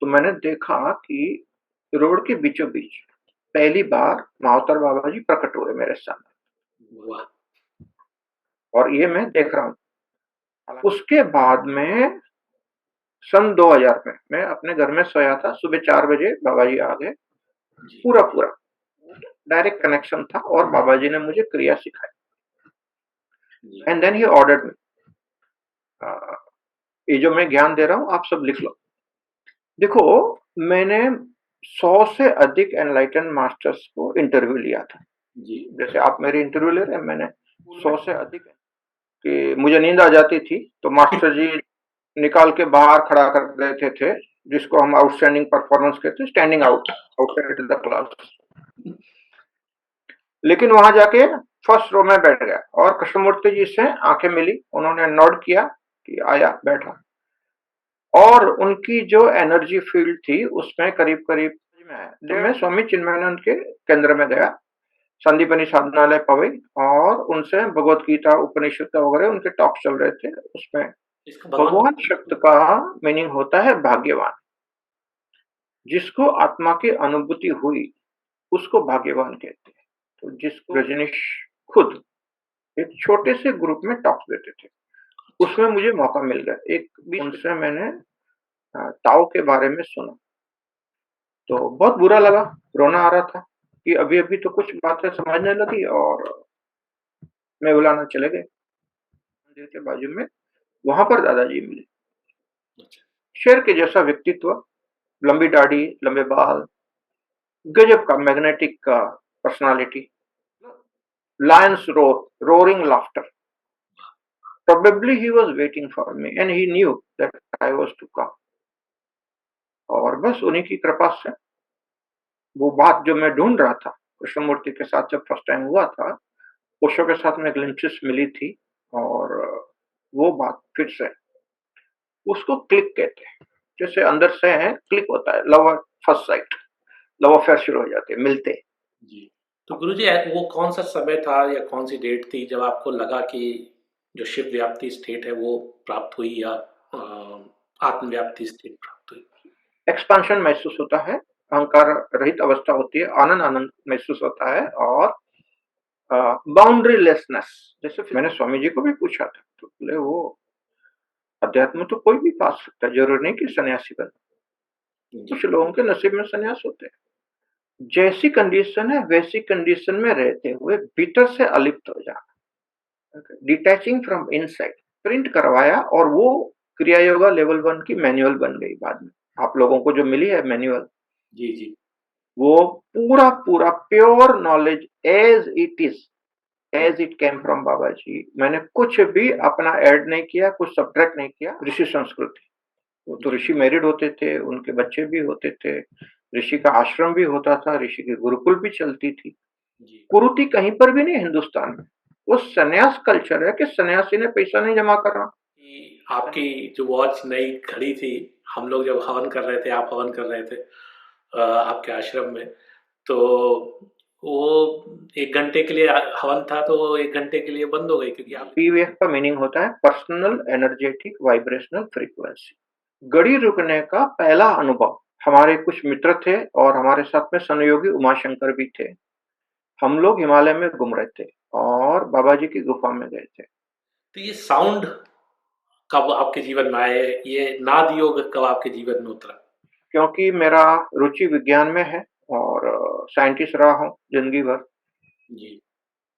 तो मैंने देखा कि रोड के बीचों-बीच पहली बार मावतर बाबा जी प्रकट हुए मेरे सामने वाह! और ये मैं देख रहा हूँ। उसके बाद में सन 2000 में मैं अपने घर में सोया था, सुबह 4 बजे बाबा जी आ गए, जी, पूरा-पूरा डायरेक्ट कनेक्शन था और बाबा जी ने मुझे क्रिया सिखाई जी, and then he ordered me uh, ये जो मैं ज्ञान दे रहा हूँ आप सब लिख लो। देखो, मैंने 100 से अधिक एनलाइटेंड मास्टर्स को इंटरव्यू लिया था। जी, जैसे आप मेरी इंटरव्यू ले रहे हैं, मैंने 100 से अधिक कि मुझे नींद आ जाती थी, तो मास्टर जी निकाल के बाहर खड़ा कर देते थे, जिसको हम आउटस्टैंडिंग परफॉर्मेंस कहते हैं, standing out outside the class. लेकिन वहां जाके फर्स्ट रो में बैठ गया और कृष्णमूर्ति जी से आंखें मिली, उन्होंने नोट किया कि आया बैठा और उनकी जो एनर्जी फील्ड थी उसमें करीब करीब तो मैं स्वामी चिन्मयानंद के केंद्र में गया, संदीपनी साधनालय पवई, और उनसे भगवत गीता उपनिषद वगैरह उनके टॉक चल रहे थे उसमें। इसका भगवान भगवान शब्द का मीनिंग होता है भाग्यवान। जिसको आत्मा की अनुभूति हुई उसको भाग्यवान कहते हैं। तो जिसको रजनीश खुद एक छोटे से ग्रुप में टॉक देते थे, अच्छा, उसमें मुझे मौका मिल गया। एक भी उनसे मैंने ताओ के बारे में सुना, तो बहुत बुरा लगा, रोना आ रहा था कि अभी-अभी तो कुछ बातें समझने लगी और मैं बुलाना चले गए। मंदिर के बाजू में वहाँ पर दादाजी मिले। अच्छा, शेर के जैसा व्यक्तित्व, लंबी दाढ़ी, लंबे बाल, गजब का मैग्नेटिक का personality, Lions roar, roaring laughter. Probably he was waiting for me and he knew that I was to come. और बस उन्हीं की कृपा से वो बात जो मैं ढूंढ रहा था, कृष्णमूर्ति के साथ जब फर्स्ट टाइम हुआ था, ओशो के साथ में ग्लिम्पसेस मिली थी और वो बात फिर से उसको क्लिक कहते हैं। जैसे अंदर से है क्लिक होता है, love at first sight, love affair शुरू हो जाते हैं, मिलते हैं। जी। तो गुरुजी वो कौन-सा समय था या कौन-सी डेट थी जब आपको लगा कि जो शिव व्याप्ति स्टेट है वो प्राप्त हुई या आत्म व्याप्ति स्टेट प्राप्त हुई? एक्सपांशन महसूस होता है, अहंकार रहित अवस्था होती है, आनंद आनंद महसूस होता है और बाउंड्री लेसनेस। जैसे मैंने स्वामी जी को भी पूछा था, तो बोले वो अध्यात्म तो कोई भी पा सकता है, जरूरी नहीं कि सन्यासी बने। जी, कुछ लोगों के नसीब में सन्यास होते हैं। जैसी कंडीशन है वैसी कंडीशन में रहते हुए भीतर से अलिप्त हो जाना, डिटैचिंग फ्रॉम इनसाइड, प्रिंट करवाया और वो क्रिया योगा लेवल 1 की मैनुअल बन गई बाद में। आप लोगों को जो मिली है मैनुअल, जी, जी। वो पूरा पूरा pure knowledge as it is, as it came from Baba ji. मैंने कुछ भी अपना ऐड नहीं किया, कुछ सब्ट्रैक्ट नहीं किया। ऋषि संस्कृति, वो तो जी, ऋषि मैरिड होते थे, उनके बच्चे भी होते थे, ऋषि का आश्रम भी होता था, ऋषि की गुरुकुल भी चलती थी। जी। कुरीति कहीं पर भी नहीं हिंदुस्तान में। वो सन्यास कल्चर है कि सन्यासी ने पैसा नहीं जमा करना। कि आपकी जो वॉच नई घड़ी थी, हम लोग जब हवन कर रहे थे, आप हवन कर रहे थे आपके आश्रम में, तो वो 1 घंटे के लिए हवन था तो वो 1 घंटे के लिए बंद हो गई क्योंकि आप पीवीएफ का मीनिंग होता है पर्सनल एनर्जेटिक वाइब्रेशनल फ्रीक्वेंसी। घड़ी रुकने का पहला अनुभव, हमारे कुछ मित्र थे और हमारे साथ में सहयोगी उमाशंकर भी थे। हम लोग हिमालय में घूम रहे थे और बाबा जी की गुफा में गए थे। तो ये साउंड कब आपके जीवन में आए? ये नाद योग कब आपके जीवन में उतरा? क्योंकि मेरा रुचि विज्ञान में है और साइंटिस्ट रहा हूँ जिंदगी भर, जी,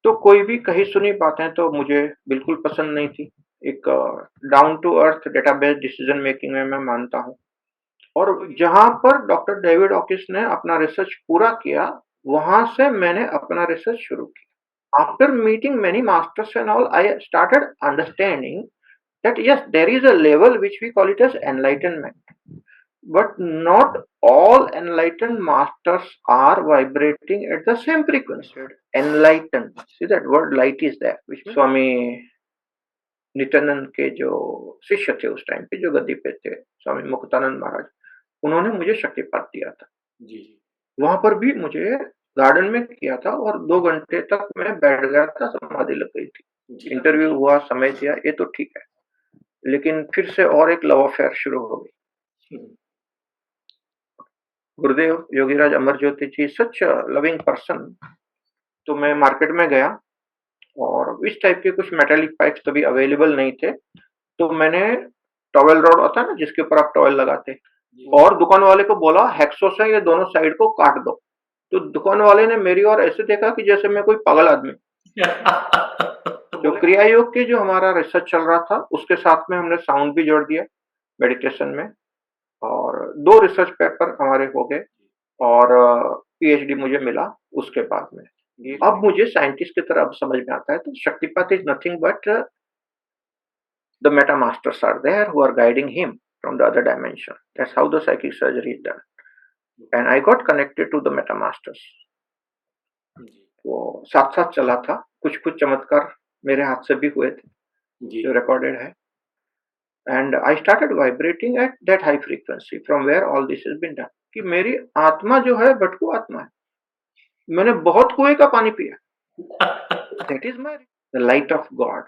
तो कोई भी कही सुनी बातें तो मुझे बिल्कुल पसंद नहीं थी। एक down to earth database decision making में मैं मानता हूँ और जहाँ पर डॉक्टर डेविड ऑकिस ने अपना रिसर्च पूरा किया, वहाँ से मैंने अपना रिसर्च शुरू किया। After meeting many masters and all, I started understanding that yes, there is a level which we call it as enlightenment, but not all enlightened masters are vibrating at the same frequency. Enlightened, see that word light is there, which Swami Nityanand के जो शिष्य थे उस time पे, जो गद्दी पे थे, स्वामी मुक्तानंद महाराज, उन्होंने मुझे शक्तिपात दिया था। जी, जी। वहां पर भी मुझे गार्डन में किया था और 2 घंटे तक मैं बैठ गया था, समाधि लग गई थी। जी। इंटरव्यू हुआ, समय दिया, ये तो ठीक है, लेकिन फिर से और एक लव अफेयर शुरू हो गई। हुँ। गुरुदेव योगीराज अमरज्योति जी सच लविंग पर्सन। तो मैं मार्केट में गया और इस टाइप के कुछ मेटालिक पाइप्स तभी अवेलेबल नहीं थे। तो मैंने टॉवेल रॉड होता है ना जिसके ऊपर आप टॉवेल लगाते, और दुकान वाले को बोला हैक्सो से ये दोनों साइड को काट दो। तो दुकान वाले ने मेरी ओर ऐसे देखा कि जैसे मैं कोई पागल आदमी। जो क्रिया योग के जो हमारा रिसर्च चल रहा था उसके साथ में हमने साउंड भी जोड़ दिया मेडिटेशन में, और 2 रिसर्च पेपर हमारे हो गए और पीएचडी मुझे मिला उसके बाद में। अब मुझे साइंटिस्ट की तरह अब समझ में आता है, तो शक्तिपात is nothing but the meta masters are there who are guiding him from the other dimension. That's how the psychic surgery is done. And I got connected to the meta masters. वो साथ साथ चला था, कुछ कुछ चमत्कार मेरे हाथ से भी हुए थे जो रिकॉर्डेड है। And I started vibrating at that high frequency from where all this has been done. कि मेरी आत्मा जो है भटकू आत्मा है, मैंने बहुत कुएं का पानी पिया। That is my the light of God,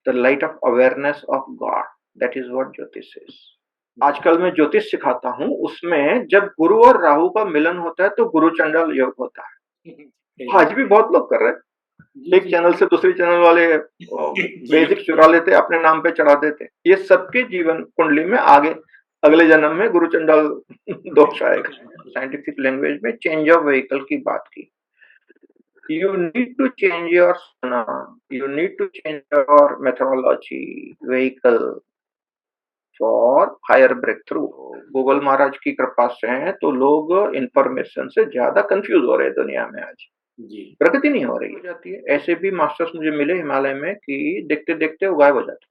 the light of awareness of God. That is what ज्योतिष is. आजकल मैं ज्योतिष सिखाता हूँ, उसमें जब गुरु और राहु का मिलन होता है तो गुरु चंडाल योग होता है। आज भी बहुत लोग कर रहे हैं, एक चैनल से दूसरी चैनल वाले बेसिक चुरा लेते, अपने नाम पे चढ़ा देते। ये सबके जीवन कुंडली में आगे अगले जन्म में गुरु चंडाल दोष आएगा। साइंटिफिक लैंग्वेज में चेंज ऑफ व्हीकल की बात की। You need to change your sana, you need to change your methodology, vehicle for higher breakthrough. Google महाराज की कृपा से हैं तो लोग इंफॉर्मेशन से ज्यादा कंफ्यूज हो रहे हैं दुनिया में आज जी, प्रगति नहीं हो रही जाती है। ऐसे भी मास्टर्स मुझे मिले हिमालय में कि देखते देखते वो गायब हो जाते।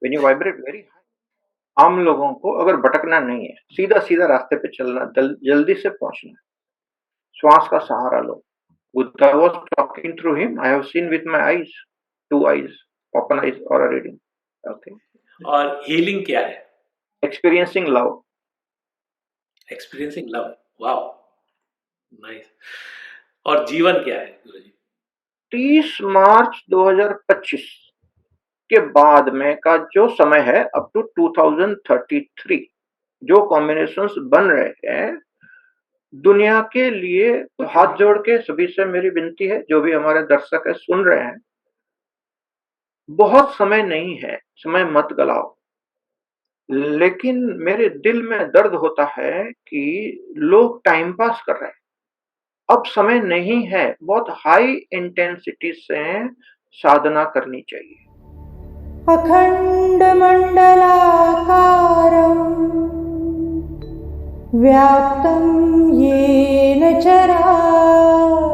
When you vibrate very high, आम लोगों को अगर भटकना नहीं है, सीधा सीधा रास्ते पे चलना, जल्दी से पहुंचना, श्वास का सहारा लो। Buddha was talking through him. I have seen with my eyes, 2 eyes, open eyes or a reading. Okay. और हीलिंग क्या है? Experiencing love. Experiencing love. Wow. Nice. और जीवन क्या है गुरुजी? 30 मार्च 2025 के बाद में का जो समय है अप टू 2033 जो कॉम्बिनेशंस बन रहे हैं दुनिया के लिए, तो हाथ जोड़ के सभी से मेरी विनती है, जो भी हमारे दर्शक है सुन रहे हैं, बहुत समय नहीं है, समय मत गलाओ। लेकिन मेरे दिल में दर्द होता है कि लोग टाइम पास कर रहे हैं। अब समय नहीं है, बहुत हाई इंटेंसिटी से साधना करनी चाहिए। अखंड मंडलाकारं व्याप्तं येन चराचरम्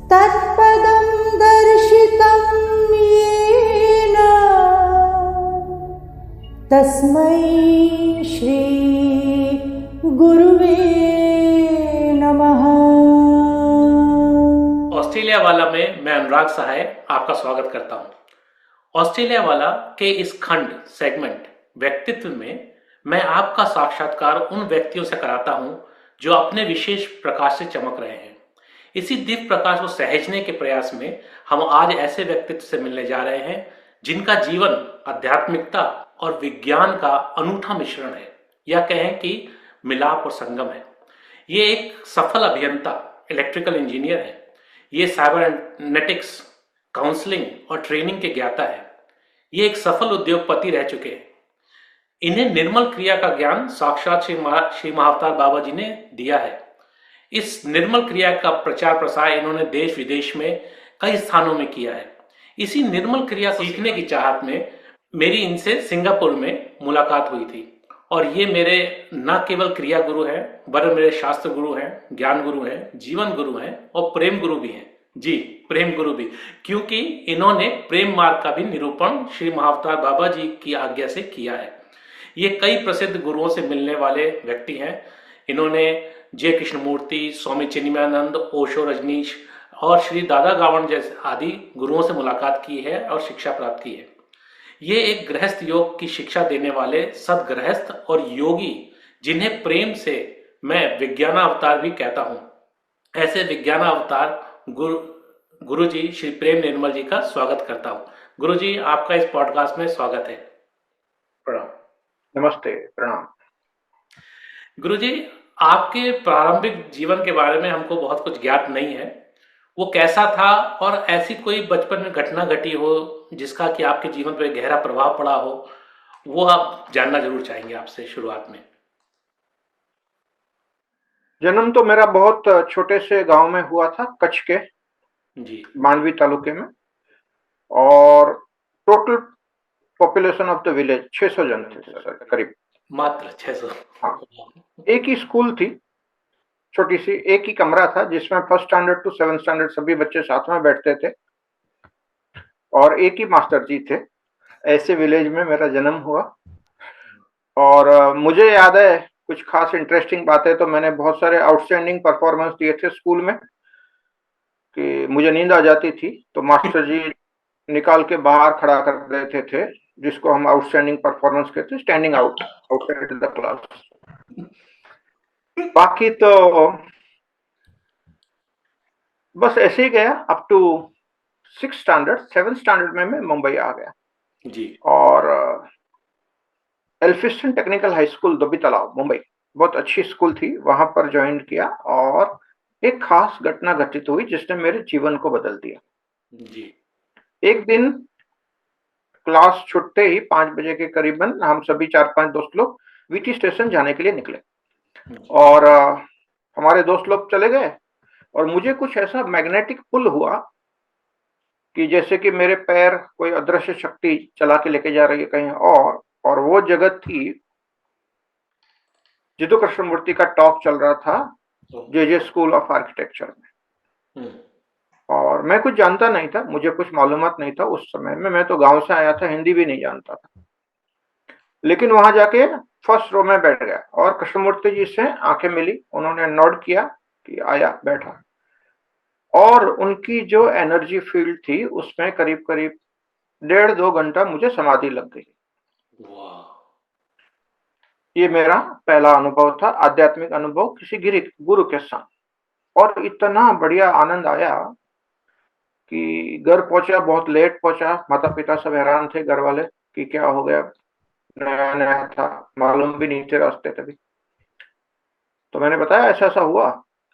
तत्पदं दर्शितं येन तस्मै श्री गुरुवे नमः। ऑस्ट्रेलिया वाला में मैं अनुराग सहाय आपका स्वागत करता हूं। ऑस्ट्रेलिया वाला के इस खंड सेगमेंट व्यक्तित्व में मैं आपका साक्षात्कार उन व्यक्तियों से कराता हूं जो अपने विशेष प्रकाश से चमक रहे हैं। इसी दिव्य प्रकाश को सहेजने के प्रयास में हम आज ऐसे व्यक्तित्व से मिलने जा रहे हैं जिनका जीवन आध्यात्मिकता और विज्ञान का अनूठा मिश्रण है, या कहें कि मिलाप और संगम है। ये एक सफल अभियंता, इलेक्ट्रिकल इंजीनियर है। ये साइबरनेटिक्स, काउंसलिंग और ट्रेनिंग के ज्ञाता है। ये एक सफल उद्योगपति रह चुके हैं। इन्हें निर्मल क्रिया का ज्ञान साक्षात श्री महाअवतार बाबा जी ने दिया है। इस निर्मल क्रिया का प्रचार प्रसार इन्होंने देश विदेश में कई स्थानों में किया है। इसी निर्मल क्रिया सीखने की चाहत में मेरी इनसे सिंगापुर में मुलाकात हुई थी, और ये मेरे न केवल क्रिया गुरु हैं, वरन मेरे शास्त्र गुरु हैं, ज्ञान गुरु हैं, जीवन गुरु हैं और प्रेम गुरु भी हैं। जी, प्रेम गुरु भी, क्योंकि इन्होंने प्रेम मार्ग का भी निरूपण श्री महाअवतार बाबा जी की आज्ञा से किया है। ये कई प्रसिद्ध गुरुओं से मिलने वाले व्यक्ति हैं। इन्होंने जय कृष्णमूर्ति, स्वामी चिन्मयानंद, ओशो रजनीश और श्री दादा गावण जैसे आदि गुरुओं से मुलाकात की है और शिक्षा प्राप्त की है। ये एक गृहस्थ योग की शिक्षा देने वाले सदगृहस्थ और योगी, जिन्हें प्रेम से मैं विज्ञानावतार भी कहता हूँ। ऐसे विज्ञानावतार गुरु जी श्री प्रेम निर्मल जी का स्वागत करता हूँ। गुरु जी, आपका इस पॉडकास्ट में स्वागत है। प्रणाम। नमस्ते, प्रणाम। गुरुजी, आपके प्रारंभिक जीवन के बारे में हमको बहुत कुछ ज्ञात नहीं है। वो कैसा था और ऐसी कोई बचपन में घटना घटी हो जिसका कि आपके जीवन पे गहरा प्रभाव पड़ा हो, वो आप जानना ज़रूर चाहेंगे आपसे शुरुआत में। जन्म तो मेरा बहुत छोटे से गांव में हुआ था, कच्छ के जी, मांडवी तालुके में। और total population of the village 600 जन थे सर, करीब। मात्र 600। हाँ, एक ही स्कूल थी, छोटी सी, एक ही कमरा था जिसमें first standard to seven standard सभी बच्चे साथ में बैठते थे, और एक ही मास्टर जी थे। ऐसे विलेज में मेरा जन्म हुआ। और मुझे याद है कुछ खास इंटरेस्टिंग बातें, तो मैंने बहुत सारे आउटस्टैंडिंग परफॉर्मेंस दिए थे स्कूल में कि मुझे नींद आ जाती थी तो मास्टर जी निकाल के बाहर खड़ा कर देते थे, जिसको हम आउटस्टैंडिंग परफॉर्मेंस कहते हैं, standing out outside the class. बाकी तो बस ऐसे ही गया up to six standard. Seven standard में मैं मुंबई आ गया जी, और Elphinstone technical high school Dhobi Talao Mumbai, बहुत अच्छी स्कूल थी, वहां पर ज्वाइन किया। और एक खास घटना घटित हुई जिसने मेरे जीवन को बदल दिया। जी, एक दिन क्लास छूटते ही 5 बजे के करीबन हम सभी 4-5 दोस्त लोग वीटी स्टेशन जाने के लिए निकले। और हमारे दोस्त लोग चले गए और मुझे कुछ ऐसा मैग्नेटिक पुल हुआ कि जैसे कि मेरे पैर कोई अदृश्य शक्ति चला के लेके जा रही है कहीं और वो जगह थी, जिदु कृष्णमूर्ति का टॉक चल रहा था जे स्कूल ऑफ आर्किटेक्चर में। और मैं कुछ जानता नहीं था, मुझे कुछ मालूमात नहीं था उस समय में, मैं तो गांव से आया था, हिंदी भी नहीं जानता था। लेकिन वहां जाके फर्स्ट रो में बैठ गया और कृष्णमूर्ति जी से आंखें मिली, उन्होंने नोट किया कि आया, बैठा। और उनकी जो एनर्जी फील्ड थी उसमें करीब करीब 1.5-2 घंटा मुझे समाधि लग गई। वाह, ये मेरा पहला अनुभव था, आध्यात्मिक अनुभव किसी गुरु के साथ। और इतना बढ़िया आनंद आया कि घर पहुंचा, बहुत लेट पहुंचा, माता पिता सब हैरान थे, घर वाले, कि क्या हो गया, नया नया था, मालूम भी नहीं थे रास्ते तभी। तो मैंने बताया ऐसा ऐसा हुआ,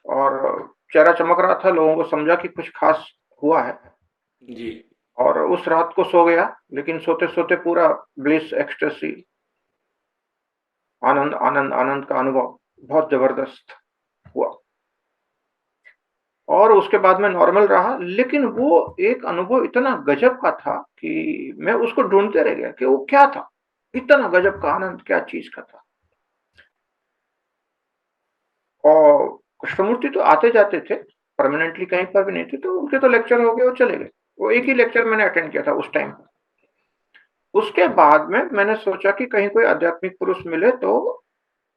और चेहरा चमक रहा था, लोगों को समझा कि कुछ खास हुआ है। जी, और उस रात को सो गया, लेकिन सोते सोते पूरा ब्लिस, एक्सटेसी, आनंद आनंद आनंद का अनुभव बहुत जबरदस्त हुआ। और उसके बाद में नॉर्मल रहा, लेकिन वो एक अनुभव इतना गजब का था कि मैं उसको ढूंढते रह गया कि वो क्या था, इतना गजब का आनंद क्या चीज का था। और कृष्णमूर्ति तो आते जाते थे, परमानेंटली कहीं पर भी नहीं थे, तो उनके तो लेक्चर हो गए, वो चले गए। वो एक ही लेक्चर मैंने अटेंड किया था उस टाइम। उसके बाद में मैंने सोचा कि कहीं कोई आध्यात्मिक पुरुष मिले तो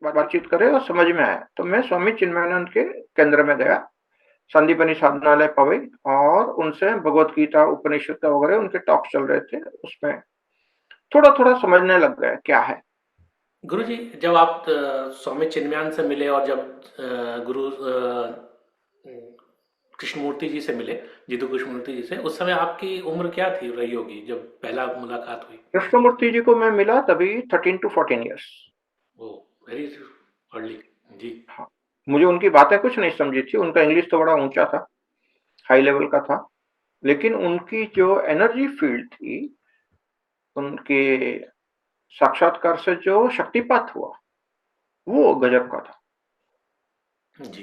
बातचीत करे, और समझ में आया तो मैं स्वामी चिन्मयानंद के केंद्र में गया, संदीपनी साधनालय पवई, और उनसे भगवत गीता, उपनिषद वगैरह उनके टॉक चल रहे थे, उसमें थोड़ा थोड़ा समझने लग गया क्या है। गुरुजी, जब आप स्वामी चिन्मयान से मिले और जब गुरु कृष्णमूर्ति जी से मिले, जितु कृष्णमूर्ति जी से, उस समय आपकी उम्र क्या थी रही होगी जब पहला मुलाकात हुई? कृष्णमूर्ति जी को मैं मिला तभी 13 to 14 ईयर्स। वो वेरी अर्ली। जी, हाँ, मुझे उनकी बातें कुछ नहीं समझी थी, उनका इंग्लिश तो बड़ा ऊंचा था, हाई लेवल का था, लेकिन उनकी जो एनर्जी फील्ड थी, उनके साक्षात्कार से जो शक्तिपात हुआ, वो गजब का था। जी,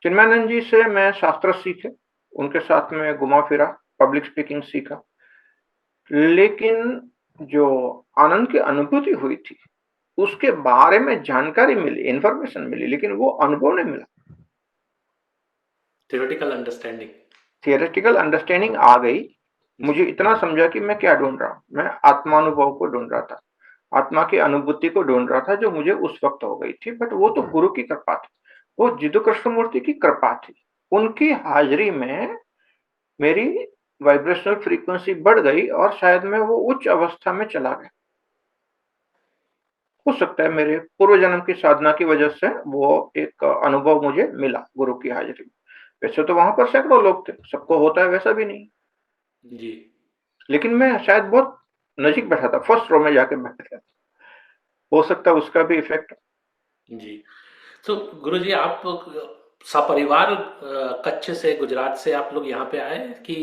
चिन्मयानंद जी से मैं शास्त्र सीखे, उनके साथ में घुमा फिरा, पब्लिक स्पीकिंग सीखा, लेकिन जो आनंद की अनुभूति हुई थी उसके बारे में जानकारी मिली, इंफॉर्मेशन मिली, लेकिन वो अनुभव नहीं मिला। Theoretical understanding. थियोरेटिकल अंडरस्टैंडिंग आ गई, मुझे इतना समझा कि मैं क्या ढूंढ रहा हूँ, मैं आत्मानुभव को ढूंढ रहा था, आत्मा की अनुभूति को ढूंढ रहा था, जो मुझे उस वक्त हो गई थी। बट वो तो गुरु की कृपा थी, वो जिदु कृष्णमूर्ति की कृपा थी। उनकी हाजिरी में मेरी वाइब्रेशनल फ्रीक्वेंसी बढ़ गई और शायद मैं वो उच्च अवस्था में चला गया। हो सकता है मेरे पूर्व जन्म की साधना की वजह से वो एक अनुभव मुझे मिला गुरु की हाजिरी में। वैसे तो वहां पर सैकड़ों लोग थे, सबको होता है वैसा भी नहीं, जी, लेकिन मैं शायद बहुत नजीक बैठा था, फर्स्ट रो में जाके बैठ गया। हो सकता है उसका भी इफेक्ट। जी। तो गुरुजी आप सपरिवार कच्छ से गुजरात से आप लोग यहाँ पे आए कि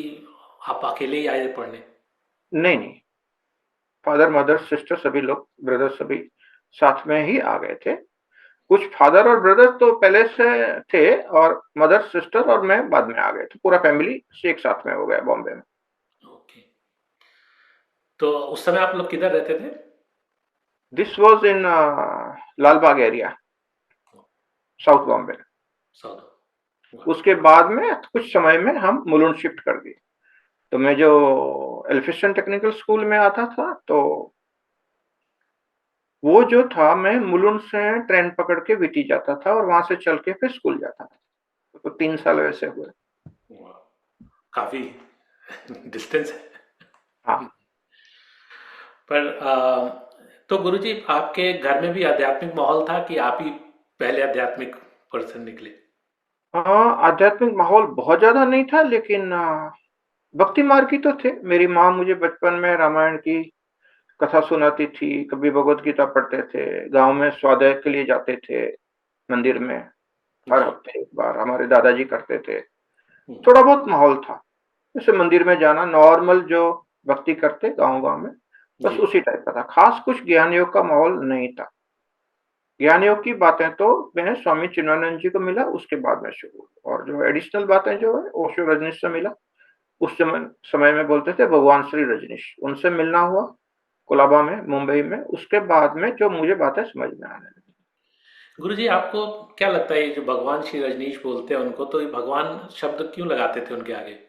आप अकेले ही आए पढ़ने? नहीं, नहीं, फादर, मदर, सिस्टर सभी लोग, ब्रदर सभी साथ में ही आ गए थे। कुछ फादर और ब्रदर तो पहले से थे और मदर, सिस्टर और मैं बाद में आ गए थे। पूरा फैमिली एक साथ में हो गया बॉम्बे में। ओके। तो उस समय आप लोग किधर रहते थे? This was in Lalbaug area, south Bombay. South. उसके बाद में कुछ समय में हम मुलुंड शिफ्ट कर दिए। तो मैं जो एल्फिस्टन टेक्निकल स्कूल में आता था, तो वो जो था, मैं मुलुंड से ट्रेन पकड़ के वीटी जाता था और वहां से चल के फिर स्कूल जाता था। तो 3 साल वैसे हुए। काफी डिस्टेंस है। हाँ। पर तो गुरुजी आपके घर में भी आध्यात्मिक माहौल था कि आप ही पहले आध्यात्मिक पर्सन निकले? हाँ, आध्यात्मिक माहौल बहुत ज्यादा नहीं था, लेकिन भक्ति मार्ग की तो थे। मेरी माँ मुझे बचपन में रामायण की कथा सुनाती थी, कभी भगवत गीता पढ़ते थे, गांव में स्वाध्याय के लिए जाते थे मंदिर में। हर जी। हफ्ते एक बार हमारे दादाजी करते थे। हम्म। थोड़ा बहुत माहौल था, जैसे मंदिर में जाना नॉर्मल जो भक्ति करते गांव-गांव में, बस जी। उसी टाइप का था। खास कुछ ज्ञान योग का माहौल नहीं था। ज्ञान योग की बातें तो मैंने स्वामी चिन्मयानंद जी को मिला, उसके बाद में शुरू हुई। और जो एडिशनल बातें जो है ओशो रजनीश से मिला। उस समय में बोलते थे भगवान श्री रजनीश, उनसे मिलना हुआ कोलाबा में, मुंबई में। उसके बाद में जो मुझे बातें समझ में आने लगी। गुरुजी आपको क्या लगता है ये जो भगवान श्री रजनीश बोलते हैं उनको, तो ये भगवान शब्द क्यों लगाते थे उनके आगे?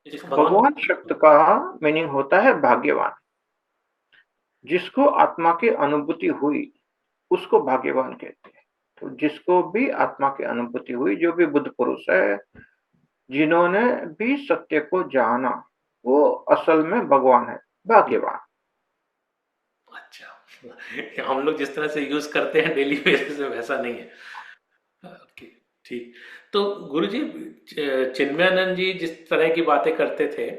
इस भगवान भगवान शब्द का मीनिंग होता है भाग्यवान। जिसको आत्मा की अनुभूति हुई उसको भाग्यवान कहते हैं। तो जिसको भी आत्मा की अनुभूति हुई, जो भी बुद्ध पुरुष है, जिन्होंने भी सत्य को जाना, वो असल में भगवान है, भाग्यवान। अच्छा। हम लोग जिस तरह से यूज करते हैं डेली बेसिस में वैसा नहीं है। ओके। ठीक। तो गुरुजी चिन्मयानंद जी जिस तरह की बातें करते थे,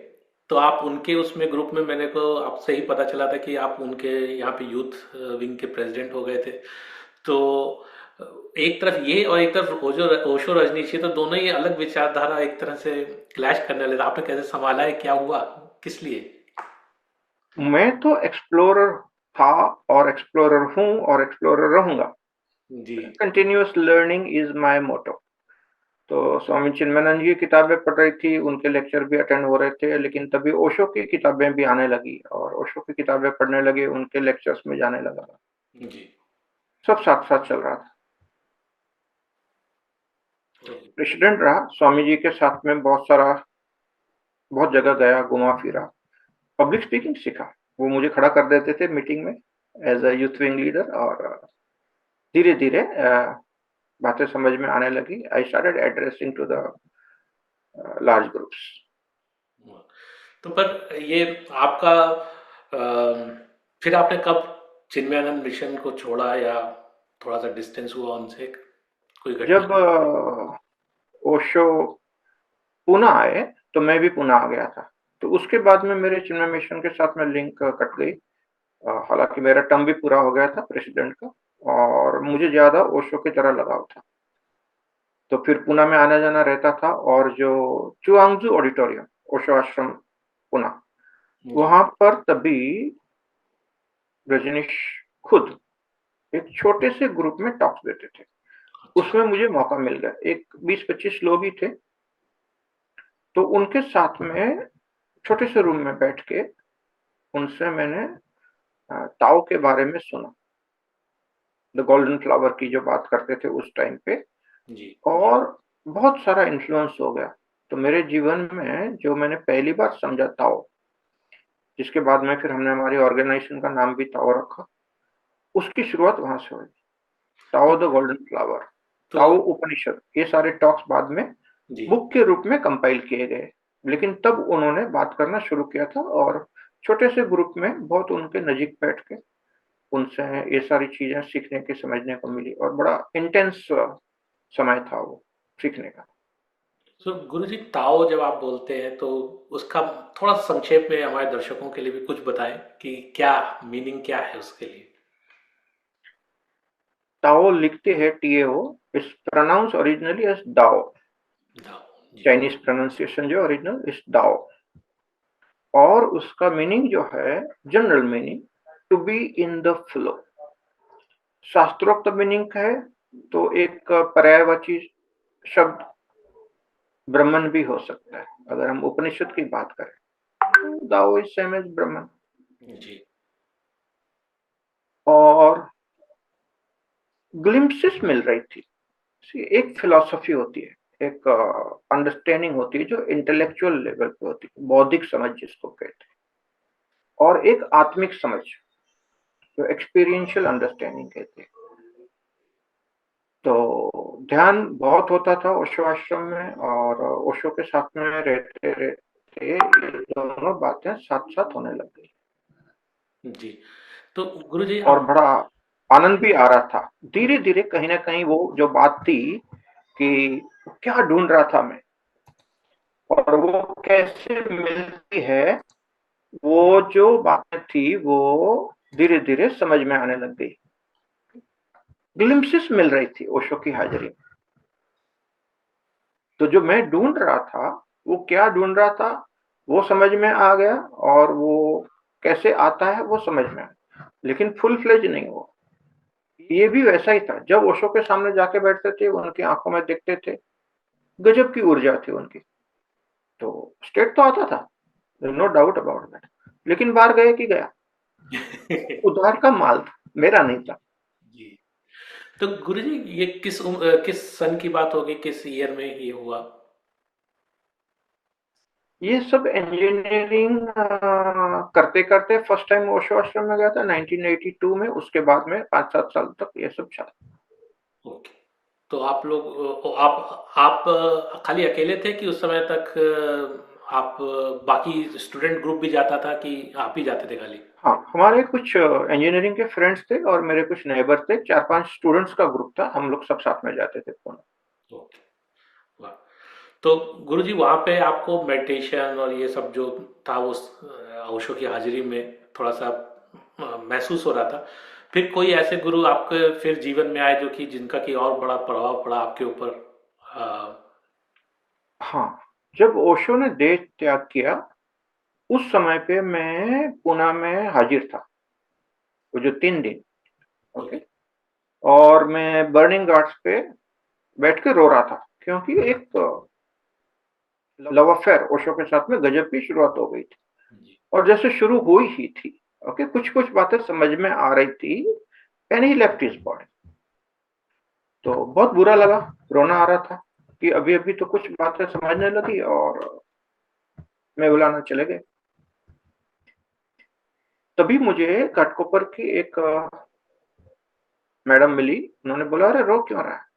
तो आप उनके उसमें ग्रुप में, मैंने को आपसे ही पता चला था कि आप उनके यहाँ पे यूथ विंग के प्रेसिडेंट हो गए थे। तो अ, एक तरफ ये और एक तरफ ओशो रजनीशी, तो दोनों ही अलग विचारधारा एक तरह से क्लैश करने लगे। आपने कैसे संभाला है, क्या हुआ, किस लिए? मैं तो एक्सप्लोरर था और एक्सप्लोरर हूँ और एक्सप्लोरर रहूंगा। जी। कंटिन्यूअस लर्निंग इज माय मोटो। तो स्वामी चिन्मयानंद जी की किताबें पढ़ रही थी, उनके लेक्चर भी अटेंड हो रहे थे, लेकिन तभी ओशो की किताबें भी आने लगी और ओशो की किताबें पढ़ने लगे, उनके लेक्चर्स में जाने लगा। जी। सब साथ साथ चल रहा था। तो प्रेसिडेंट रहा स्वामी जी के साथ में, बहुत जगह गया, घुमा फिरा, पब्लिक स्पीकिंग सीखा। वो मुझे खड़ा कर देते थे मीटिंग में as a youth wing leader, और धीरे धीरे बातें समझ में आने लगी। I started addressing to the large groups. तो पर ये आपका फिर आपने कब चिन्मयानंद मिशन को छोड़ा, या थोड़ा सा डिस्टेंस हुआ उनसे, कोई घटना? जब ओशो पूना आए तो मैं भी पूना आ गया था। तो उसके बाद में मेरे चिन्मय मिशन के साथ में लिंक कट गई। हालांकि मेरा टर्म भी पूरा हो गया था प्रेसिडेंट का, और मुझे ज्यादा ओशो की तरह लगाव था। तो फिर पुणे में आना जाना रहता था, और जो चुआंगजू ऑडिटोरियम, ओशो आश्रम पुणे, जी। वहां पर तभी रजनीश खुद एक छोटे से ग्रुप में टॉक्स देते थे। अच्छा। उसमें मुझे मौका मिल गया, एक 20-25 लोग ही थे। तो उनके साथ में छोटे से रूम में बैठ के उनसे मैंने ताओ के बारे में सुना, द गोल्डन फ्लावर की जो बात करते थे उस टाइम पे, जी। और बहुत सारा इन्फ्लुएंस हो गया। तो मेरे जीवन में जो मैंने पहली बार समझा ताओ, जिसके बाद में फिर हमने हमारी ऑर्गेनाइजेशन का नाम भी ताओ रखा, उसकी शुरुआत वहां से हुई। ताओ तो द गोल्डन फ्लावर, तो ताओ उपनिषद, ये सारे टॉक्स बाद में जी। बुक के रूप में कंपाइल किए गए। लेकिन तब उन्होंने बात करना शुरू किया था, और छोटे से ग्रुप में बहुत उनके नजीक बैठ के उनसे ये सारी चीजें सीखने की, समझने को मिली, और बड़ा इंटेंस समय था वो सीखने का। तो गुरुजी ताओ जब आप बोलते हैं तो उसका थोड़ा संक्षेप में हमारे दर्शकों के लिए भी कुछ बताएं कि क्या मीनिंग क्या है उसके लिए? ताओ लिखते हैं TAO, is pronounce originally as Dao. Dao जी। चाइनीज प्रोनाउंसिएशन जो ओरिजिनल इज दाओ, और उसका मीनिंग जो है, general meaning, to be in the flow. शास्त्रोक्त मीनिंग है तो एक पर्यायवाची शब्द ब्राह्मण भी हो सकता है। अगर हम उपनिषद की बात करें, दाओ इज सेम एज ब्राह्मण। जी। और ग्लिम्पसेस मिल रही थी। एक फिलॉसफी होती है, एक अंडरस्टैंडिंग होती है जो इंटेलेक्चुअल लेवल पे होती है, बौद्धिक समझ जिसको कहते हैं, और एक आत्मिक समझ जो एक्सपीरियंशियल अंडरस्टैंडिंग कहते हैं। तो ध्यान बहुत होता था ओशो आश्रम में, और ओशो के साथ में रहते रहते ये दोनों बातें साथ साथ होने लग गई, जी। तो गुरुजी और आप बड़ा आनंद भी आ रहा था। धीरे धीरे कहीं ना कहीं वो जो बात थी कि क्या ढूंढ रहा था मैं और वो कैसे मिलती है, वो जो बातें थी वो धीरे धीरे समझ में आने लग गई। ग्लिम्पसेस मिल रही थी ओशो की हाजिरी में। तो जो मैं ढूंढ रहा था, वो क्या ढूंढ रहा था, वो समझ में आ गया, और वो कैसे आता है वो समझ में आया, लेकिन फुल फ्लेज नहीं हुआ। ये भी वैसा ही था, जब ओशो के सामने जाके बैठते थे, उनकी आंखों में देखते थे, गजब की ऊर्जा थी उनकी। तो स्टेट तो आता था, नो डाउट अबाउट दैट, लेकिन बाहर गए कि गया, उधार का माल था, मेरा नहीं था। जी। तो गुरुजी ये किस सन की बात होगी, किस ईयर में ये हुआ? ये सब इंजीनियरिंग करते करते फर्स्ट टाइम ओशो आश्रम में गया था 1982 में। उसके बाद में 5-7 साल तक ये सब चला। ओके। तो आप लोग आप खाली अकेले थे कि उस समय तक आप बाकी स्टूडेंट ग्रुप भी जाता था कि आप ही जाते थे खाली? हाँ, हमारे कुछ इंजीनियरिंग के फ्रेंड्स थे और मेरे कुछ नेबर थे, 4-5 स्टूडेंट्स का ग्रुप था, हम लोग सब साथ में जाते थे पुणे। ओके। वाह। तो गुरुजी वहाँ पे आपको मेडिटेशन और ये सब जो था वो ओशो की हाजिरी में थोड़ा सा महसूस हो रहा था। फिर कोई ऐसे गुरु आपके फिर जीवन में आए जो कि जिनका कि और बड़ा प्रभाव पड़ा आपके ऊपर? अ, हाँ, जब ओशो ने देह त्याग किया, उस समय पे मैं पुणे में हाजिर था, वो जो 3 दिन। ओके। ओके। और मैं बर्निंग घाट्स पे बैठ के रो रहा था, क्योंकि एक लव अफेयर ओशो के साथ में गजब की शुरुआत हो गई थी। जी। और जैसे शुरू हुई ही थी, ओके, कुछ कुछ बातें समझ में आ रही थी, and he left his body. तो बहुत बुरा लगा, रोना आ रहा था कि अभी अभी तो कुछ बातें समझने लगी और मैं बुलाना चले गए। तभी मुझे घाटकोपर की एक मैडम मिली। उन्होंने बोला, अरे रो क्यों रहा है,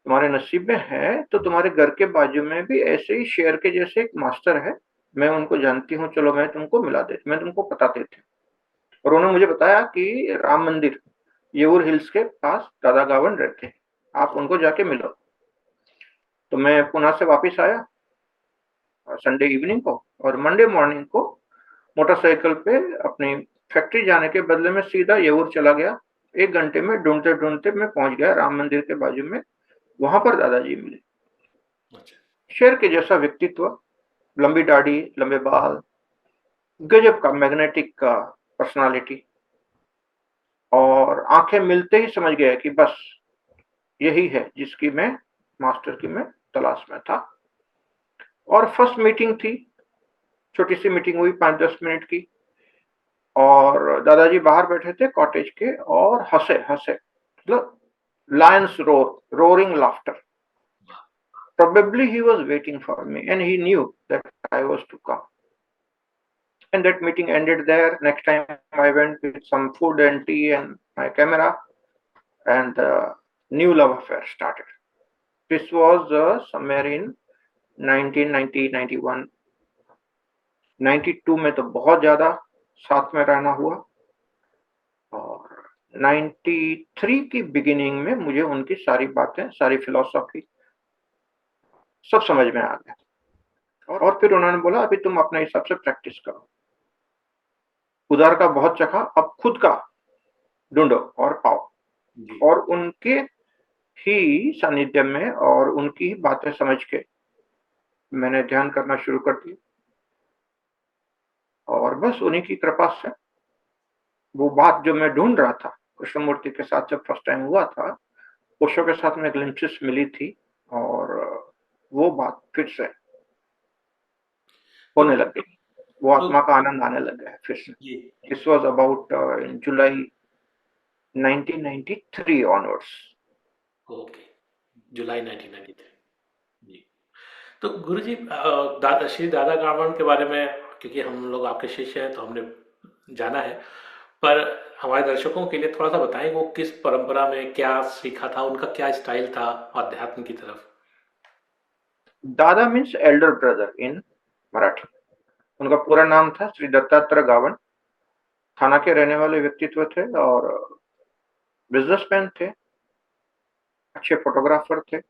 तुम्हारे नसीब में है तो तुम्हारे घर के बाजू में भी ऐसे ही शेर के जैसे एक मास्टर है, मैं उनको जानती हूँ, चलो मैं तुमको मिला देती, मैं तुमको बता देती हूँ। और उन्होंने मुझे बताया कि राम मंदिर येऊर हिल्स के पास दादा गावन रहते हैं, आप उनको जाके मिलो। तो मैं पुणे से वापस आया संडे इवनिंग को, और मंडे मॉर्निंग को मोटरसाइकिल पे अपनी फैक्ट्री जाने के बदले में सीधा येऊर चला गया। 1 घंटे में ढूंढते ढूंढते मैं पहुंच गया राम मंदिर के बाजू में। वहां पर दादाजी मिले। अच्छा। शेर के जैसा व्यक्तित्व, लंबी दाढ़ी, लंबे बाल, गजब का मैग्नेटिक का पर्सनालिटी, और आंखें मिलते ही समझ गया कि बस यही है जिसकी मैं, मास्टर की मैं तलाश में था। और फर्स्ट मीटिंग थी, छोटी सी मीटिंग हुई 5-10 मिनट की, और दादाजी बाहर बैठे थे कॉटेज के और हंसे हंसे, मतलब Lions roar, roaring laughter. Probably he was waiting for me and he knew that I was to come. And that meeting ended there. Next time I went with some food and tea and my camera, and the new love affair started. This was somewhere in 1990, 91, 92 में तो बहुत ज्यादा साथ में रहना हुआ, और 93 की बिगिनिंग में मुझे उनकी सारी बातें, सारी फिलॉसफी सब समझ में आ गया। और फिर उन्होंने बोला, अभी तुम अपने हिसाब से प्रैक्टिस करो, उधार का बहुत चखा, अब खुद का ढूंढो और पाओ। जी। और उनके ही सानिध्य में और उनकी ही बातें समझ के मैंने ध्यान करना शुरू कर दिया। और बस उन्हीं की कृपा से वो बात जो मैं ढूँढ रहा था, कृष्णमूर्ति के साथ जब फर्स्ट टाइम हुआ था, ओशो के साथ में ग्लिम्पसेस मिली थी और वो बात फिर से तो होने लग गई। वो तो आत्मा का आनंद आने लग गया है फिर से। जी, this was about in July 1993 onwards. Okay, July 1993। जी। तो गुरुजी दादा श्री दादा कावड़ के बारे में, क्योंकि हम लोग आपके शिष्य हैं तो हमने जाना है, पर हमारे दर्शकों के लिए थोड़ा सा बताएं वो किस परंपरा में क्या सीखा था, उनका क्या स्टाइल था अध्यात्म की तरफ। दादा means Elder brother in Marathi. उनका पूरा नाम था श्री दत्तात्रय गावण। थाना के रहने वाले व्यक्तित्व थे और बिजनेसमैन थे, अच्छे फोटोग्राफर थे।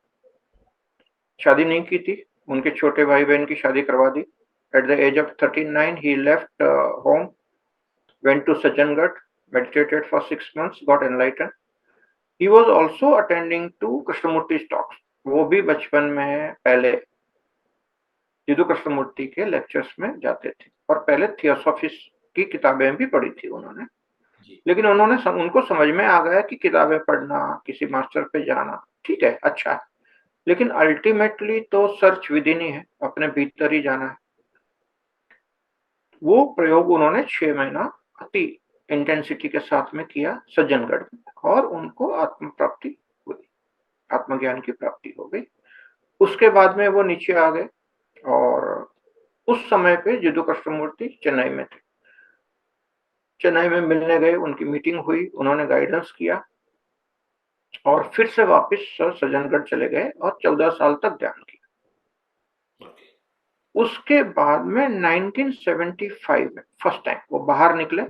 शादी नहीं की थी, उनके छोटे भाई बहन की शादी करवा दी। At the age of 39 he left home, went to Sajjangarh, meditated for 6 months, got enlightened. He was also attending to Krishnamurti's talks. वो भी बचपन में पहले यदु कृष्णमूर्ति के लेक्चर्स में जाते थे और पहले थियोसॉफी की किताबें भी पढ़ी थी उन्होंने। जी। लेकिन उनको समझ में आ गया कि किताबें पढ़ना, किसी मास्टर पे जाना ठीक है, अच्छा है, लेकिन अल्टीमेटली तो सर्च विद इन ही है, अपने भीतर ही जाना है। वो प्रयोग उन्होंने 6 महीना अति इंटेंसिटी के साथ में किया सज्जनगढ़ में और उनको आत्म प्राप्ति हुई, आत्मज्ञान की प्राप्ति हो गई। उसके बाद में वो नीचे आ गए और उस समय पे यदु कृष्णमूर्ति चेन्नई में थे। चेन्नई में मिलने गए, उनकी मीटिंग हुई, उन्होंने गाइडेंस किया और फिर से वापस सज्जनगढ़ चले गए और 14 साल तक ध्यान किया। ओके। उसके बाद में 1975 में फर्स्ट टाइम वो बाहर निकले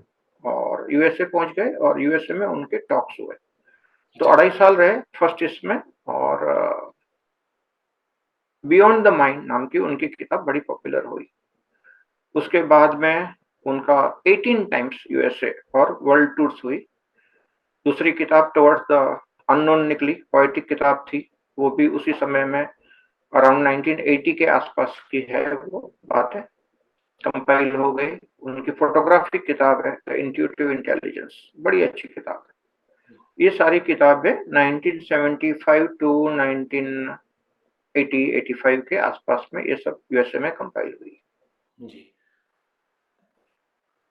और यूएसए पहुंच गए और यूएसए में उनके टॉक्स हुए। तो अच्छा। 2.5 साल रहे फर्स्ट इसमें और बियॉन्ड द माइंड नाम की उनकी किताब बड़ी पॉपुलर हुई। उसके बाद में उनका 18 टाइम्स यूएसए और वर्ल्ड टूर्स हुई। दूसरी किताब टुवर्ड्स द अननोन निकली, पोएटिक किताब थी, वो भी उसी समय में अराउंड 1980 के आसपास की है वो बात है, कंपाइल हो गई। उनकी फोटोग्राफिक किताब है द इंट्यूटिव इंटेलिजेंस, बड़ी अच्छी किताब है। ये सारी किताबें 1975 टू 1980-85 के आसपास में ये सब यूएसए में कंपाइल हुई। जी।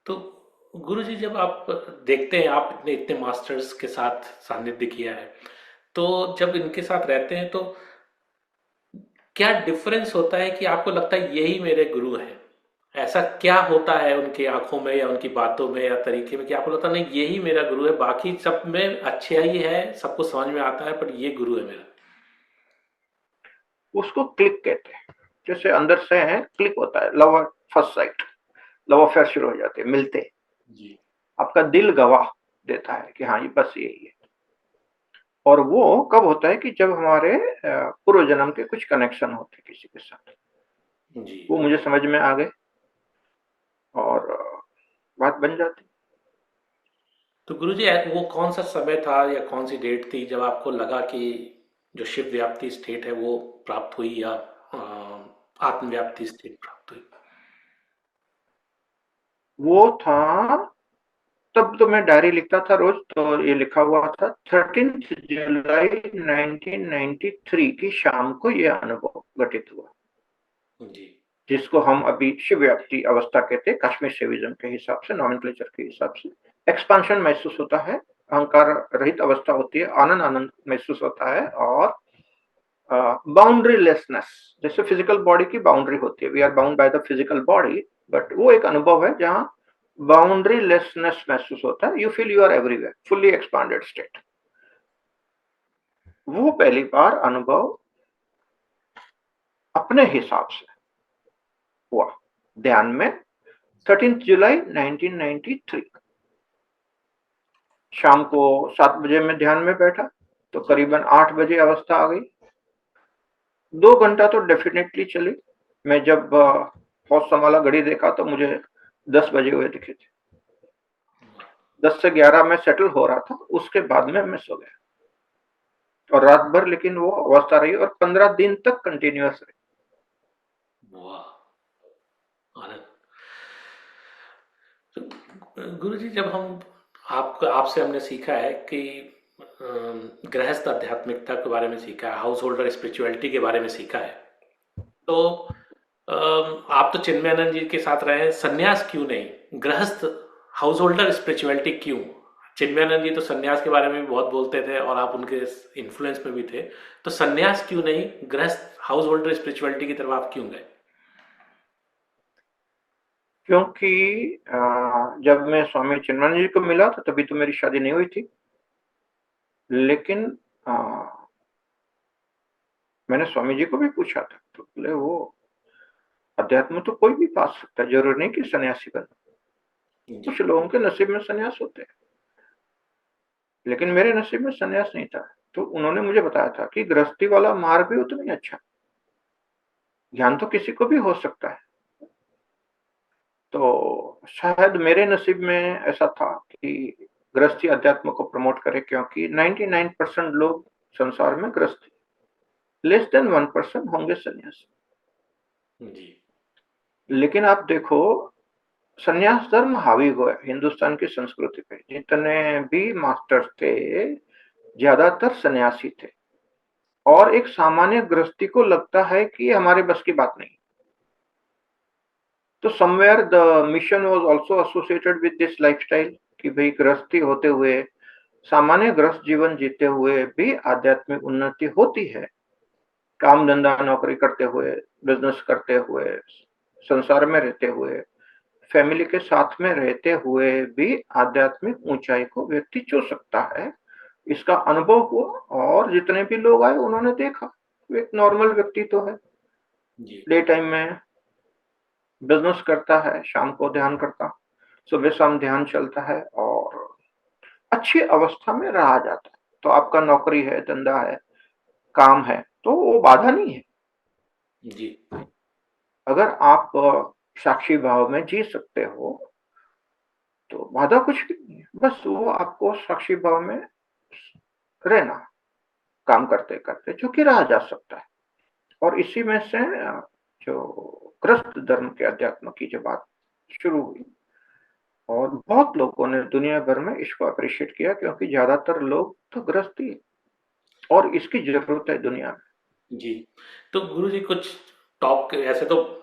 तो गुरुजी जब आप देखते हैं, आप इतने इतने मास्टर्स के साथ सानिध्य किया है, तो जब इनके साथ रहते हैं तो क्या डिफरेंस होता है कि आपको लगता है यही मेरे गुरु हैं? ऐसा क्या होता है उनकी आंखों में या उनकी बातों में या तरीके में कि आपको लगता नहीं यही मेरा गुरु है, बाकी सब में अच्छा ही है, सबको समझ में आता है, पर ये गुरु है मेरा? उसको क्लिक कहते हैं, जैसे अंदर से है क्लिक होता है, love at first sight, love affair शुरू हो जाते हैं, मिलते, जी। आपका दिल गवाह देता है कि हाँ ये बस यही है। और वो कब होता है कि जब हमारे पूर्व जन्म के कुछ कनेक्शन होते हैं किसी के साथ, जी। वो मुझे समझ में आ गए और बात बन जाती। तो गुरुजी वो कौन सा समय था या कौन सी डेट थी जब आपको लगा कि जो शिव व्याप्ति स्टेट है वो प्राप्त हुई या आत्मव्याप्ति स्टेट प्राप्त हुई? वो था, तब तो मैं डायरी लिखता था रोज, तो ये लिखा हुआ था 13 जुलाई 1993 की शाम को ये अनुभव घटित हुआ, जी। जिसको हम अभी शिव व्याप्ति अवस्था कहते हैं, कश्मीर शिविज्म के हिसाब से, नॉमेनक्लेचर के हिसाब से। एक्सपांशन महसूस होता है, अहंकार रहित अवस्था होती है, आनंद आनंद महसूस होता है और बाउंड्री लेसनेस, जैसे फिजिकल बॉडी की बाउंड्री होती है, we are bound by the physical body, but वो एक अनुभव है जहां बाउंड्री लेसनेस महसूस होता है। You feel you are everywhere, fully expanded state. वो पहली बार अनुभव अपने हिसाब से हुआ ध्यान में 13 जुलाई 1993। शाम को 7 बजे मैं ध्यान में बैठा तो करीबन 8 बजे अवस्था आ गई। 2 घंटा तो डेफिनेटली चली। मैं जब होश संभाला, घड़ी देखा तो मुझे 10 बजे हुए दिखे थे। 10 से 11 में सेटल हो रहा था, उसके बाद में मैं सो गया और रात भर लेकिन वो अवस्था रही और 15 दिन तक कंटिन्यूअस रही। वाह! आनंद। तो गुरुजी, जब हम आपसे हमने सीखा है कि गृहस्थ आध्यात्मिकता के बारे में सीखा है, हाउस होल्डर स्पिरिचुअलिटी के बारे में सीखा है, तो आप तो चिन्मयानंद जी के साथ रहे हैं, सन्यास क्यों नहीं, गृहस्थ हाउस होल्डर स्पिरिचुअलिटी क्यों? चिन्मयानंद जी तो सन्यास के बारे में भी बहुत बोलते थे और आप उनके इन्फ्लुएंस में भी थे, तो सन्यास क्यों नहीं, गृहस्थ हाउस होल्डर स्पिरिचुअलिटी की तरफ आप क्यों गए? क्योंकि जब मैं स्वामी चिन्मयानंद जी को मिला था तभी तो मेरी शादी नहीं हुई थी, लेकिन मैंने स्वामी जी को भी पूछा था तो बोले वो अध्यात्म तो कोई भी पा सकता है, जरूरी नहीं कि सन्यासी बने। कुछ लोगों के नसीब में सन्यास होते हैं, लेकिन मेरे नसीब में सन्यास नहीं था। तो उन्होंने मुझे बताया था कि गृहस्थी वाला मार्ग भी उतना ही अच्छा, ज्ञान तो किसी को भी हो सकता है। तो शायद मेरे नसीब में ऐसा था कि गृहस्थी अध्यात्म को प्रमोट करे, क्योंकि 99% लोग संसार में गृहस्थी, लेस देन 1% होंगे सन्यासी। जी। लेकिन आप देखो, सन्यास धर्म हावी हुआ है हिंदुस्तान की संस्कृति पे। जितने भी मास्टर्स थे ज्यादातर सन्यासी थे, और एक सामान्य गृहस्थी को लगता है कि हमारे बस की बात नहीं। तो somewhere the mission was also associated with this lifestyle कि भाई गृहस्थी होते हुए, सामान्य गृहस्थ जीवन जीते हुए भी आध्यात्मिक उन्नति होती है। काम धंधा नौकरी करते हुए, बिजनेस करते हुए, संसार में रहते हुए, फैमिली के साथ में रहते हुए भी आध्यात्मिक ऊंचाई को व्यक्ति छू सकता है। इसका अनुभव हुआ और जितने भी लोग आए उन्होंने देखा, एक नॉर्मल व्यक्ति तो है, डे टाइम में बिजनेस करता है, शाम को ध्यान करता, सुबह शाम ध्यान चलता है और अच्छी अवस्था में रहा जाता है। तो आपका नौकरी है, धंधा है, काम है, तो वो बाधा नहीं है जी। अगर आप साक्षी भाव में जी सकते हो तो बाधा कुछ भी नहीं है। बस वो आपको साक्षी भाव में रहना, काम करते करते, जो कि रहा जा सकता है। और इसी में से जो ग्रस्त धर्म के अध्यात्म की जो बात शुरू हुई, और बहुत लोगों ने दुनिया भर में इसको अप्रिशिएट किया, क्योंकि ज्यादातर लोग तो ग्रस्त ही और इसकी जरूरत है दुनिया में। जी। तो गुरुजी, कुछ टॉप, ऐसे तो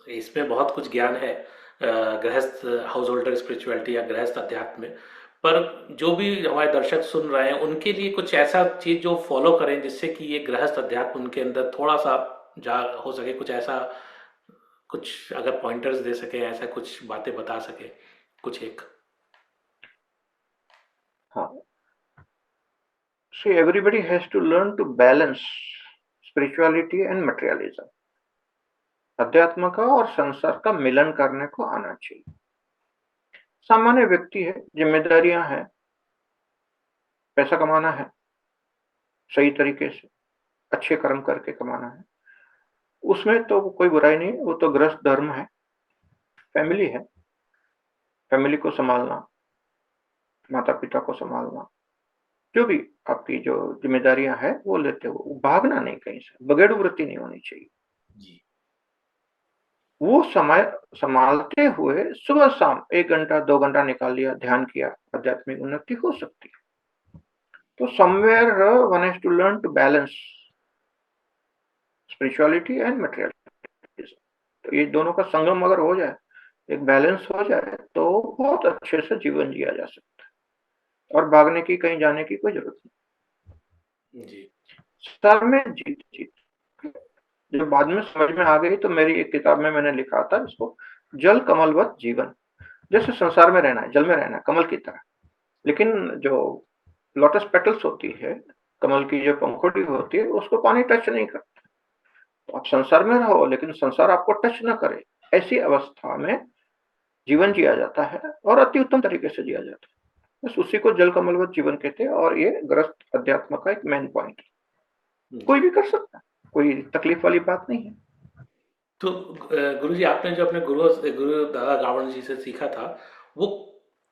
इसमें बहुत कुछ ज्ञान है गृहस्थ हाउस होल्डर स्पिरिचुअलिटी या गृहस्थ अध्यात्म में, पर जो भी हमारे दर्शक सुन रहे हैं उनके लिए कुछ ऐसा चीज जो फॉलो करें जिससे कि ये गृहस्थ अध्यात्म उनके अंदर थोड़ा सा जा हो सके, कुछ ऐसा, कुछ अगर पॉइंटर्स दे सके, ऐसा कुछ बातें बता सके, कुछ एक। हाँ, see, everybody has to learn to balance spirituality and materialism. अध्यात्म का और संसार का मिलन करने को आना चाहिए। सामान्य व्यक्ति है, जिम्मेदारियां हैं, पैसा कमाना है, सही तरीके से अच्छे कर्म करके कमाना है, उसमें तो कोई बुराई नहीं, वो तो गृहस्थ धर्म है। फैमिली है, फैमिली को संभालना, माता पिता को संभालना, जो भी आपकी जो जिम्मेदारियां हैं वो लेते हो, भागना नहीं, कहीं से बगैर वृत्ति नहीं होनी चाहिए। जी। वो समय संभालते हुए सुबह शाम 1 घंटा 2 घंटा निकाल लिया, ध्यान किया, आध्यात्मिक उन्नति हो सकती है। तो somewhere one has to learn to balance spirituality and materialism. तो ये दोनों का संगम अगर हो जाए, एक बैलेंस हो जाए, तो बहुत अच्छे से जीवन जिया जा सकता है और भागने की, कहीं जाने की कोई जरूरत नहीं। जी। सर में जीत जीत जो बाद में समझ में आ गई, तो मेरी एक किताब में मैंने लिखा था इसको, जल कमलवत जीवन। जैसे संसार में रहना है, जल में रहना है कमल की तरह, लेकिन जो लोटस पेटल्स होती है, कमल की जो पंखुड़ी होती है, उसको पानी टच नहीं करता। तो आप संसार में रहो लेकिन संसार आपको टच ना करे, ऐसी अवस्था में जीवन जिया जाता है और अति उत्तम तरीके से जिया जाता है। बस उसी को जल कमलवत जीवन कहते हैं, और ये ग्रस्त अध्यात्म का एक मेन पॉइंट है। कोई भी कर सकता है, कोई तकलीफ वाली बात नहीं है। तो गुरुजी, आपने जो अपने गुरु दादा गावण जी से सीखा था, वो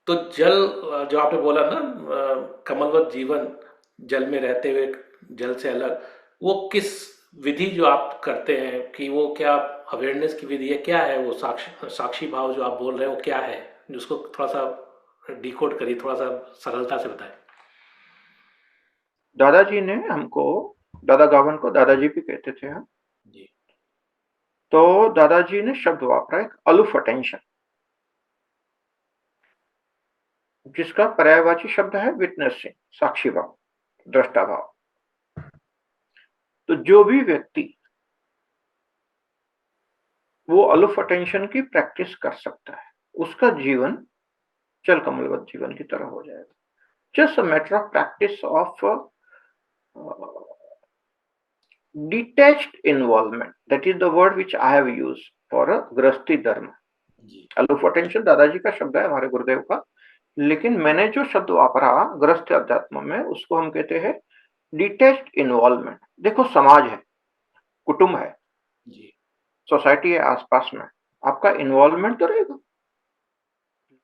तो जल, जो आपने बोला ना, कमलवत जीवन, जल में रहते हुए जल से अलग, वो किस विधि जो आप करते हैं, कि वो क्या अवेयरनेस की विधि है, क्या है वो साक्षी साक्षी भाव जो आप बोल रहे हैं, वो क्या है, जिसको थोड़ा सा डिकोड करिए, थोड़ा सा सरलता से बताएं। दादाजी ने हमको, दादा गावन को दादाजी भी कहते थे हम। जी। तो दादाजी ने शब्द वापरा एक अलूफ अटेंशन, जिसका पर्यायवाची शब्द है विटनेसिंग, साक्षी भाव, दृष्टा भाव। तो जो भी व्यक्ति वो अलूफ अटेंशन की प्रैक्टिस कर सकता है, उसका जीवन चल कमलवत जीवन की तरह हो जाएगा। Just a matter of practice of detached involvement. That is the word which I have used for a गृहस्थी धर्म। जी। अलूफ अटेंशन दादाजी का शब्द है, हमारे गुरुदेव का, लेकिन मैंने जो शब्द वापरा गृहस्थ अध्यात्म में, उसको हम कहते हैं डिटैच्ड इन्वॉल्वमेंट। देखो, समाज है, कुटुंब है, जी। सोसाइटी है आसपास में, आपका इन्वॉल्वमेंट तो रहेगा,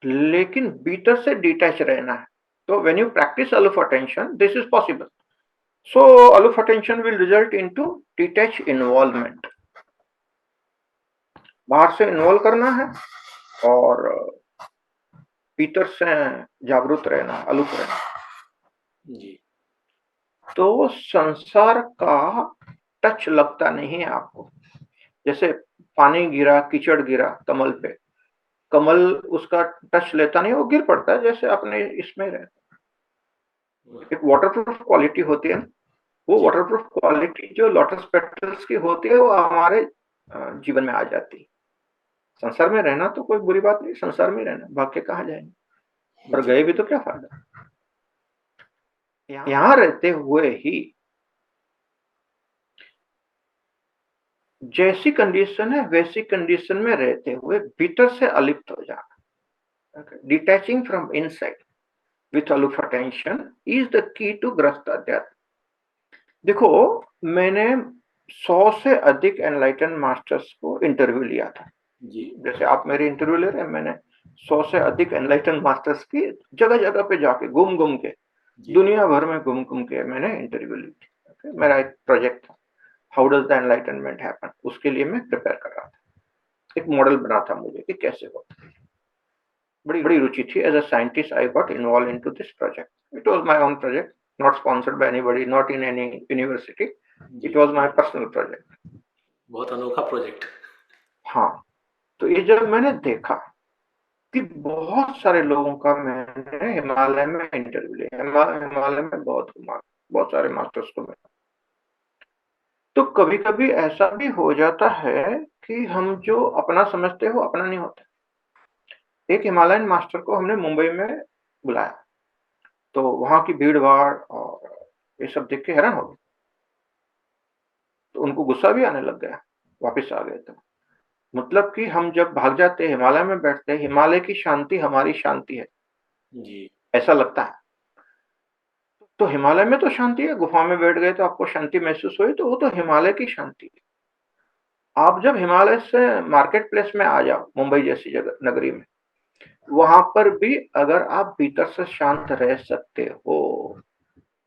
लेकिन भीतर से डिटैच रहना है। तो when you practice aloof attention, this is possible. So aloof attention will result into detached involvement. बाहर से इन्वॉल्व करना है और भीतर से जागरूक रहना, अलूफ रहना। जी। तो संसार का टच लगता नहीं है आपको। जैसे पानी गिरा, कीचड़ गिरा कमल पे, कमल उसका टच लेता नहीं, वो गिर पड़ता है, जैसे अपने इसमें रहता। एक वाटरप्रूफ क्वालिटी होती है, वो जी। वाटरप्रूफ क्वालिटी जो लोटस पेटल्स की होती है, वो हमारे जीवन में आ जाती है। संसार में रहना तो कोई बुरी बात नहीं, संसार में रहना, भाग के कहाँ जाएंगे, और जी। गए भी तो क्या फायदा। यहाँ रहते हुए ही जैसी कंडीशन है वैसी कंडीशन में रहते हुए भीतर से अलिप्त हो जाना, detaching from inside with aloof attention is the key to गृहस्थ अध्यात्म। देखो, मैंने 100 से अधिक एनलाइटन मास्टर्स को इंटरव्यू लिया था। जी। जैसे आप मेरे इंटरव्यू ले रहे हैं, मैंने 100 से अधिक एनलाइटन मास्टर्स की जगह जगह पे जाके घूम के, दुनिया भर में घूम के मैंने इंटरव्यू ली थी। मेरा एक प्रोजेक्ट था, how does the enlightenment happen, उसके लिए मैं प्रिपेयर कर रहा था, एक मॉडल बना था मुझे कि कैसे होता है। बड़ी बड़ी रुचि थी। As a scientist I got involve into this project. It was my own project, not sponsored by anybody, not in any university. It was my personal project. बहुत अनोखा प्रोजेक्ट। हाँ, तो ये जब मैंने देखा कि बहुत सारे लोगों का मैंने हिमालय में इंटरव्यू लिया, हिमालय में बहुत घुमा, बहुत सारे मास्टर्स को मिला, तो कभी कभी ऐसा भी हो जाता है कि हम जो अपना समझते हो अपना नहीं होता। एक हिमालयन मास्टर को हमने मुंबई में बुलाया, तो वहां की भीड़ भाड़ और ये सब देख के हैरान हो गए, तो उनको गुस्सा भी आने लग गया, वापिस आ गए। तो मतलब कि हम जब भाग जाते, हिमालय में बैठते, हिमालय की शांति हमारी शांति है, जी। ऐसा लगता है। तो हिमालय में तो शांति है, गुफा में बैठ गए तो आपको शांति महसूस हुई, तो वो तो हिमालय की शांति है। आप जब हिमालय से मार्केट प्लेस में आ जाओ, मुंबई जैसी जगह नगरी में, वहां पर भी अगर आप भीतर से शांत रह सकते हो,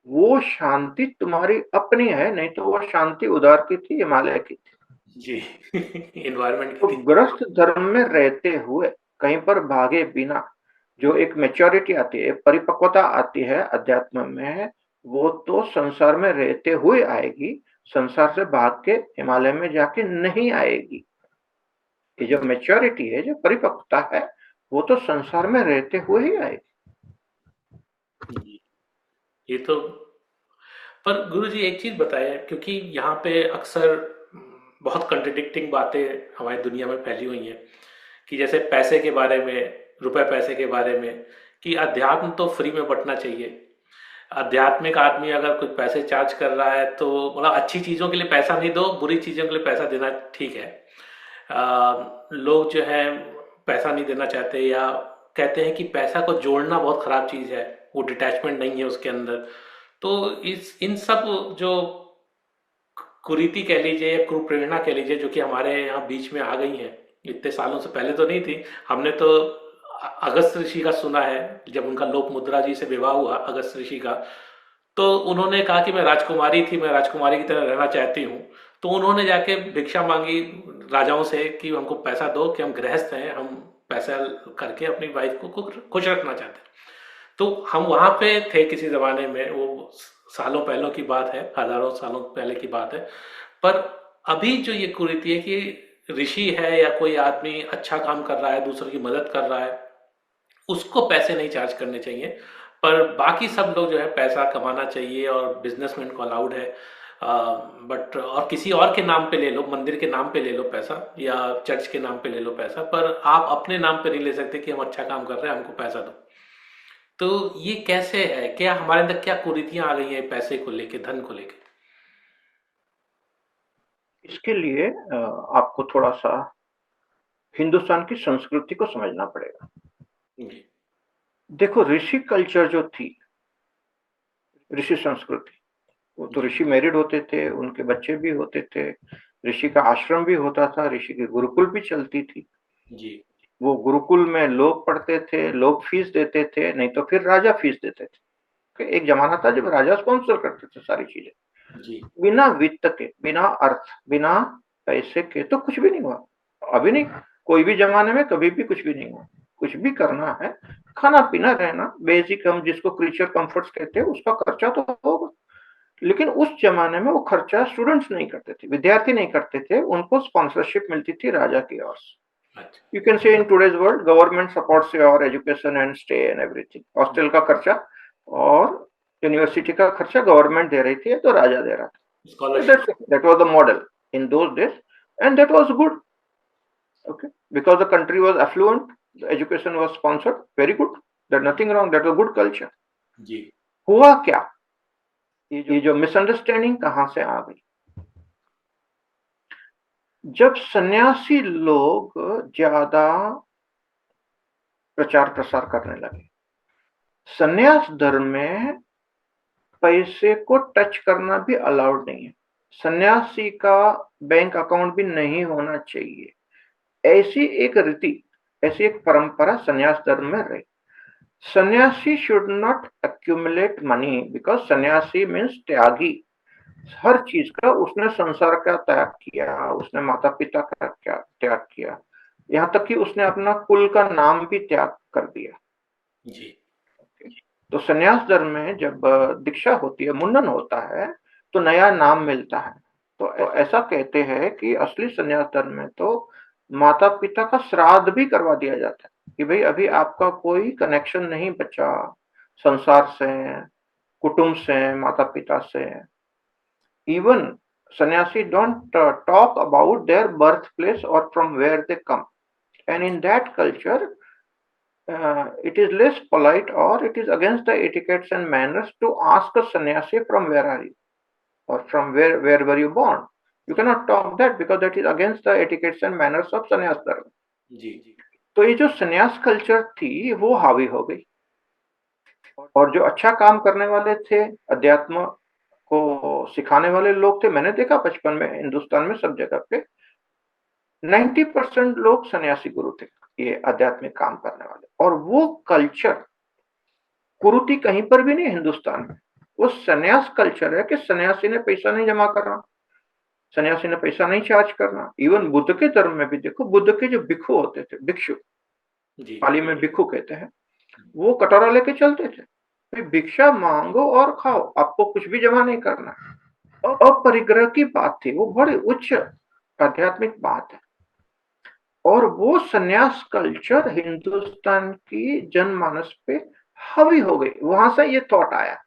वो शांति तुम्हारी अपनी है, नहीं तो वो शांति उधर की थी, हिमालय की थी। जी। एनवायरनमेंट तो की थी। ग्रस्त धर्म में रहते हुए कहीं पर भागे बिना जो एक मेच्योरिटी आती है, परिपक्वता आती है अध्यात्म में, वो तो संसार में रहते हुए आएगी, संसार से भाग के हिमालय में जाके नहीं आएगी। ये जो मेच्योरिटी है, जो परिपक्वता है, वो तो संसार में रहते हुए ही आएगी। जी। ये तो, पर गुरुजी एक चीज बताएं, क्योंकि यहाँ पे अक्सर बहुत कंट्रडिक्टिंग बातें हमारी दुनिया में फैली हुई हैं, कि जैसे पैसे के बारे में, रुपए पैसे के बारे में, कि अध्यात्म तो फ्री में बंटना चाहिए। आध्यात्मिक आदमी अगर कुछ पैसे चार्ज कर रहा है तो मतलब अच्छी चीज़ों के लिए पैसा नहीं दो, बुरी चीज़ों के लिए पैसा देना ठीक है। लोग जो है पैसा नहीं देना चाहते, या कहते हैं कि पैसा को जोड़ना बहुत ख़राब चीज़ है, वो डिटैचमेंट नहीं है उसके अंदर। तो इस इन सब जो कुरीति कह लीजिए या कुप्रेरणा कह लीजिए, जो कि हमारे यहाँ बीच में आ गई हैं, इतने सालों से, पहले तो नहीं थी, हमने तो अगस्त ऋषि का सुना है। जब उनका लोक मुद्रा जी से विवाह हुआ अगस्त ऋषि का, तो उन्होंने कहा कि मैं राजकुमारी थी, मैं राजकुमारी की तरह रहना चाहती हूँ। तो उन्होंने जाके भिक्षा मांगी राजाओं से कि हमको पैसा दो, कि हम गृहस्थ हैं, हम पैसा करके अपनी वाइफ को खुश रखना चाहते हैं। तो हम वहाँ पे थे किसी ज़माने में, वो सालों पहलों की बात है, हज़ारों सालों पहले की बात है। पर अभी जो ये कुरीति है कि ऋषि है या कोई आदमी अच्छा काम कर रहा है, दूसरों की मदद कर रहा है, उसको पैसे नहीं चार्ज करने चाहिए। पर बाकी सब लोग जो है पैसा कमाना चाहिए और बिजनेसमैन को अलाउड है। बट और किसी और के नाम पे ले लो, मंदिर के नाम पे ले लो पैसा, या चर्च के नाम पे ले लो पैसा, पर आप अपने नाम पे नहीं ले सकते कि हम अच्छा काम कर रहे हैं, हमको पैसा दो। तो ये कैसे है? क्या हमारे अंदर क्या कुरीतियां आ गई हैं पैसे को लेके, धन को लेके? इसके लिए आपको थोड़ा-सा हिंदुस्तान की संस्कृति को समझना पड़ेगा। जी। देखो ऋषि कल्चर जो थी, ऋषि संस्कृति, वो तो जी। ऋषि मैरिड होते थे, उनके बच्चे भी होते थे, ऋषि का आश्रम भी होता था, ऋषि की गुरुकुल भी चलती थी। जी। वो गुरुकुल में लोग पढ़ते थे, लोग फीस देते थे, नहीं तो फिर राजा फीस देते थे। एक ज़माना था जब राजा स्पॉन्सर करते थे सारी चीज़ें। जी। बिना वित्त के, बिना अर्थ, बिना पैसे के तो कुछ भी नहीं हुआ। अभी नहीं, कोई भी ज़माने में कभी भी कुछ भी नहीं हुआ। कुछ भी करना है, खाना-पीना, रहना, बेसिक हम जिसको क्रीचर कम्फर्ट्स कहते हैं, उसका खर्चा तो होगा। लेकिन उस ज़माने में वो खर्चा स्टूडेंट्स नहीं करते थे, विद्यार्थी नहीं करते थे, उनको स्पॉन्सरशिप मिलती थी राजा की ओर से। अच्छा। You can say in today's world, government supports your education and stay and everything. Hostel का खर्चा और यूनिवर्सिटी का खर्चा गवर्नमेंट दे रही थी, तो राजा दे रहा था। So scholarship. that was the model in those days, and that was good. Okay, because the country was affluent, the education was sponsored. Very good. There's nothing wrong. That was good culture. जी। हुआ क्या? ये जो misunderstanding कहाँ से आ गई? जब सन्यासी लोग ज्यादा प्रचार प्रसार करने लगे, सन्यास धर्म में पैसे को टच करना भी अलाउड नहीं है, सन्यासी का बैंक अकाउंट भी नहीं होना चाहिए, ऐसी एक रीति, ऐसी एक परंपरा सन्यास धर्म में रही। सन्यासी should not accumulate money, because सन्यासी मीन्स त्यागी। हर चीज का उसने संसार का त्याग किया, उसने माता पिता का त्याग किया, यहाँ तक कि उसने अपना कुल का नाम भी त्याग कर दिया। जी। तो सन्यास धर्म में जब दीक्षा होती है, मुंडन होता है, तो नया नाम मिलता है। तो ऐसा कहते हैं कि असली सन्यास धर्म में तो माता पिता का श्राद्ध भी करवा दिया जाता है कि भाई अभी आपका कोई कनेक्शन नहीं बचा संसार से, कुटुंब से, माता पिता से। इवन सन्यासी don't talk about their birth place और from where they come, and in that culture it is less polite or it is against the etiquettes and manners to ask a sannyasi from where are you or from where were you born. You cannot talk that because that is against the etiquettes and manners of sannyas dharma. जी। जी। तो ये जो संन्यास culture थी वो हावी हो गई, और जो अच्छा काम करने वाले थे, अध्यात्म को सिखाने वाले लोग थे, मैंने देखा बचपन में हिंदुस्तान में सब जगह पे 90% लोग सन्यासी गुरु थे, ये आध्यात्मिक काम करने वाले। और वो कल्चर, कुरीति कहीं पर भी नहीं हिंदुस्तान में। वो सन्यास कल्चर है कि सन्यासी ने पैसा नहीं जमा करना, सन्यासी ने पैसा नहीं चार्ज करना। इवन बुद्ध के धर्म में भी देखो, बुद्ध के जो भिक्षु होते थे, भिक्षु जी। पाली में भिक्षु कहते हैं, वो कटोरा लेके चलते थे, भिक्षा मांगो और खाओ, आपको कुछ भी जमा नहीं करना। अपरिग्रह की बात थी, वो बड़ी उच्च आध्यात्मिक बात है। और वो सन्यास कल्चर हिंदुस्तान की जनमानस पे हावी हो गई, वहां से ये थॉट आया।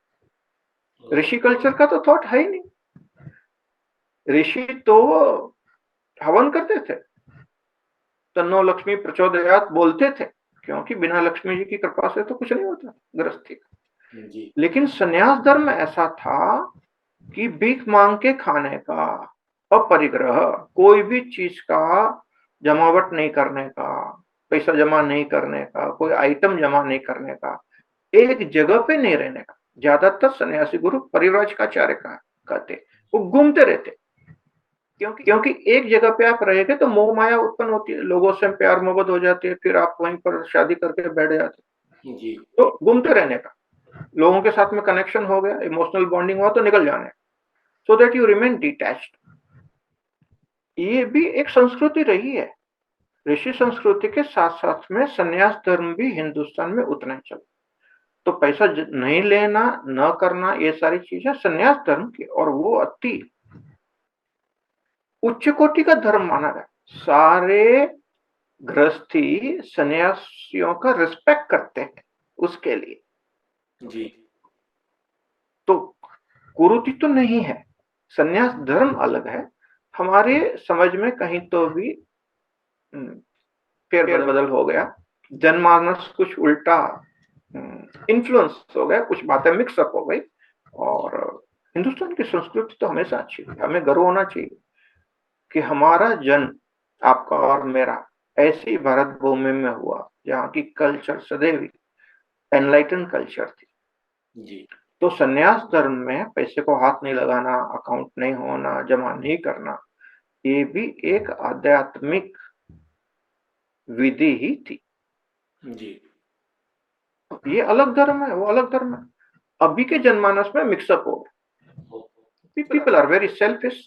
ऋषि कल्चर का तो थॉट है ही नहीं। ऋषि तो हवन करते थे, तन्नो लक्ष्मी प्रचोदयात बोलते थे, क्योंकि बिना लक्ष्मी जी की कृपा से तो कुछ नहीं होता गृहस्थी का। जी। लेकिन सन्यास धर्म ऐसा था कि भीख मांग के खाने का, अपरिग्रह, कोई भी चीज का जमावट नहीं करने का, पैसा जमा नहीं करने का, कोई आइटम जमा नहीं करने का, एक जगह पे नहीं रहने का। ज्यादातर सन्यासी गुरु परिव्राजकाचार्य का कहते, वो घूमते रहते, क्योंकि एक जगह पे आप रहेंगे तो मोह माया उत्पन्न होती है, लोगों से प्यार मोहब्बत हो जाती है, फिर आप वहीं पर शादी करके बैठ जाते हैं। जी। तो घूमते रहने का, लोगों के साथ में कनेक्शन हो गया, इमोशनल बॉन्डिंग हुआ तो निकल जाने, सो दैट यू रिमेन डिटैच्ड। ये भी एक संस्कृति रही है। ऋषि संस्कृति के साथ-साथ में संन्यास धर्म भी हिंदुस्तान में उतना ही चला। तो पैसा नहीं लेना, न करना, ये सारी चीजें संन्यास धर्म की, और वो अति उच्च कोटि का धर्म माना गया। सारे गृहस्थी सन्यासियों का रिस्पेक्ट करते हैं उसके लिए। जी। तो कुरीति तो नहीं है, संन्यास धर्म अलग है। हमारे समझ में कहीं तो भी फेर बदल हो गया, जनमानस कुछ उल्टा इन्फ्लुएंस हो गया, कुछ बातें मिक्सअप हो गई। और हिंदुस्तान की संस्कृति तो हमेशा अच्छी है, हमें गर्व होना चाहिए कि हमारा जन्म, आपका और मेरा, ऐसी भारत भूमि में हुआ जहाँ की कल्चर सदैव एनलाइटन कल्चर थी। जी। तो संन्यास धर्म में पैसे को हाथ नहीं लगाना, अकाउंट नहीं होना, जमा नहीं करना, ये भी एक आध्यात्मिक विधि ही थी। जी। ये अलग धर्म है, वो अलग धर्म है। अभी के जनमानस में मिक्सअप हो गया। पीपल आर वेरी सेल्फिश,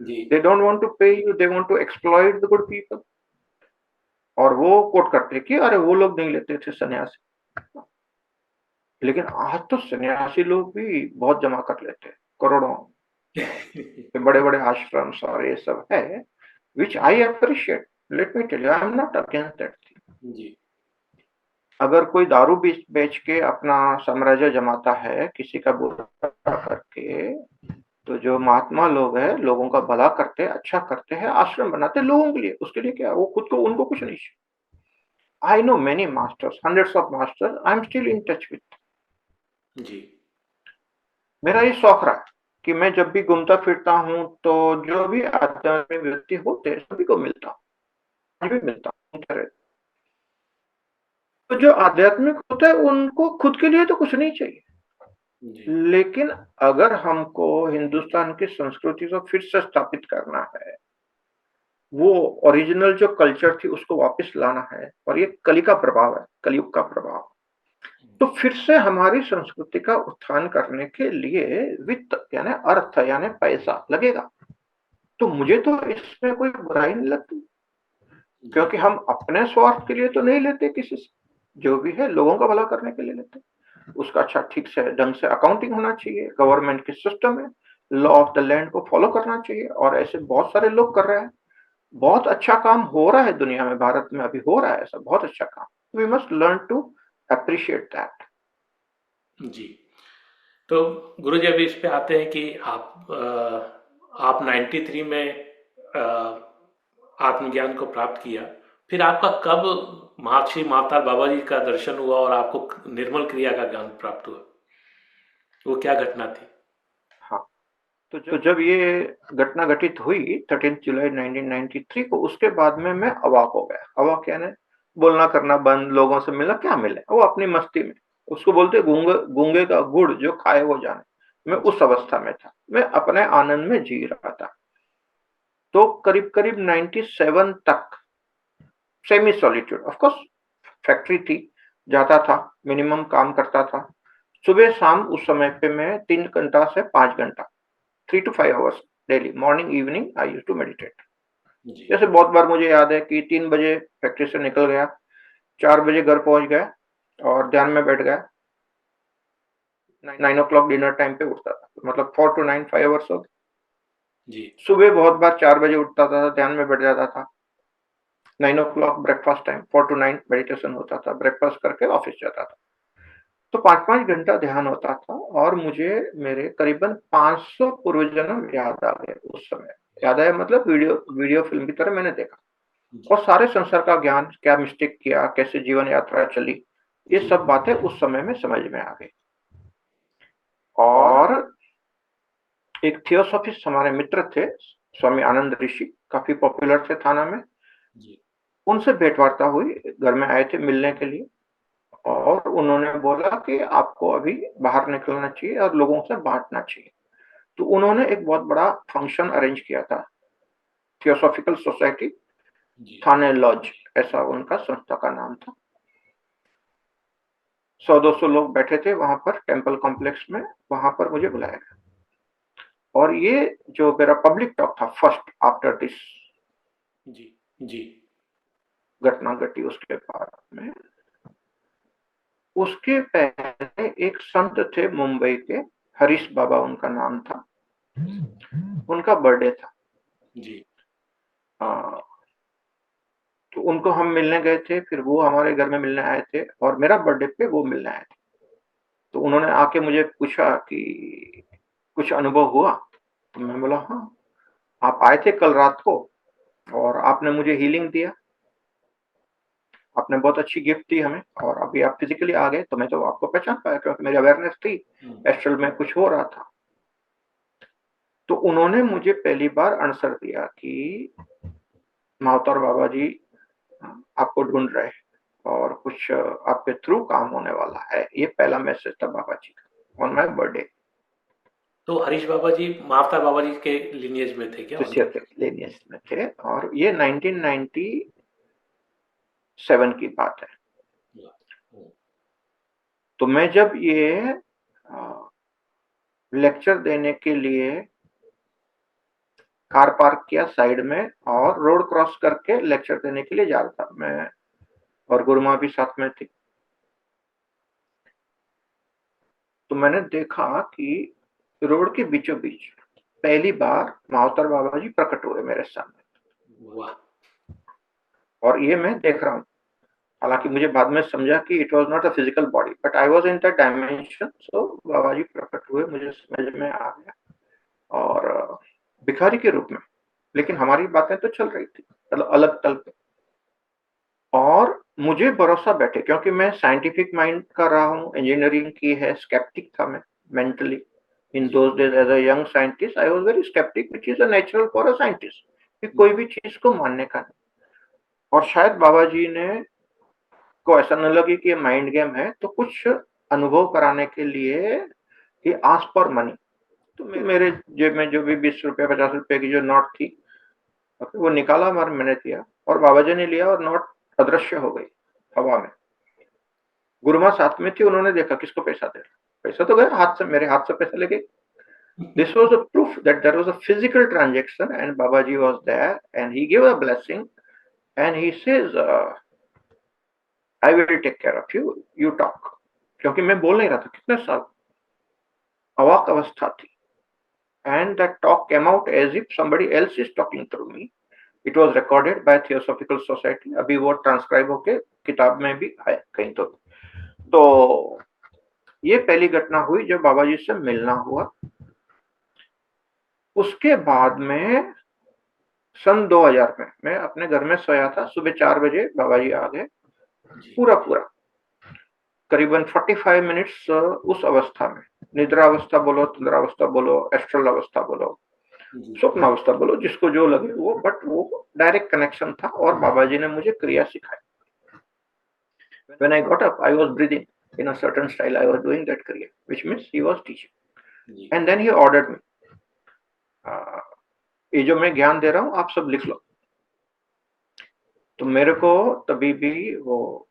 जी। They don't want to pay you, they want to exploit the good people. और वो कोट करते कि अरे वो लोग नहीं लेते थे सन्यासी, लेकिन आज तो सन्यासी लोग भी बहुत जमा कर लेते हैं, करोड़ों। बड़े बड़े आश्रम और ये सब है, which I appreciate. Let me tell you, I am not against that thing. जी। अगर कोई दारू बेच के अपना साम्राज्य जमाता है किसी का बुरा करके, तो जो महात्मा लोग हैं, लोगों का भला करते हैं, अच्छा करते हैं, आश्रम बनाते हैं लोगों के लिए, उसके लिए क्या, वो खुद को, उनको कुछ नहीं। I know many masters, hundreds of masters, I am still in touch with. जी। मेरा ये शौक रहा कि मैं जब भी घूमता फिरता हूँ तो जो भी आध्यात्मिक व्यक्ति होते हैं सभी को मिलता हूँ, आज भी मिलता हूँ। तो जो आध्यात्मिक होता है उनको खुद के लिए तो कुछ नहीं चाहिए, जी। लेकिन अगर हमको हिंदुस्तान की संस्कृति को फिर से स्थापित करना है, वो ओरिजिनल जो कल्चर थी उसको वापस लाना है, और ये कली का प्रभाव है, कलयुग का प्रभाव। तो फिर से हमारी संस्कृति का उत्थान करने के लिए वित्त यानी अर्थ यानी पैसा लगेगा। तो मुझे तो इसमें कोई बुराई नहीं लगती, क्योंकि हम अपने स्वार्थ के लिए तो नहीं लेते किसी से, जो भी है लोगों का भला करने के लिए लेते। उसका अच्छा ठीक से ढंग से अकाउंटिंग होना चाहिए, गवर्नमेंट की सिस्टम है, लॉ ऑफ द लैंड को फॉलो करना चाहिए, और ऐसे बहुत सारे लोग कर रहे हैं। बहुत अच्छा काम हो रहा है दुनिया में, भारत में अभी हो रहा है ऐसा बहुत अच्छा काम। We must learn to appreciate that. जी। तो गुरुजी अभी इस पे आते हैं कि आप 93 में आत्मज्ञान को प्राप्त किया, फिर आपका कब महर्षि मावतार बाबा जी का दर्शन हुआ और आपको निर्मल क्रिया का ज्ञान प्राप्त हुआ, वो क्या घटना थी? हाँ, तो जब ये घटना घटित हुई 13 जुलाई 1993 को, उसके बाद में मैं अवाक हो गया। अवाक यानी बोलना करना बंद, लोगों से मिलना, क्या मिले, वो अपनी मस्ती में, उसको बोलते गूंगे गूंगे का गुड़ जो खाए वो जाने। मैं उस अवस्था में था, मैं अपने आनंद में जी रहा था। तो करीब करीब 97 तक semi solitude, of course factory थी, जाता था, मिनिमम काम करता था, सुबह शाम। उस समय पे मैं 3 घंटा से 5 घंटा, 3 to 5 hours daily, morning evening I used to meditate. जैसे बहुत बार मुझे याद है कि 3 बजे फैक्ट्री से निकल गया, 4 बजे घर पहुंच गया और ध्यान में बैठ गया, 9 o'clock डिनर टाइम पे उठता था, मतलब 4 to 9 5 hours हो गए। जी। सुबह बहुत बार 4 बजे उठता था, ध्यान में बैठ जाता था, 9 o'clock breakfast time, 4 to 9 meditation होता था, ब्रेकफास्ट करके ऑफिस जाता था। तो 5-5 घंटा ध्यान होता था, और मुझे मेरे करीबन 500 पूर्व जन्म याद आ गए। उस समय याद आया मतलब वीडियो फिल्म की तरह मैंने देखा, और सारे संसार का ज्ञान, क्या मिस्टेक किया, कैसे जीवन यात्रा चली, ये सब बातें उस समय में समझ में आ गई। और एक थियोसॉफिस्ट हमारे मित्र थे, स्वामी आनंद ऋषि, काफी पॉपुलर थे थाना में, जी। उनसे भेंट वार्ता हुई, घर में आए थे मिलने के लिए, और उन्होंने बोला कि आपको अभी बाहर निकलना चाहिए और लोगों से बांटना चाहिए। तो उन्होंने एक बहुत बड़ा फंक्शन अरेंज किया था थियोसॉफिकल सोसाइटी, जी, थाने लॉज, ऐसा उनका संस्था का नाम था। 100-200 लोग बैठे थे वहां पर टेम्पल कॉम्प्लेक्स में, वहां पर मुझे बुलाया गया। और ये जो मेरा पब्लिक टॉक था फर्स्ट आफ्टर दिस जी, जी, घटना घटी उसके बाद में, उसके पहले एक संत थे मुंबई के, हरीश बाबा उनका नाम था, उनका बर्थडे था। जी, आ, तो उनको हम मिलने गए थे, फिर वो हमारे घर में मिलने आए थे और मेरा बर्थडे पे वो मिलने आए थे। तो उन्होंने आके मुझे पूछा कि कुछ अनुभव हुआ? तो मैं बोला हाँ, आप आए थे कल रात को और आपने मुझे हीलिंग दिया, आपने बहुत अच्छी गिफ्ट दी हमें, और अभी आप फिजिकली आ गए तो मैं तो आपको पहचान पाया क्योंकि मेरी अवेयरनेस थी, एस्ट्रल में कुछ हो रहा था। तो उन्होंने मुझे पहली बार आंसर दिया कि मावतर बाबा जी आपको ढूंढ रहे हैं और कुछ आपके थ्रू काम होने वाला है। ये पहला मैसेज था बाबा जी का ऑन माय बर्थडे। तो हरीश बाबा जी मावतार बाबा जी के लिनिएज में थे क्या शिष्य उनके? थे, लेनियस में थे, और ये 1997 की बात है। हम्म, तो मैं जब ये लेक्चर देने के लिए कार पार्क किया साइड में और रोड क्रॉस करके लेक्चर देने के लिए जा रहा था, मैं और गुरुमा भी साथ में थी, तो मैंने देखा कि रोड के बीचों बीच पहली बार मावतर बाबा जी प्रकट हुए मेरे सामने, वाह, और ये मैं देख रहा हूँ। हालांकि मुझे बाद में समझा कि it was not a physical body but I was in that dimension. So Baba ji प्रकट हुए, मुझे समझ में आ गया, और भिखारी के रूप में, लेकिन हमारी बातें तो चल रही थी मतलब अलग तल पे। और मुझे भरोसा बैठे क्योंकि मैं साइंटिफिक माइंड कर रहा हूँ, इंजीनियरिंग की है, स्केप्टिक था मैं मेंटली। इन जी, those days as a young scientist I was very sceptic, which is a natural for a scientist, कि कोई भी चीज को मानने का नहीं। और शायद बाबा जी ने को ऐसा न लगे कि ये माइंड गेम है, तो कुछ अनुभव कराने के लिए ही आस्क फॉर मनी। तो मेरे जेब में जो भी 20 रुपए 50 रुपए की जो नोट थी, वो निकाला और मैंने दिया, और बाबा जी ने लिया और नोट अदृश्य हो गई हवा में। गुरुमा साथ में थी, उन्होंने देखा किसको पैसा दे रहा, पैसा तो गया हाथ से, मेरे हाथ से पैसा लेके। This was a proof that there was a physical transaction and Babaji was there and he gave a blessing and he says, I will take care of you, you talk. क्योंकि मैं बोल नहीं रहा था कितने साल, अवाक अवस्था थी, and that talk came out as if somebody else is talking through me. It was recorded by Theosophical Society, अभी वो ट्रांसक्राइब होके किताब में भी है कहीं। तो ये पहली घटना हुई जब बाबा जी से मिलना हुआ। उसके बाद में सन 2000 में मैं अपने घर में सोया था, सुबह 4 बजे बाबा जी आ गए, जी, पूरा पूरा करीबन 45 मिनट्स उस अवस्था में, निद्रा अवस्था बोलो, तंद्रावस्था बोलो, एस्ट्रल अवस्था बोलो, जी, स्वप्न अवस्था बोलो, जिसको जो लगे वो, बट वो डायरेक्ट कनेक्शन था और बाबा जी ने मुझे क्रिया सिखाई। When I got up, I was breathing in a certain style. I was doing that kriya, which means he was teaching. Ji, And then he ordered me, uh, ये जो मैं ज्ञान दे रहा हूँ आप सब लिख लो। तो मेरे को तभी भी वो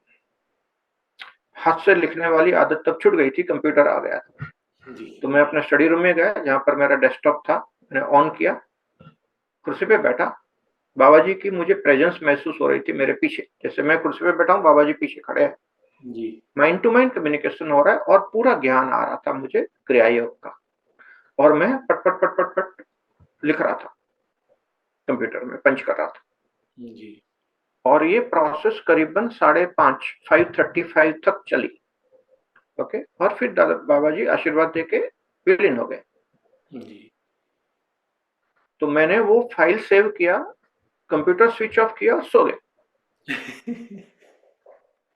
हाथ से लिखने वाली आदत तब छूट गई थी, कंप्यूटर आ गया था। जी, तो मैं अपने स्टडी रूम में गया जहाँ पर मेरा डेस्कटॉप था, मैंने ऑन किया, कुर्सी पे बैठा, बाबा जी की मुझे प्रेजेंस महसूस हो रही थी मेरे पीछे, जैसे मैं कुर्सी पे बैठा हूँ बाबा जी पीछे खड़े हैं, जी, माइंड टू माइंड कम्युनिकेशन हो रहा है और पूरा ज्ञान आ रहा था मुझे क्रिया योग का, और मैं पट पट पट पट पट लिख रहा था, कंप्यूटर में पंच कर रहा था। जी, और ये प्रोसेस करीबन 5:30 5:35 तक चली। ओके, और फिर दादा बाबा जी आशीर्वाद देके विलीन हो गए। जी, तो मैंने वो फाइल सेव किया, कंप्यूटर स्विच ऑफ किया और सो गए।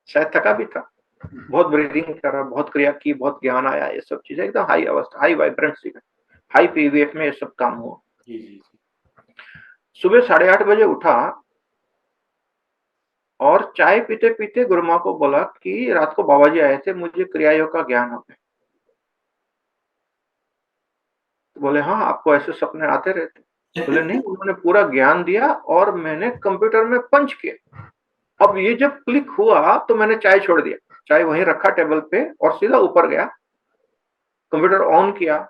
शायद थका भी था, बहुत ब्रीदिंग करा, बहुत क्रिया की, बहुत ज्ञान आया, ये सब चीजें एकदम हाई अवस्था, हाई वाइब्रेंसी में, हाई पीवीएफ में ये सब काम हुआ। जी, जी, सुबह 8:30 बजे उठा और चाय पीते पीते गुरु माँ को बोला कि रात को बाबा जी आए थे, मुझे क्रिया योग का ज्ञान हो गया। तो बोले हाँ, आपको ऐसे सपने आते रहते। बोले नहीं, उन्होंने पूरा ज्ञान दिया और मैंने कंप्यूटर में पंच किया। अब ये जब क्लिक हुआ तो मैंने चाय छोड़ दिया, चाय वहीं रखा टेबल पे और सीधा ऊपर गया, कंप्यूटर ऑन किया।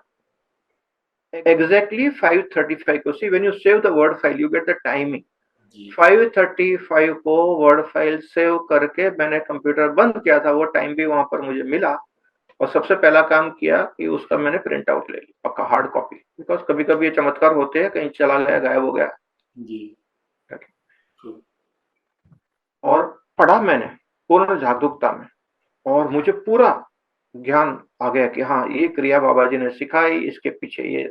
एग्जैक्टली 5:35 को, see when you save the word file you get the timing. जी 5:35 को वर्ड फाइल सेव करके मैंने कंप्यूटर बंद किया था, वो टाइम भी वहां पर मुझे मिला। और सबसे पहला काम किया कि उसका मैंने प्रिंट आउट ले लिया, पक्का हार्ड कॉपी, बिकॉज कभी कभी ये चमत्कार होते हैं, कहीं चला गया, गायब हो गया। जी ट्रू और पढ़ा मैंने पूर्ण जागरूकता में, और मुझे पूरा ज्ञान आ गया कि हाँ, ये क्रिया बाबा जी ने सिखाई, इसके पीछे ये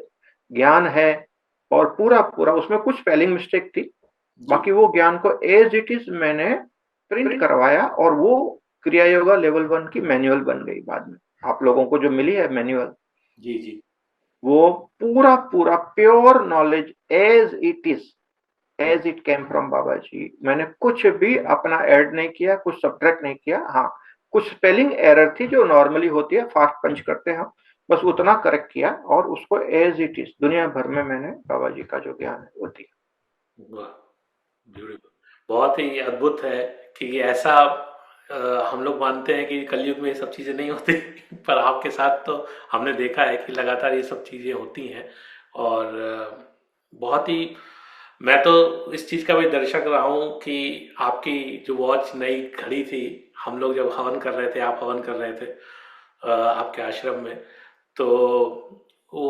ज्ञान है। और पूरा पूरा उसमें कुछ स्पेलिंग मिस्टेक थी, जी बाकी वो ज्ञान को एज इट इज मैंने प्रिंट करवाया, और वो क्रिया योगा लेवल 1 की मैनुअल बन गई बाद में। आप लोगों को जो मिली है मैनुअल, जी जी वो पूरा पूरा pure knowledge as it is, as it came from Baba ji. मैंने कुछ भी अपना ऐड नहीं किया, कुछ सब्ट्रैक्ट नहीं किया। हाँ, कुछ स्पेलिंग एरर थी जो नॉर्मली होती है, फास्ट पंच करते हैं हम, बस उतना करेक्ट किया और उसको एज इट इज दुनिया भर में मैंने बाबा जी का जो ज्ञान है वो दिया। वाह ब्यूटीफुल बहुत ही अद्भुत है कि ऐसा हम लोग मानते हैं कि कलयुग में ये सब चीज़ें नहीं होती पर आपके साथ तो हमने देखा है कि लगातार ये सब चीज़ें होती हैं और बहुत ही मैं तो इस चीज़ का भी दर्शक रहा हूँ कि आपकी जो वॉच नई घड़ी थी हम लोग जब हवन कर रहे थे आप हवन कर रहे थे आपके आश्रम में तो वो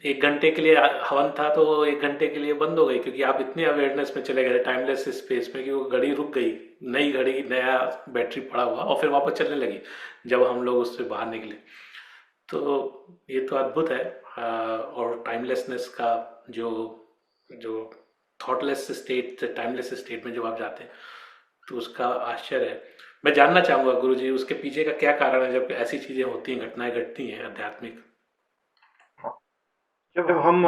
1 घंटे के लिए हवन था तो वो 1 घंटे के लिए बंद हो गई क्योंकि आप इतने अवेयरनेस में चले गए टाइमलेस स्पेस में कि वो घड़ी रुक गई नई घड़ी नया बैटरी पड़ा हुआ और फिर वापस चलने लगी जब हम लोग उससे बाहर निकले तो ये तो अद्भुत है और टाइमलेसनेस का जो जो थॉटलेस स्टेट टाइमलेस स्टेट में जब आप जाते हैं तो उसका आश्चर्य है मैं जानना चाहूँगा गुरुजी उसके पीछे का क्या कारण है जब ऐसी चीज़ें होती हैं घटनाएं घटती हैं आध्यात्मिक जब हम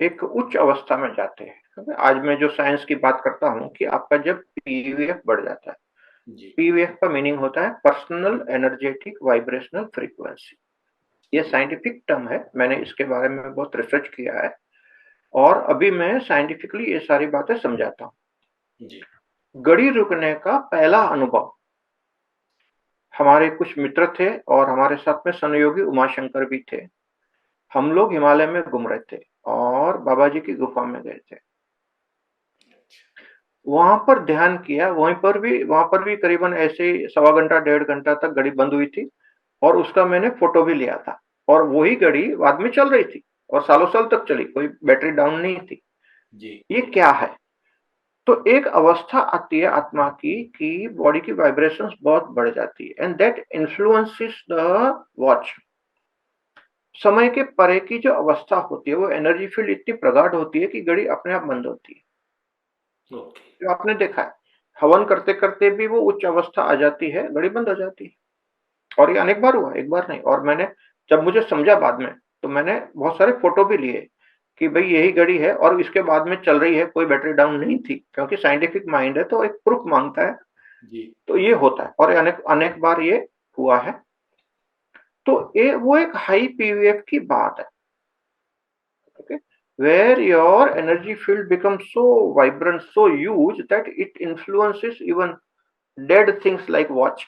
एक उच्च अवस्था में जाते हैं, आज मैं जो साइंस की बात करता हूँ कि आपका जब पीवीएफ बढ़ जाता है, जी पीवीएफ का मीनिंग होता है पर्सनल एनर्जेटिक वाइब्रेशनल फ्रीक्वेंसी। ये साइंटिफिक टर्म है, मैंने इसके बारे में बहुत रिसर्च किया है और अभी मैं साइंटिफिकली ये सारी बातें समझाता हूँ। जी घड़ी रुकने का पहला अनुभव, हमारे कुछ मित्र थे और हमारे साथ में सहयोगी उमाशंकर भी थे। हम लोग हिमालय में घूम रहे थे और बाबा जी की गुफा में गए थे। वहां पर ध्यान किया, वहां पर भी करीबन ऐसे ही 1.25 घंटा 1.5 घंटा तक घड़ी बंद हुई थी और उसका मैंने फोटो भी लिया था। और वही घड़ी बाद में चल रही थी और सालों साल तक चली, कोई बैटरी डाउन नहीं थी। जी ये क्या है? तो एक अवस्था आती है आत्मा की कि बॉडी की वाइब्रेशंस बहुत बढ़ जाती है and that influences the watch. समय के परे की जो अवस्था होती है वो एनर्जी फील्ड इतनी प्रगाढ़ होती है कि घड़ी अपने आप बंद होती है। ओके जो आपने देखा है, हवन करते करते भी वो उच्च अवस्था आ जाती है, घड़ी बंद हो जाती है। और ये अनेक बार हुआ, एक बार नहीं। और मैंने जब मुझे समझा बाद में, तो मैंने बहुत सारे फोटो भी लिए कि भाई यही घड़ी है और इसके बाद में चल रही है, कोई बैटरी डाउन नहीं थी, क्योंकि साइंटिफिक माइंड है तो एक प्रूफ मांगता है। जी तो ये होता है और अनेक अनेक बार ये हुआ है। तो ये वो एक हाई पीवीएफ की बात है, okay? Where your energy field becomes so vibrant, so huge that it influences even dead things like watch.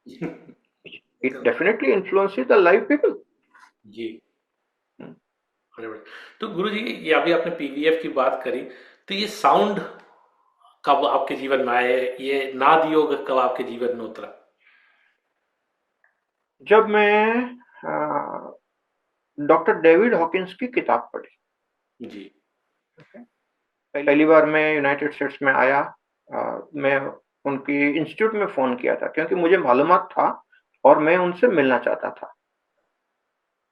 It definitely influences the live people. जी 100%। तो गुरुजी ये अभी आपने पीवीएफ की बात करी तो ये साउंड कब आपके जीवन में आए ये नाद योग कब आपके जीवन में उतरा जब मैं डॉक्टर डेविड हॉकिंस की किताब पढ़ी, जी पहली बार मैं यूनाइटेड स्टेट्स में आया, मैं उनकी इंस्टीट्यूट में फोन किया था क्योंकि मुझे मालूमात था और मैं उनसे मिलना चाहता था।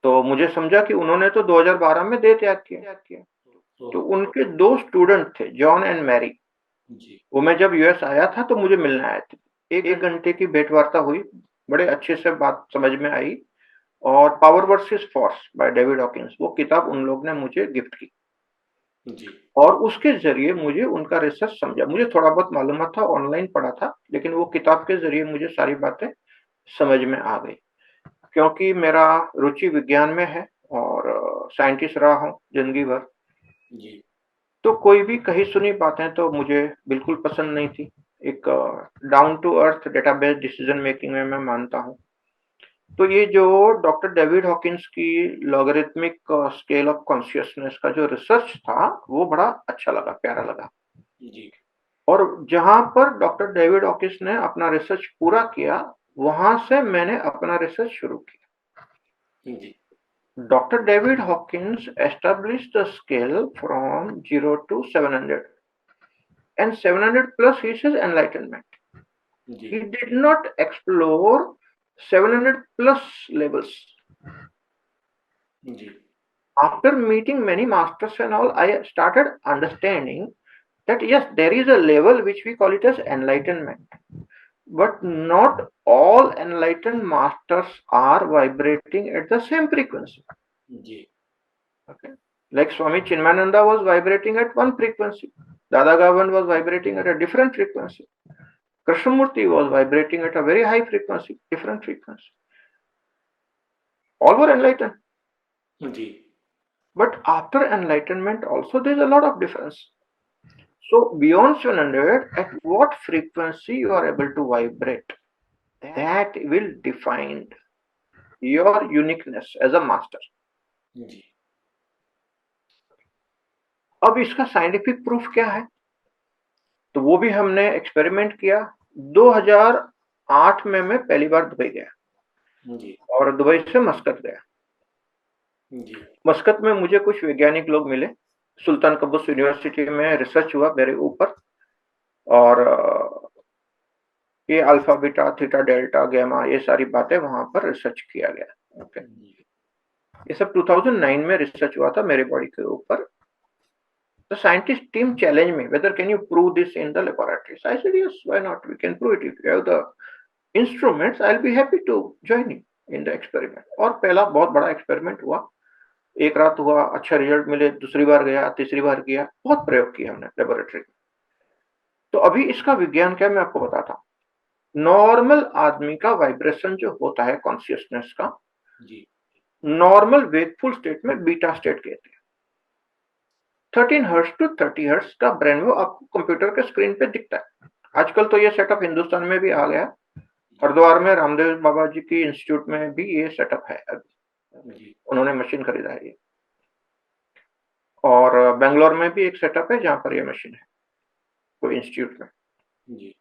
तो मुझे समझा कि उन्होंने तो 2012 में देह त्याग किया। तो ओह, उनके 2 स्टूडेंट थे, जॉन एंड मैरी। जी वो मैं जब यूएस आया था तो मुझे मिलने आए थे। एक घंटे की भेंट वार्ता हुई, बड़े अच्छे से बात समझ में आई। और power versus force by David Hawkins, वो किताब उन लोग ने मुझे गिफ्ट की जी और उसके जरिए मुझे उनका रिसर्च समझा। मुझे थोड़ा बहुत मालूम था, ऑनलाइन पढ़ा था, लेकिन वो किताब के जरिए मुझे सारी बातें समझ में आ गई। क्योंकि मेरा रुचि विज्ञान में है और साइंटिस्ट रहा हूँ जिंदगी भर, जी, तो कोई भी कही सुनी बातें तो मुझे बिल्कुल पसंद नहीं थी। एक down to earth database decision making में मैं मानता हूँ। तो ये जो डॉक्टर डेविड हॉकिंस की लॉगरिथमिक स्केल ऑफ कॉन्शियसनेस का जो रिसर्च था, वो बड़ा अच्छा लगा, प्यारा लगा। जी, और जहाँ पर डॉक्टर डेविड हॉकिंस ने अपना रिसर्च पूरा किया, वहाँ से मैंने अपना रिसर्च शुरू किया। जी, Dr. David Hawkins established the scale from 0 to 700, and 700 plus he says enlightenment. Ji, He did not explore 700 plus levels. Ji, After meeting many masters and all, I started understanding that yes, there is a level which we call it as enlightenment, but not all enlightened masters are vibrating at the same frequency. Ji, Okay. Like Swami Chinmayananda was vibrating at one frequency. Dada Gavan was vibrating at a different frequency. Krishnamurti was vibrating at a very high frequency, different frequency. All were enlightened. Ji, But after enlightenment also there is a lot of difference. So beyond 700, at what frequency you are able to vibrate, that will define your uniqueness as a master. जी, अब इसका scientific proof क्या है? तो वो भी हमने experiment किया। 2008 में मैं पहली बार दुबई गया जी, और दुबई से मस्कत गया। जी, मस्कत में मुझे कुछ वैज्ञानिक लोग मिले। सुल्तान कबूस यूनिवर्सिटी में रिसर्च हुआ मेरे ऊपर, और ये alpha beta theta delta gamma ये सारी बातें वहां पर रिसर्च किया गया। ओके, ये सब 2009 में रिसर्च हुआ था मेरे बॉडी के ऊपर। The scientist team challenged me whether can you prove this in the laboratories. I said yes, why not? We can prove it. If you have the instruments, I'll be happy to join you in the experiment. और पहला बहुत बड़ा experiment हुआ। एक रात हुआ, अच्छा result मिले, दूसरी बार गया, तीसरी बार किया, बहुत प्रयोग किया हमने लेबोरेटरी में। तो अभी इसका विज्ञान क्या मैं आपको बताता हूँ। नॉर्मल आदमी का वाइब्रेशन जो होता है कॉन्शियसनेस का, जी, नॉर्मल वेकफुल स्टेट में बीटा स्टेट कहते हैं। 13 हर्ट्ज टू 30 हर्ट्ज का ब्रेन वेव आपको कंप्यूटर के स्क्रीन पे दिखता है। आजकल तो ये सेटअप हिंदुस्तान में भी आ गया। हरिद्वार में रामदेव बाबा जी की इंस्टीट्यूट में भी ये सेटअप है अभी। जी, उन्होंने मशीन खरीदा है ये। और बेंगलोर में भी एक सेटअप है जहाँ पर ये मशीन है, कोई इंस्टीट्यूट में। जी।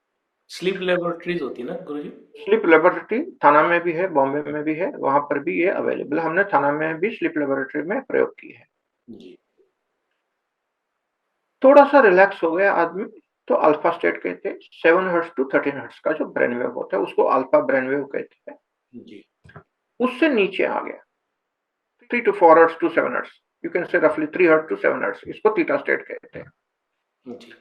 स्लीप लेबोरेटरीज होती है ना गुरुजी? स्लीप लेबोरेटरी थाना में भी है, बॉम्बे में भी है, वहां पर भी ये अवेलेबल है। हमने थाना में भी स्लीप लेबोरेटरी में प्रयोग की है। जी, थोड़ा सा रिलैक्स हो गया आदमी तो अल्फा स्टेट कहते हैं। 7 हर्ट्ज टू 13 हर्ट्ज का जो ब्रेन वेव होता है उसको अल्फा ब्रेन वेव कहते हैं। जी, उससे नीचे आ गया 3 to 4 hertz to 7 hertz, you can say roughly 3 hertz to 7 hertz, इसको थीटा स्टेट कहते हैं। जी,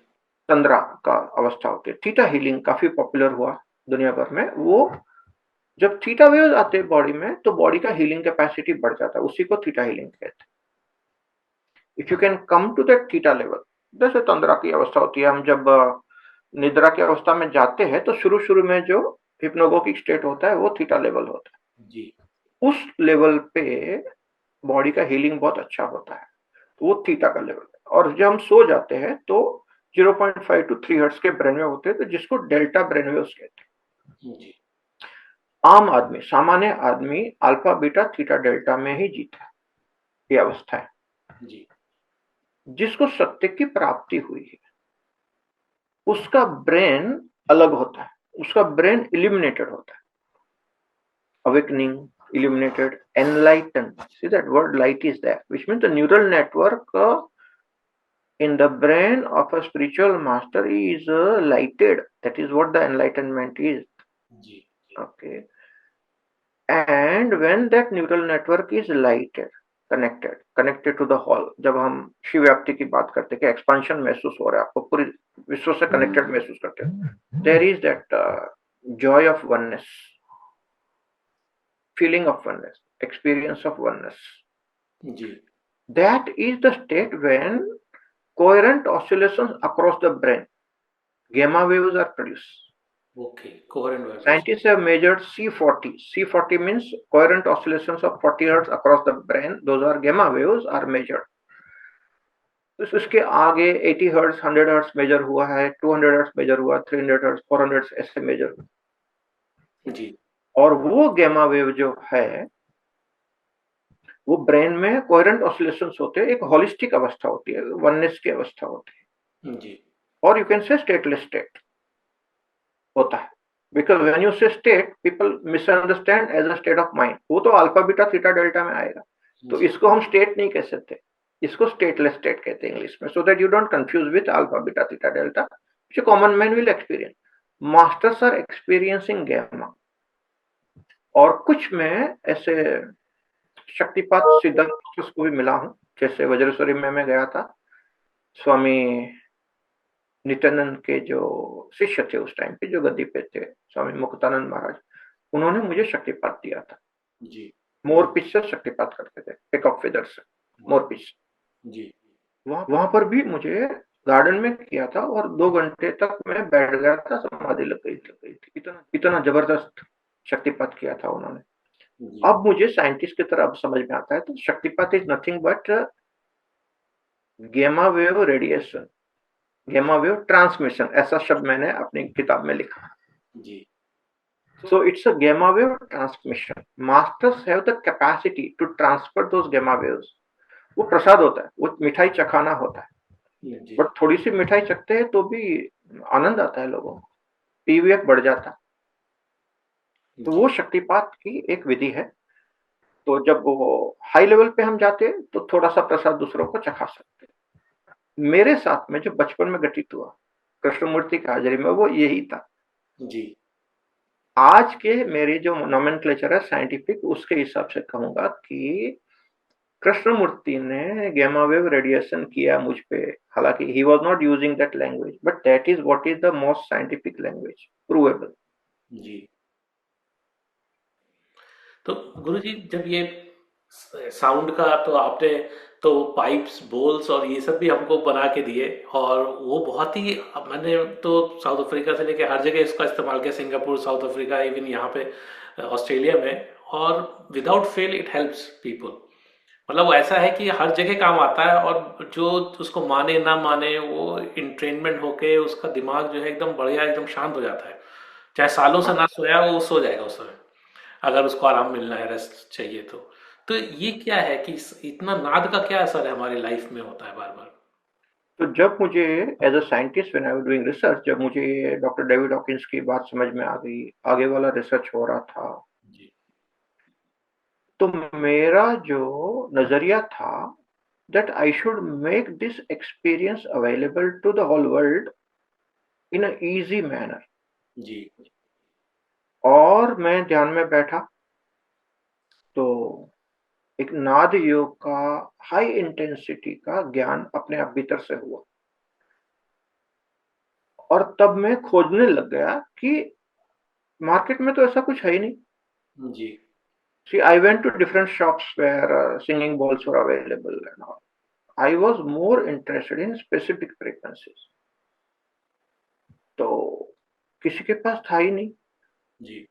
तंद्रा का अवस्था होती है। थीटा हीलिंग काफी पॉपुलर हुआ दुनिया भर में। वो जब थीटा वेव्स आते हैं बॉडी में तो बॉडी का हीलिंग कैपेसिटी बढ़ जाता है, उसी को थीटा हीलिंग कहते हैं। If you can come to that theta level, जैसे तंद्रा की अवस्था होती है, हम जब निद्रा की अवस्था में जाते हैं तो शुरू शुरू में जो हिप्नोगोगिक स्टेट होता है वो थीटा लेवल होता है। जी, उस लेवल पे बॉडी का हीलिंग बहुत अच्छा होता है, तो वो थीटा का लेवल है। और जब हम सो जाते हैं तो 0.5 to 3 हर्ट्ज के ब्रेनवेव होते हैं, तो जिसको डेल्टा ब्रेनवेव्स कहते हैं। जी, आम आदमी, सामान्य आदमी अल्फा बीटा थीटा डेल्टा में ही जीता है, ये अवस्था है। जी, जिसको सत्य की प्राप्ति हुई है उसका ब्रेन अलग होता है, उसका ब्रेन इल्यूमिनेटेड होता है। Awakening, illuminated, enlightened. See that word light is there, which means the neural network in the brain of a spiritual master is lighted. That is what the enlightenment is. Ji, Okay. And when that neural network is lighted, connected to the whole, जब हम शिव व्याप्ति की बात करते हैं कि expansion महसूस हो रहा है, आपको पूरी विश्व से कनेक्टेड महसूस करते हैं, there is that joy of oneness, feeling of oneness, experience of oneness. जी, That is the state when coherent oscillations across the brain, gamma waves are produced. Okay, coherent vibration. Scientists have measured C40. C40 means coherent oscillations of 40 hertz across the brain. Those are gamma waves are measured. तो उसके आगे 80 hertz, 100 hertz major हुआ है, 200 hertz major हुआ, 300 hertz, 400 ऐसे major हुआ। जी, और वो गामा वेव जो है, वो ब्रेन में कोहेरेंट ऑसिलेशंस होते हैं, एक होलिस्टिक अवस्था होती है, वननेस की अवस्था होती जी, है, और you can say stateless state होता है। Because when you say state, people misunderstand as a state of mind, वो तो अल्फा बीटा थीटा डेल्टा में आएगा। तो जी, इसको हम स्टेट नहीं कह सकते, इसको स्टेटलेस स्टेट कहते हैं इंग्लिश में, so that you don't confuse with alpha beta theta delta which common man will experience. Masters are experiencing gamma. और कुछ में ऐसे शक्तिपात सिद्धांत को भी मिला हूं, जैसे वज्रेश्वरी में मैं गया था, स्वामी नित्यानंद के जो शिष्य थे उस टाइम पे, जो गद्दी पे थे, स्वामी मुक्तानंद महाराज, उन्होंने मुझे शक्तिपात दिया था। जी, मोर पिच से शक्तिपात करते थे, पिक ऑफ फेदर से, मोर पिच। जी, वहां पर भी मुझे गार्डन में किया था, और 2 घंटे तक मैं बैठ गया था, समाधि लग गई थी, इतना इतना जबरदस्त शक्तिपात किया था उन्होंने। जी, अब मुझे साइंटिस्ट की तरह अब समझ में आता है, तो शक्तिपात इज नथिंग बट गेमा वेव रेडिएशन, गेमा वेव ट्रांसमिशन, ऐसा शब्द मैंने अपनी किताब में लिखा। जी, So it's a gamma wave transmission. Masters have the capacity to transfer those gamma waves. वो प्रसाद होता है, वो मिठाई चखाना होता है, जी, बट थोड़ी सी मिठाई चखते हैं तो भी आनंद आता है लोगों को, पीवीएफ बढ़ जाता है। तो जी, वो शक्तिपात की एक विधि है। तो जब वो हाई लेवल पे हम जाते हैं तो थोड़ा सा प्रसाद दूसरों को चखा सकते हैं। मेरे साथ में जो बचपन में घटित हुआ कृष्णमूर्ति की हाजिरी में, वो यही था। जी, आज के मेरी जो नोमेनक्लेचर है साइंटिफिक, उसके हिसाब से कहूंगा कि कृष्णमूर्ति ने गामा वेव रेडिएशन किया मुझ पे। हालांकि he was not using that language, but that is what is the most scientific language provable. जी। तो गुरुजी, जब ये साउंड का तो आपने तो पाइप्स बोल्स और ये सब भी हमको बना के दिए, और वो बहुत ही, मैंने तो साउथ अफ्रीका से लेके हर जगह इसका इस्तेमाल किया, सिंगापुर, साउथ अफ्रीका, इवन यहाँ पे ऑस्ट्रेलिया में, और without fail it helps people. मतलब वो ऐसा है कि हर जगह काम आता है, और जो उसको माने ना माने, वो इंट्रेनमेंट होके उसका दिमाग जो है एकदम बढ़िया, एकदम शांत हो जाता है। चाहे सालों से ना सोया हो, वो सो जाएगा उस समय, अगर उसको आराम मिलना है, रेस्ट चाहिए तो ये क्या है कि इतना नाद का क्या असर है हमारी लाइफ में होता है बार बार? तो जब मुझे as a scientist when I was doing research, जब मुझे डॉक्टर डेविड हॉकिंस की बात समझ में आ गई, आगे वाला रिसर्च हो रहा था, जी, तो मेरा जो नजरिया था that I should make this experience available to the whole world in a easy manner। जी, और मैं ध्यान में बैठा, तो एक नाद योग का हाई इंटेंसिटी का ज्ञान अपने आप भीतर से हुआ। और तब मैं खोजने लग गया कि मार्केट में तो ऐसा कुछ है ही नहीं। जी, See, I went to different shops where singing bowls were available and all. I was more interested in specific frequencies. तो किसी के पास था ही नहीं। जी,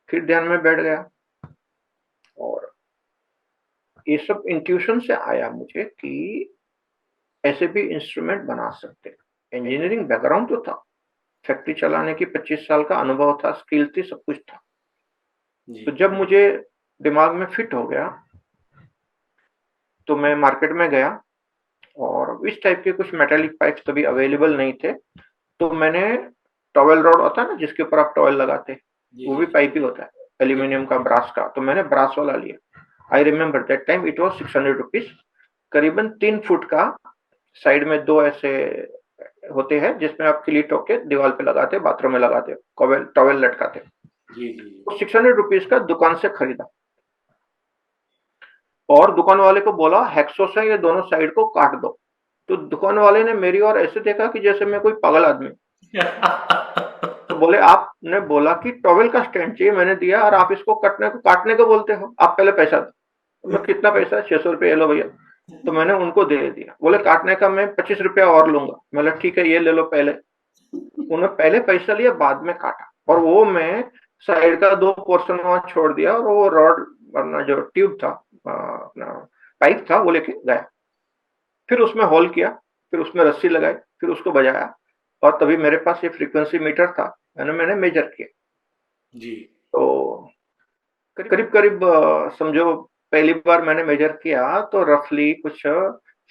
फिर ध्यान में बैठ गया, और ये सब इंट्यूशन से आया मुझे कि ऐसे भी इंस्ट्रूमेंट बना सकते हैं। इंजीनियरिंग बैकग्राउंड तो था, फैक्ट्री चलाने की 25 साल का अनुभव था, स्किल थी, सब कुछ था। जी, तो जब मुझे दिमाग में फिट हो गया, तो मैं मार्केट में गया, और इस टाइप के कुछ मेटालिक पाइप्स तभी अवेलेबल नहीं थे। तो मैंने टॉवेल रॉड होता है ना, जिसके ऊपर आप टॉवेल लगाते हैं, जी, वो जी, भी पाइप ही होता है, एल्यूमिनियम का, ब्रास का। तो मैंने ब्रास वाला लिया। I remember that time it was 600 rupees, करीबन 3 फुट का। साइड में 2 ऐसे होते हैं जिसमें आप क्लीट होके दीवार पे लगाते, बाथरूम में लगाते, टॉवेल लटकाते। जी, जी, तो 600 रुपीज का दुकान से खरीदा, और दुकान वाले को बोला हैक्सो से ये दोनों साइड को काट दो। तो दुकान वाले ने मेरी ओर ऐसे देखा कि जैसे मैं कोई पागल आदमी। तो बोले, आपने बोला कि टॉवेल का स्टैंड चाहिए, मैंने दिया, और आप इसको काटने को बोलते हो, आप पहले पैसा दो। तो मैं, कितना पैसा? 600 रुपये लो भैया। तो मैंने उनको दे दिया। बोले, काटने का मैं 25 रुपया और लूंगा। मैं बोला, ठीक है, ये ले लो पहले। उन्होंने पहले पैसा लिया, बाद में काटा, और वो मैं साइड का 2 पोर्शन वहां छोड़ दिया, और वो रॉड, अपना जो ट्यूब था, अपना पाइप था, वो लेके गया। फिर उसमें होल किया, फिर उसमें रस्सी लगाई, फिर उसको बजाया और तभी मेरे पास ये फ्रीक्वेंसी मीटर था, मैंने मेजर किया। जी। तो करीब-करीब समझो पहली बार मैंने मेजर किया तो रफली कुछ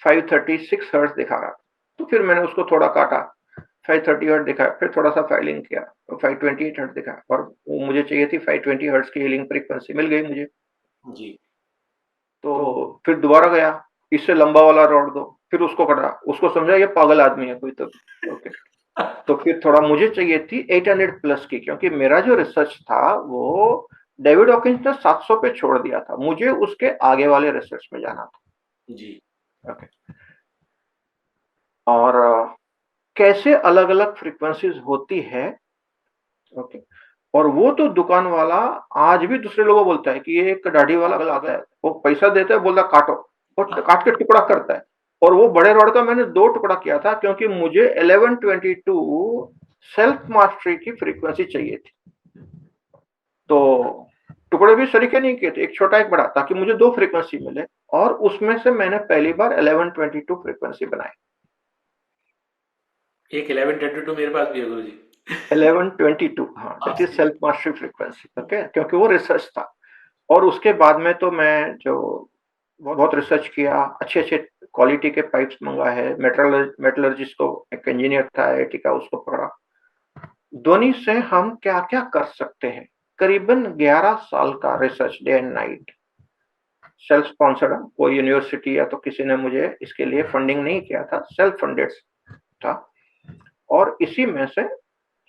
536 हर्ट्ज दिखा रहा था। तो फिर मैंने उसको थोड़ा काटा, 530 हर्ट्ज दिखाया, फिर थोड़ा-सा फाइलिंग किया तो 528 हर्ट्ज दिखाया और वो मुझे चाहिए थी 520 हर्ट्ज की हीलिंग फ्रीक्वेंसी, मिल गई मुझे। जी। तो फिर दोबारा गया, इससे लंबा वाला रॉड दो, फिर उसको काटा, उसको समझा ये पागल आदमी है कोई तो। ओके। तो फिर थोड़ा मुझे चाहिए थी 800 प्लस की, क्योंकि मेरा जो रिसर्च था वो डेविड हॉकिंस ने 700 पे छोड़ दिया था, मुझे उसके आगे वाले रिसर्च में जाना था। जी। ओके। और कैसे अलग अलग फ्रीक्वेंसीज होती है। ओके। और वो तो दुकान वाला आज भी दूसरे लोगों को बोलता है कि ये एक दाढ़ी वाला पागल आता है, वो पैसा देता है, बोलता है काटो, और काट के टुकड़ा करता है। और वो बड़े रॉड का मैंने 2 टुकड़ा किया था, क्योंकि मुझे 1122 सेल्फ मास्टरी की फ्रीक्वेंसी चाहिए थी। तो टुकड़े भी सरीखे नहीं किए थे, एक छोटा एक बड़ा, ताकि मुझे 2 फ्रीक्वेंसी मिले। और उसमें से मैंने पहली बार 1122 फ्रीक्वेंसी बनाई। एक 1122 मेरे पास भी है गुरुजी। 1122, हाँ, that is self mastery frequency. Okay, क्योंकि वो रिसर्च था। और उसके बाद में तो मैं जो बहुत बहुत रिसर्च किया, अच्छे अच्छे क्वालिटी के पाइप्स मंगाए, मेटलर्जिस्ट को, एक इंजीनियर था आईआईटी का, उसको पकड़ा। ध्वनि से हम क्या क्या कर सकते हैं, करीबन 11 साल का research, day and night, self sponsored. कोई यूनिवर्सिटी या तो किसी ने मुझे इसके लिए फंडिंग नहीं किया था, सेल्फ फंडेड था। और इसी में से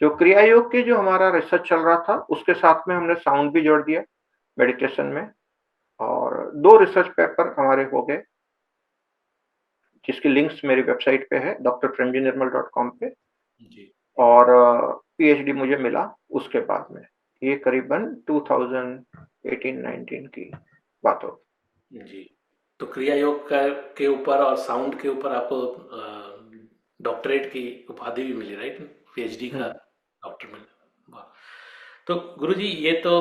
जो क्रिया योग के जो हमारा रिसर्च चल रहा था, उसके साथ में हमने साउंड भी जोड़ दिया मेडिटेशन में। और 2 रिसर्च पेपर हमारे हो गए, जिसकी लिंक्स मेरी वेबसाइट पे है, drpremjinirmal.com पे। जी। और पीएचडी मुझे मिला उसके बाद में। ये करीबन 2018-19 की बात हो। जी। तो क्रिया योग का के ऊपर और साउंड के ऊपर आपको डॉक्टरेट की उपाधि भी मिली, राइट? पीएचडी का डॉक्टर मिला। वाह! तो गुरुजी ये तो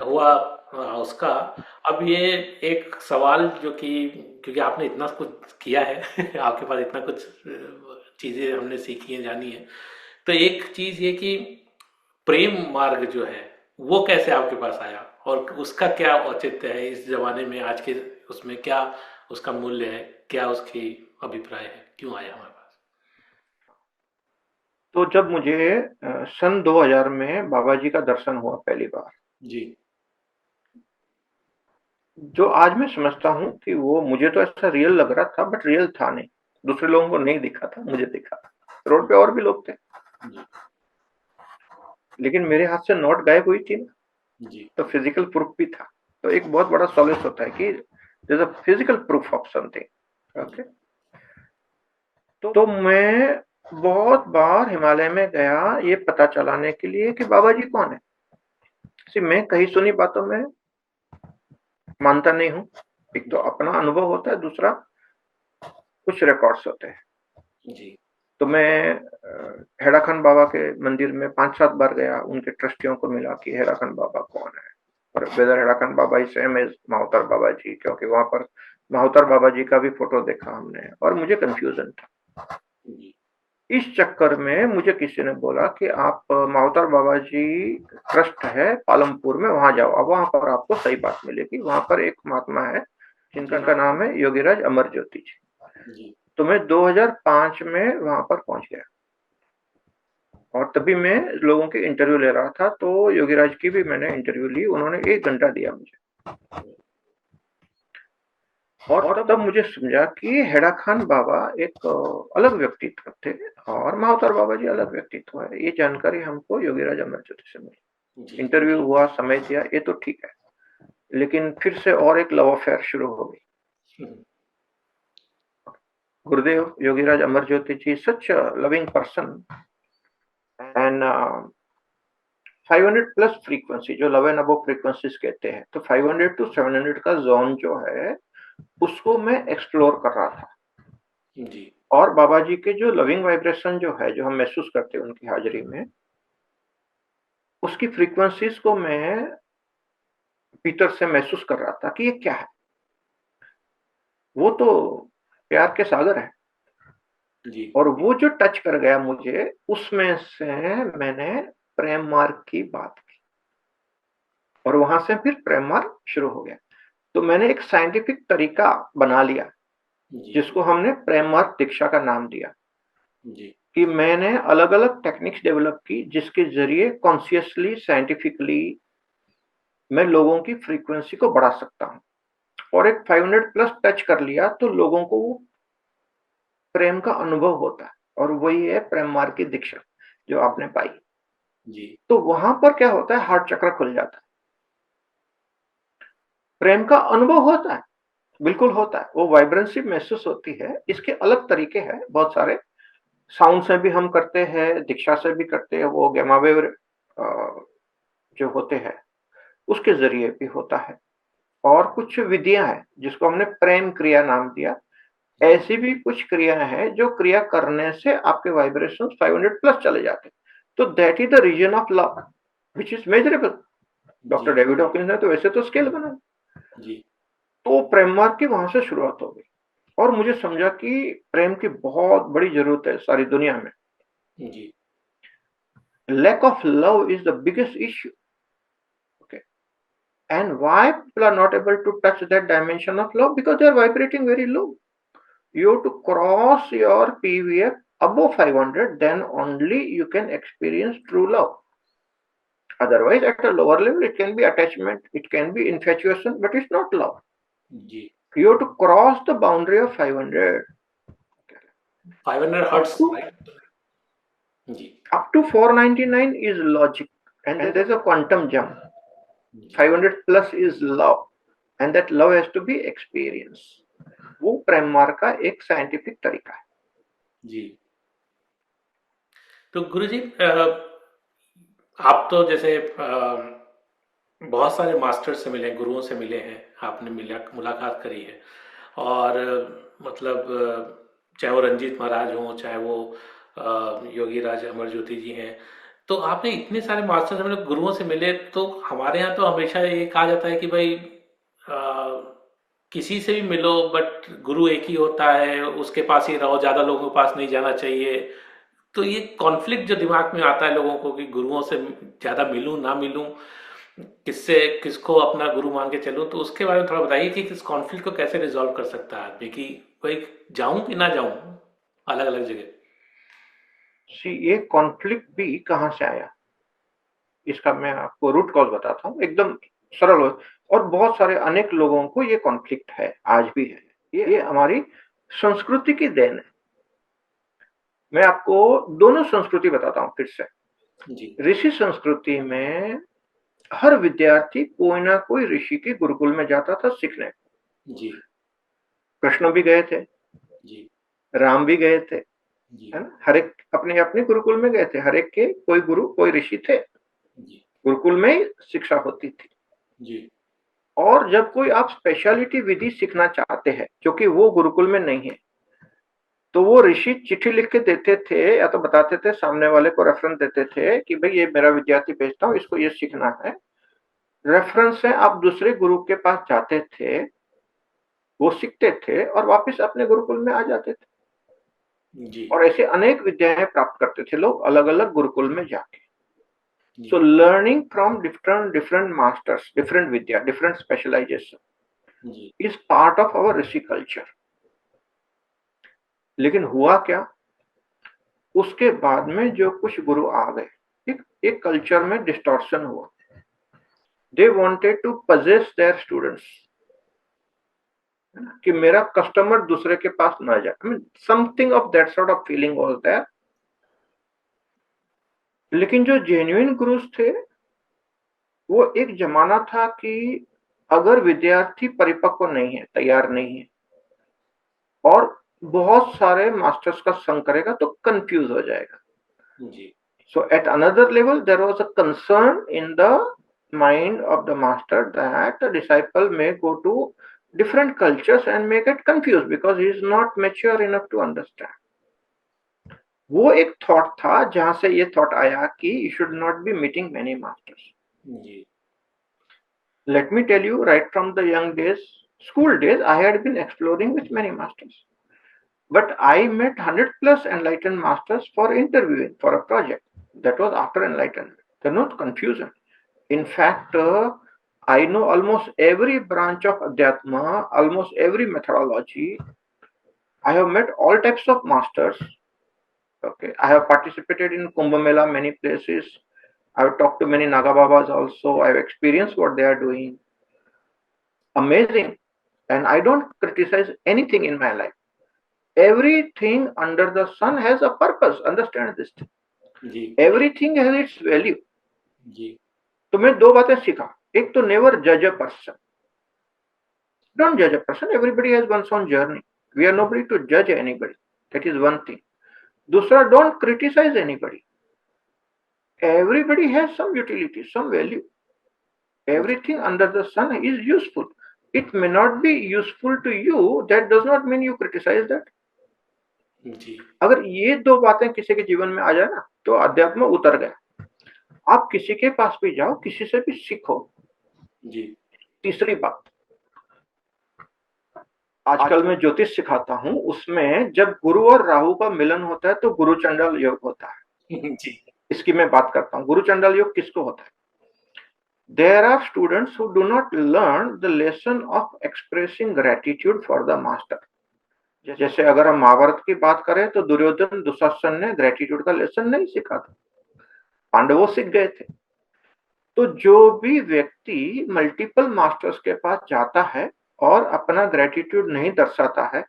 हुआ उसका। अब ये एक सवाल जो कि, क्योंकि आपने इतना कुछ किया है आपके पास इतना कुछ चीजें हमने सीखी हैं, जानी है। तो एक चीज ये कि प्रेम मार्ग जो है वो कैसे आपके पास आया, और उसका क्या औचित्य है इस जमाने में, आज के उसमें क्या उसका मूल्य है, क्या उसकी अभिप्राय है, क्यों आया हमारे पास? तो जब मुझे सन 2000 में बाबा जी का दर्शन हुआ पहली बार, जी। जो आज मैं समझता हूँ कि वो मुझे तो ऐसा रियल लग रहा था, बट रियल था नहीं। दूसरे लोगों को नहीं दिखा था, मुझे दिखा था। रोड पे और भी लोग थे, जी। लेकिन मेरे हाथ से नोट गायब हुई थी ना, जी। तो फिजिकल प्रूफ भी था। तो एक बहुत बड़ा सॉल्यूशन होता है कि there is a physical proof of something. Okay. तो मैं बहुत बार हिमालय में गया ये पता चलाने के लिए कि बाबा जी कौन है। मैं कहीं सुनी बातों में मानता नहीं हूँ। एक तो अपना अनुभव होता है, दूसरा कुछ रिकॉर्ड्स होते हैं। जी। तो मैं हेड़ाखंड बाबा के मंदिर में 5-7 बार गया, उनके ट्रस्टियों को मिला कि हेड़ाखंड बाबा कौन है, और वेदर हेड़ाखंड बाबा ही सेम एज माउतर बाबा जी, क्योंकि वहां पर माउतर बाबा जी का भी फोटो देखा हमने, और मुझे कंफ्यूजन था। जी। इस चक्कर में मुझे किसी ने बोला कि आप माउतर बाबा जी ट्रस्ट है पालमपुर में, वहां जाओ, अब वहां पर आपको सही बात मिलेगी। वहां पर एक महात्मा है जिनका नाम है योगीराज अमर ज्योति जी। जी। तो मैं 2005 में वहां पर पहुंच गया, और तभी मैं लोगों की इंटरव्यू ले रहा था। तो योगीराज की भी मैंने इंटरव्यू ली, उन्होंने 1 घंटा दिया मुझे। और तब मुझे समझा कि हेड़ा खान बाबा एक अलग व्यक्तित्व थे, और महावतार बाबा जी अलग व्यक्तित्व है। ये जानकारी हमको योगीराज अमर ज्योति से मिली। जी। इंटरव्यू हुआ, समय दिया, ये तो ठीक है, लेकिन फिर से और एक लव अफेयर शुरू हो गई। गुरुदेव Yogiraj Amar Jyoti ji such loving person, and 500 plus frequency, जो लव एंड अबव फ्रीक्वेंसीज कहते हैं, तो 500 to 700 का जोन जो है उसको मैं एक्सप्लोर कर रहा था। जी। और बाबा जी के जो लविंग वाइब्रेशन जो है, जो हम महसूस करते हैं उनकी हाजिरी में, उसकी फ्रीक्वेंसीज को मैं भीतर से महसूस कर रहा था कि ये क्या है। वो तो प्यार के सागर हैं। जी, और वो जो टच कर गया मुझे, उसमें से मैंने प्रेम मार्ग की बात की और वहां से फिर प्रेम मार्ग शुरू हो गया। तो मैंने एक साइंटिफिक तरीका बना लिया जी, जिसको हमने प्रेम मार्ग दीक्षा का नाम दिया जी, कि मैंने अलग अलग टेक्निक्स डेवलप की जिसके जरिए कॉन्शियसली साइंटिफिकली मैं लोगों की फ्रीक्वेंसी को बढ़ा सकता हूँ। और एक 500 प्लस टच कर लिया तो लोगों को वो प्रेम का अनुभव होता है और वही है प्रेम मार्ग की दीक्षा जो आपने पाई। जी, तो वहां पर क्या होता है, हार्ट चक्र खुल जाता है, प्रेम का अनुभव होता है, बिल्कुल होता है, वो वाइब्रेंसी महसूस होती है। इसके अलग तरीके हैं बहुत सारे, साउंड से भी हम करते हैं, दीक्षा से भी करते हैं, वो गैमा वेव जो होते हैं उसके जरिए भी होता है। और कुछ विधियां हैं जिसको हमने प्रेम क्रिया नाम दिया। जी, ऐसी भी कुछ क्रिया है जो क्रिया करने से आपके वाइब्रेशन 500 प्लस चले जाते हैं। तो that is the reason of love which is measurable. Doctor जी, डेविड हॉकिंस ने तो वैसे तो स्केल बनाया। जी, तो प्रेम मार्ग की वहां से शुरुआत हो गई और मुझे समझा कि प्रेम की बहुत बड़ी जरूरत है सारी दुनिया में। जी, lack of love is the biggest issue. Okay, and why people are not able to touch that dimension of love? Because they are vibrating very low. You have to cross your PVF above 500, then only you can experience true love. Otherwise, at a lower level, it can be attachment, it can be infatuation, but it's not love. जी। You have to cross the boundary of 500. 500 Up hertz, to right? जी, up to 499 is logic, and there's a quantum jump. जी, 500 plus is love, and that love has to be experienced. वो प्रेम मार्ग का एक scientific तरीका है। जी। तो गुरुजी, आप तो जैसे बहुत सारे मास्टर से मिले, गुरुओं से मिले हैं, आपने मुलाकात करी है। और मतलब चाहे वो रंजीत महाराज हों, चाहे वो योगी राज अमर ज्योति जी हैं, तो आपने इतने सारे मास्टर से मिले, गुरुओं से मिले, तो हमारे यहाँ तो हमेशा ये कहा जाता है कि भाई किसी से भी मिलो बट गुरु एक ही होता है, उसके पास ही रहो, ज़्यादा लोगों के पास नहीं जाना चाहिए। तो ये कॉन्फ्लिक्ट जो दिमाग में आता है लोगों को कि गुरुओं से ज़्यादा मिलूं ना मिलूं, किससे किसको अपना गुरु मान के चलूं, तो उसके बारे में थोड़ा बताइए कि इस कॉन्फ्लिक्ट को कैसे रिजॉल्व कर सकता है आदमी कि भाई जाऊं कि ना जाऊं अलग अलग जगह। ये कॉन्फ्लिक्ट भी कहाँ से आया, इसका मैं आपको रूट कॉज बताता हूँ, एकदम सरल हो। और बहुत सारे अनेक लोगों को ये कॉन्फ्लिक्ट है, आज भी है। ये हमारी संस्कृति की देन है। मैं आपको दोनों संस्कृति बताता हूँ फिर से। जी, ऋषि संस्कृति में हर विद्यार्थी कोई ना कोई ऋषि के गुरुकुल में जाता था सीखने। जी, कृष्ण भी गए थे, जी, राम भी गए थे, जी, है ना? हर एक अपने अपने गुरुकुल में गए थे, हर एक के कोई गुरु कोई ऋषि थे। जी, गुरुकुल में ही शिक्षा होती थी। जी, और जब कोई आप स्पेशलिटी विधि सीखना चाहते हैं जो कि वो गुरुकुल में नहीं है, तो वो ऋषि चिट्ठी लिख के देते थे या तो बताते थे, सामने वाले को रेफरेंस देते थे कि भाई ये मेरा विद्यार्थी भेजता हूँ, इसको ये सीखना है। रेफरेंस से आप दूसरे गुरु के पास जाते थे, वो सीखते थे और वापस अपने गुरुकुल में आ जाते थे। जी, और ऐसे अनेक विद्याएं प्राप्त करते थे लोग अलग अलग गुरुकुल में जाके। जी, so learning from different different masters, different विद्या, डिफरेंट स्पेशलाइजेशन जी, इज पार्ट ऑफ अवर ऋषि कल्चर। लेकिन हुआ क्या, उसके बाद में जो कुछ गुरु आ गए, एक कल्चर में डिस्टॉर्शन हुआ। They wanted to possess their students, कि मेरा कस्टमर दूसरे के पास ना जाए। I mean something of that sort of feeling was there. लेकिन जो जेन्युइन गुरुज थे, वो एक जमाना था कि अगर विद्यार्थी परिपक्व नहीं है, तैयार नहीं है और बहुत सारे मास्टर्स का संग करेगा तो कंफ्यूज हो जाएगा। जी, So at another level, there was a concern in the mind of the master that the disciple may go to different cultures and may get confused because he is not mature enough to understand. वो एक thought था जहां से ये thought आया कि you should not be meeting many masters. Ji, Let me tell you, right from the young days, school days, I had been exploring with many masters. But I met 100 plus enlightened masters for interviewing for a project. That was after enlightenment. There's no confusion. In fact, I know almost every branch of Adhyatma, almost every methodology. I have met all types of masters. Okay, I have participated in Kumbh Mela many places. I have talked to many Naga Babas also. I have experienced what they are doing. Amazing. And I don't criticize anything in my life. Everything under the sun has a purpose. Understand this thing. Ji Everything has its value. जी तो मैं दो बातें सीखा. एक तो never जज a person. Don't judge a person. Everybody has one's own journey. We are nobody to judge anybody. That is one thing. दूसरा, don't criticize anybody. Everybody has some utility, some value. Everything under the sun is useful. It may not be useful to you. That does not mean you criticize that. जी अगर ये दो बातें किसी के जीवन में आ जाए ना, तो अध्यात्म उतर गया. आप किसी के पास भी जाओ, किसी से भी सीखो. जी तीसरी बात, आजकल मैं ज्योतिष सिखाता हूं. उसमें जब गुरु और राहु का मिलन होता है तो गुरु चंडाल योग होता है. जी इसकी मैं बात करता हूं. गुरु चंडाल योग किसको होता है? There are students who do not learn the lesson of expressing gratitude for the master. जैसे अगर हम महाभारत की बात करें तो दुर्योधन दुशासन ने ग्रेटिट्यूड का लेसन नहीं सीखा था. पांडवों सीख गए थे. तो जो भी व्यक्ति मल्टीपल मास्टर्स के पास जाता है और अपना ग्रेटिट्यूड नहीं दर्शाता है,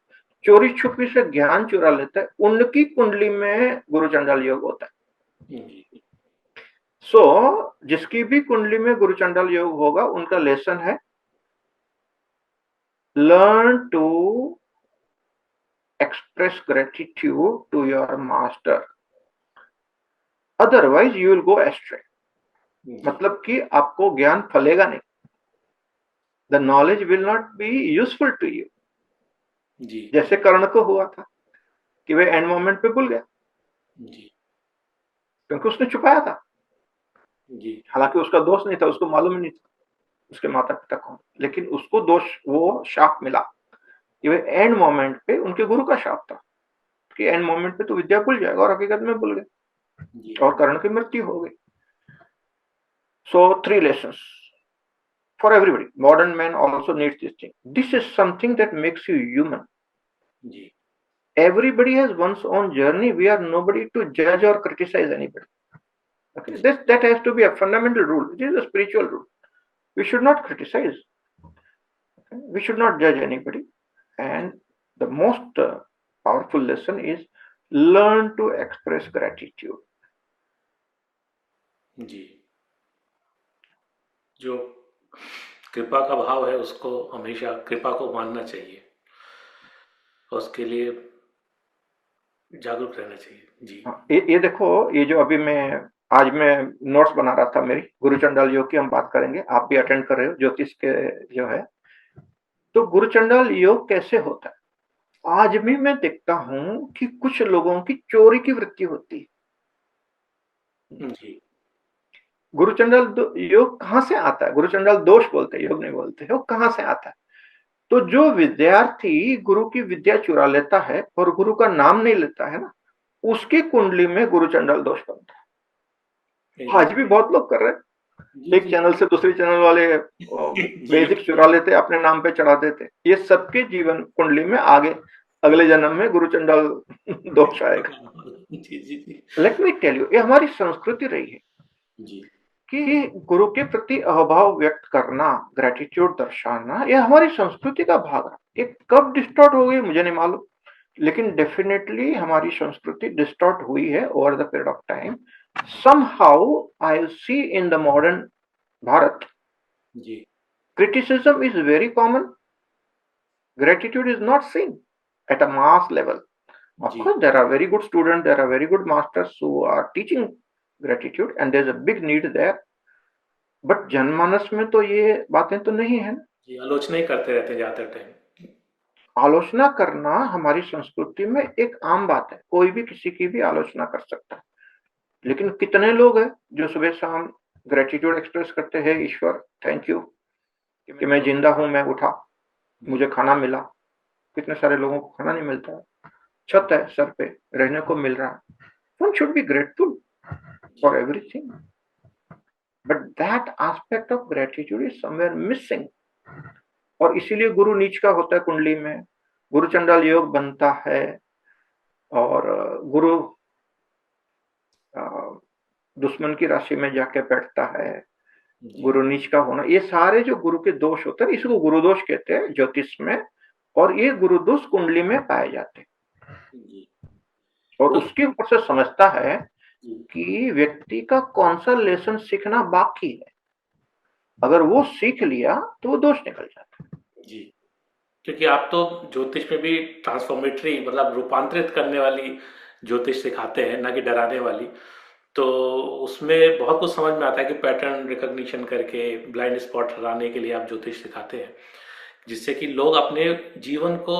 चोरी छुपी से ज्ञान चुरा लेता है, उनकी कुंडली में गुरु चंडाल योग होता है. सो जिसकी भी कुंडली में गुरु चंडाल योग होगा, उनका लेसन है learn to express gratitude to your master. Otherwise you will go astray. मतलब कि आपको ज्ञान फलेगा नहीं. The knowledge will not be useful to you. जी जैसे कर्ण को हुआ था कि वे एंड मोमेंट पे भूल गया, जी क्योंकि उसने छुपाया था. जी हालांकि उसका दोष नहीं था, उसको मालूम ही नहीं था उसके माता पिता कौन, लेकिन उसको दोष, वो शाप मिला कि वे एंड मोमेंट पे, उनके गुरु का शाप था कि एंड मोमेंट पे तो विद्या भूल जाएगा, और हकीकत में भूल गए जी और कर्ण की मृत्यु हो गई. So 3 lessons for everybody. Modern man also needs this thing. This is something that makes you human. Ji Everybody has one's own journey. We are nobody to judge or criticize anybody. Okay, that has to be a fundamental rule. It is a spiritual rule. We should not criticize. Okay? We should not judge anybody. And the most powerful lesson is learn to express gratitude. जी जो कृपा का भाव है उसको हमेशा कृपा को मानना चाहिए, और उसके लिए जागरूक रहना चाहिए. जी हाँ, ये देखो, ये जो अभी आज मैं नोट्स बना रहा था, मेरी गुरु चंडाल योग की हम बात करेंगे. आप भी अटेंड कर रहे हो ज्योतिष के जो है. तो गुरु चंडाल योग कैसे होता है? आज भी मैं देखता हूं कि कुछ लोगों की चोरी की वृत्ति होती है. जी गुरु चंडाल योग कहां से आता है? गुरु चंडाल दोष बोलते हैं, योग नहीं बोलते. वो कहां से आता है? तो जो विद्यार्थी गुरु की विद्या चुरा लेता है और गुरु का नाम नहीं लेता है ना, उसकी कुंडली में गुरु चंडाल दोष बनता है. आज भी बहुत लोग कर रहे हैं. एक चैनल से दूसरी चैनल वाले बेसिक चुरा लेते, अपने नाम पे चढ़ा देते. ये सबके जीवन कुंडली में आगे अगले जन्म में गुरु चंडाल दोष आएगा. जी जी जी लेट मी टेल यू, ये हमारी संस्कृति रही है जी कि गुरु के प्रति अभाव व्यक्त करना, ग्रेटिट्यूड दर्शाना, ये हमारी संस्कृति का भाग है. ये कब डिस्टॉर्ट हो गई मुझे नहीं मालूम, लेकिन डेफिनेटली हमारी संस्कृति डिस्टॉर्ट हुई है over the period of time. Somehow I see in the modern Bharat, जी criticism is very common. Gratitude is not seen at a mass level. Of जी course, there are very good students, there are very good masters who are teaching gratitude, and there's a big need there. But जनमानस में तो ये बातें तो नहीं है ना. जी आलोचना ही करते रहते हैं ज़्यादातर टाइम. आलोचना करना हमारी संस्कृति में एक आम बात है. कोई भी किसी की भी आलोचना कर सकता है. लेकिन कितने लोग हैं जो सुबह शाम ग्रेटिट्यूड एक्सप्रेस करते हैं, ईश्वर थैंक यू कि मैं जिंदा हूं, मैं उठा, मुझे खाना मिला. कितने सारे लोगों को खाना नहीं मिलता है. छत है सर पे, रहने को मिल रहा है। One should be grateful for everything. But that aspect of gratitude is somewhere missing. और इसीलिए गुरु नीच का होता है कुंडली में, गुरु चंडाल योग बनता है, और गुरु दुश्मन की राशि में जाके बैठता है, गुरु नीच का होना, ये सारे जो गुरु के दोष होते हैं, इसको गुरु दोष कहते हैं ज्योतिष में, और ये गुरु दोष कुंडली में पाए जाते हैं। और उसके ऊपर से समझता है कि व्यक्ति का कौन सा लेसन सीखना बाकी है, अगर वो सीख लिया तो वो दोष निकल जाता है। जी, क्योंकि आप तो ज्योतिष में भी ट्रांसफॉर्मेटरी मतलब रूपांतरित करने वाली ज्योतिष सिखाते हैं, ना कि डराने वाली। तो उसमें बहुत कुछ समझ में आता है कि पैटर्न रिकॉग्निशन करके ब्लाइंड स्पॉट हटाने के लिए आप ज्योतिष सिखाते हैं, जिससे कि लोग अपने जीवन को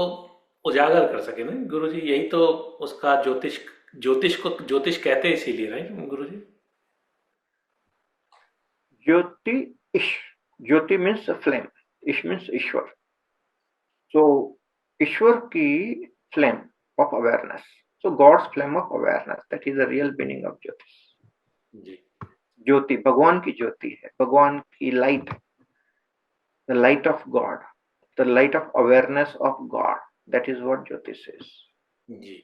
उजागर कर सके ना गुरुजी। यही तो उसका ज्योतिष ज्योतिष को ज्योतिष कहते हैं इसीलिए ना गुरुजी। ज्योति इश, ज्योति मीन्स फ्लेम, इश मीन्स ईश्वर। सो ईश्वर की flame of awareness, so God's flame of awareness, that is the real meaning of ज्योतिष। ज्योति भगवान की ज्योति है, भगवान की light, the light of God, the light of awareness of God, that is what ज्योतिष इज। जी।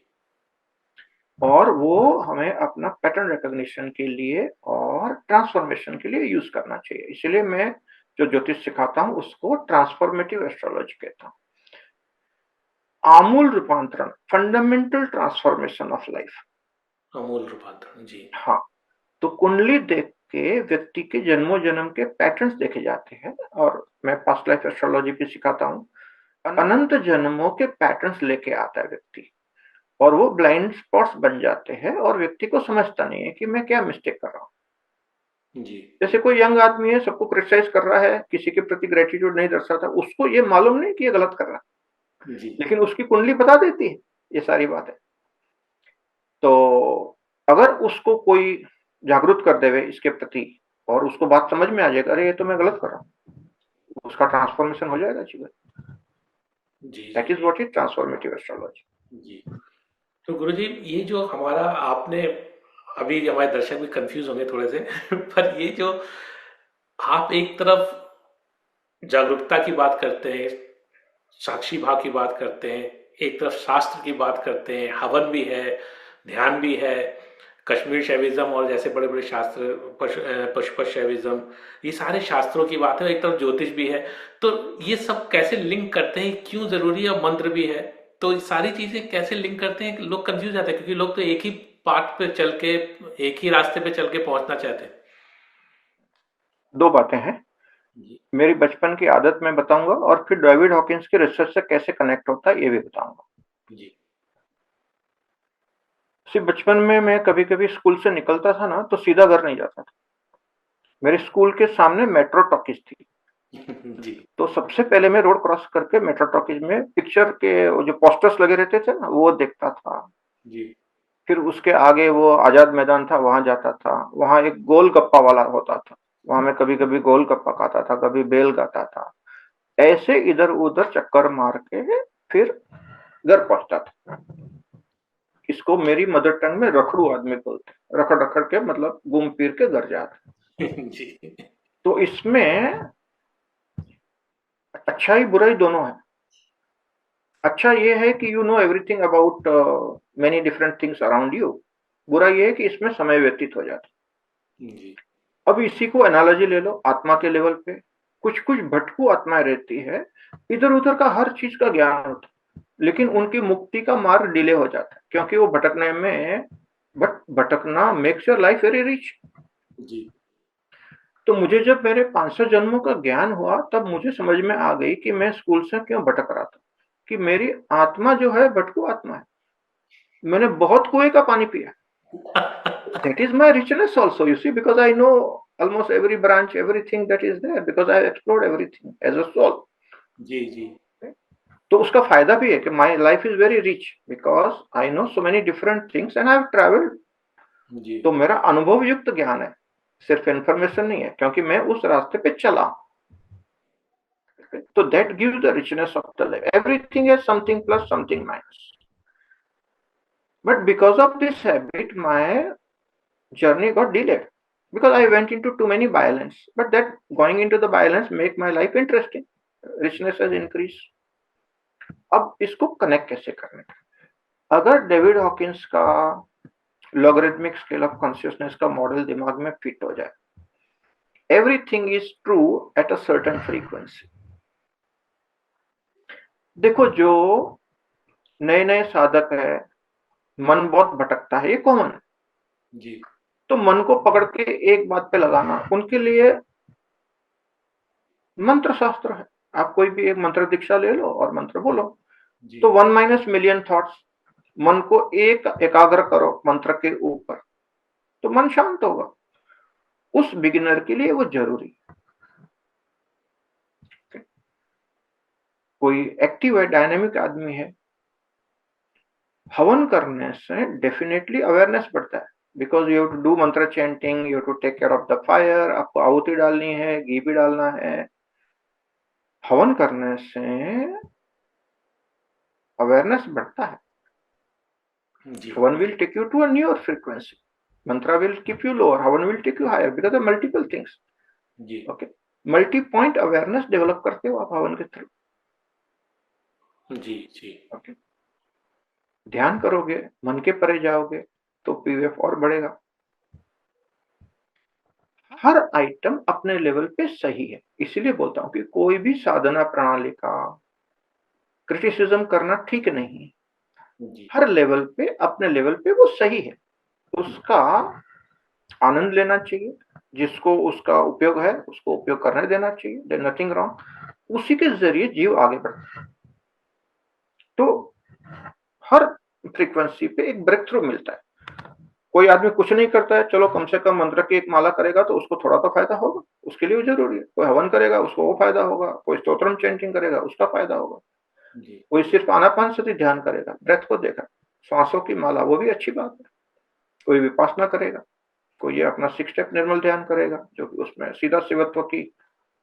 और वो हमें अपना पैटर्न रिकॉग्निशन के लिए और ट्रांसफॉर्मेशन के लिए यूज करना चाहिए। इसलिए मैं जो ज्योतिष सिखाता हूं उसको ट्रांसफॉर्मेटिव एस्ट्रोलॉजी कहता हूं। आमूल रूपांतरण, फंडामेंटल ट्रांसफॉर्मेशन ऑफ लाइफ, आमूल रूपांतरण। जी हाँ। तो कुंडली देख के व्यक्ति के जन्मों जन्म के पैटर्न्स देखे जाते हैं, और मैं पास्ट लाइफ एस्ट्रोलॉजी भी सिखाता हूँ। अनंत जन्मों के पैटर्न्स लेके आता है व्यक्ति, और वो ब्लाइंड स्पॉट्स बन जाते हैं, और व्यक्ति को समझता नहीं है कि मैं क्या मिस्टेक कर रहा हूँ। जी। जैसे कोई यंग आदमी है, सबको क्रिटिसाइज कर रहा है, किसी के प्रति ग्रेटिट्यूड नहीं दर्शाता, उसको ये मालूम नहीं कि ये गलत कर रहा है, लेकिन उसकी कुंडली बता देती है ये सारी बातें। तो अगर उसको कोई जागरूक कर देवे इसके प्रति, और उसको बात समझ में आ जाएगा, अरे ये तो मैं गलत कर रहा हूँ, उसका ट्रांसफॉर्मेशन हो जाएगा जीवन। That is what is transformative astrology. जी। तो गुरुजी, ये जो हमारा आपने अभी हमारे दर्शक भी कंफ्यूज होंगे थोड़े से पर ये जो आप एक तरफ जागरूकता की बात करते हैं, साक्षी भाव की बात करते हैं, एक तरफ शास्त्र की बात करते हैं, हवन भी है, ध्यान भी है, कश्मीर शैविज्म और जैसे बड़े बड़े शास्त्र, पशुपत शैविज्म, ये सारे शास्त्रों की बात है, एक तरफ ज्योतिष भी है। तो ये सब कैसे लिंक करते हैं, क्यों जरूरी है? मंत्र भी है, तो ये सारी चीजें कैसे लिंक करते हैं? लोग कंफ्यूज जाते हैं, क्योंकि लोग तो एक ही पाथ पे चल के, एक ही रास्ते पे चल के पहुंचना चाहते हैं। दो बातें हैं, मेरी बचपन की आदत में बताऊंगा, और फिर डेविड हॉकिंस के रिसर्च से कैसे कनेक्ट होता है ये भी बताऊंगा। जी। सिर्फ बचपन में मैं कभी कभी स्कूल से निकलता था ना, तो सीधा घर नहीं जाता था। मेरे स्कूल के सामने मेट्रो टॉकीज थी। जी। तो सबसे पहले मैं रोड क्रॉस करके मेट्रो टॉकीज में पिक्चर के जो पोस्टर्स लगे रहते थे ना, वो देखता था। जी। फिर उसके आगे वो आजाद मैदान था, वहां जाता था। वहां एक गोल गप्पा वाला होता था, वहां मैं कभी कभी गोल गप्पा खाता था, कभी बेल गाता था। ऐसे इधर उधर चक्कर मार के फिर घर पहुंचता था। इसको मेरी मदर टंग में रखड़ू आदमी बोलते हैं, रखड़ रखड़ के मतलब घूम फिर के घर जाते। जी। तो इसमें अच्छाई बुराई दोनों है। अच्छा ये है कि you know everything about many different things around you. बुरा ये है कि इसमें समय व्यतीत हो जाता है। अब इसी को एनालॉजी ले लो आत्मा के लेवल पे। कुछ कुछ भटकू आत्माएं रहती है, इधर उधर का हर चीज का ज्ञान होता है, लेकिन उनकी मुक्ति का मार्ग डिले हो जाता है, क्योंकि वो भटकने में, भटकना makes your life very rich. जी। तो मुझे जब मेरे 500 जन्मों का ज्ञान हुआ, तब मुझे समझ में आ गई कि मैं स्कूल से क्यों भटक रहा था, कि मेरी आत्मा जो है भटकू आत्मा है। मैंने बहुत कुएं का पानी पिया। That is my richness also, you see, because I know almost every branch, everything that is there, because I explored everything as a soul. जी जी। तो उसका फायदा भी है कि my life is very rich because I know so many different things and I have traveled. जी। तो मेरा अनुभव युक्त ज्ञान है, सिर्फ इंफॉर्मेशन नहीं है, क्योंकि मैं उस रास्ते पे चला। तो that gives the richness of the life. Everything has something plus, something minus. But because of this habit, my journey got delayed because I went into too many violence. But that going into the violence make my life interesting. Richness has increased. अब इसको connect कैसे करने का? अगर David Hawkins का logarithmic scale of consciousness का model दिमाग में फिट हो जाए, everything is true at a certain frequency. देखो, जो नए नए साधक है, मन बहुत भटकता है, ये कॉमन है। जी तो मन को पकड़ के एक बात पे लगाना उनके लिए मंत्र शास्त्र है। आप कोई भी एक मंत्र दीक्षा ले लो और मंत्र बोलो। जी तो 1 - मिलियन थॉट्स, मन को एक एकाग्र करो मंत्र के ऊपर, तो मन शांत होगा। उस बिगिनर के लिए वो जरूरी है। कोई एक्टिव है, डायनेमिक आदमी है, हवन करने से डेफिनेटली अवेयरनेस बढ़ता है। Because you have to do mantra chanting, you have to take care of the fire, आपको आहुति डालनी है, घी भी डालना है। हवन करने से अवेयरनेस बढ़ता है। जी havan will take you to a newer frequency, mantra will keep you lower, havan will take you higher, because there are multiple things. जी Okay, multi point awareness develop करते हो आप हवन के थ्रू। जी जी ओके, ध्यान करोगे, मन के परे जाओगे, तो पीवीएफ और बढ़ेगा। हर आइटम अपने लेवल पे सही है। इसीलिए बोलता हूं कि कोई भी साधना प्रणाली का क्रिटिसिज्म करना ठीक नहीं है। जी हर लेवल पे, अपने लेवल पे वो सही है, उसका आनंद लेना चाहिए। जिसको उसका उपयोग है उसको उपयोग करने देना चाहिए, देयर नथिंग रॉन्ग। उसी के जरिए जीव आगे बढ़ता है। तो हर फ्रीक्वेंसी पे एक ब्रेक थ्रू मिलता है। कोई आदमी कुछ नहीं करता है, चलो कम से कम मंत्र की एक माला करेगा तो उसको थोड़ा तो फायदा होगा, उसके लिए वो जरूरी है। कोई हवन करेगा उसको वो फायदा होगा, कोई स्तोत्रम चैंटिंग करेगा उसका फायदा होगा, जी कोई सिर्फ आनापान सती ध्यान करेगा, ब्रेथ को देखा, सांसों की माला, वो भी अच्छी बात है। कोई विपासना करेगा, कोई ये अपना 6 स्टेप निर्मल ध्यान करेगा, जो कि उसमें सीधा शिवत्व की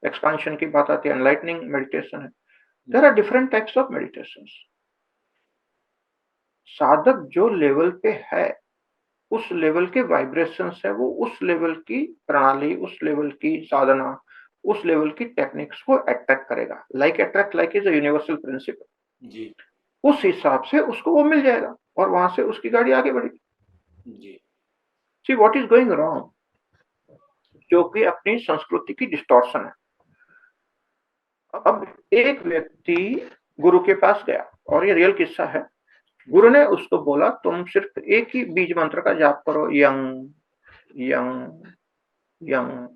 एक्सपांशन की बात आती है, एनलाइटनिंग मेडिटेशन है। There are different types of meditation. साधक जो लेवल पे है, उस लेवल के वाइब्रेशंस है, वो उस लेवल की प्रणाली, उस लेवल की साधना, उस लेवल की टेक्निक्स को अट्रैक्ट करेगा। Like attract like is a universal principle. जी उस हिसाब से उसको वो मिल जाएगा और वहां से उसकी गाड़ी आगे बढ़ेगी। जी see what is going wrong, जो कि अपनी संस्कृति की डिस्टॉर्शन है। अब एक व्यक्ति गुरु के पास गया, और ये रियल किस्सा है। गुरु ने उसको बोला तुम सिर्फ एक ही बीज मंत्र का जाप करो, यंग यंग यंग।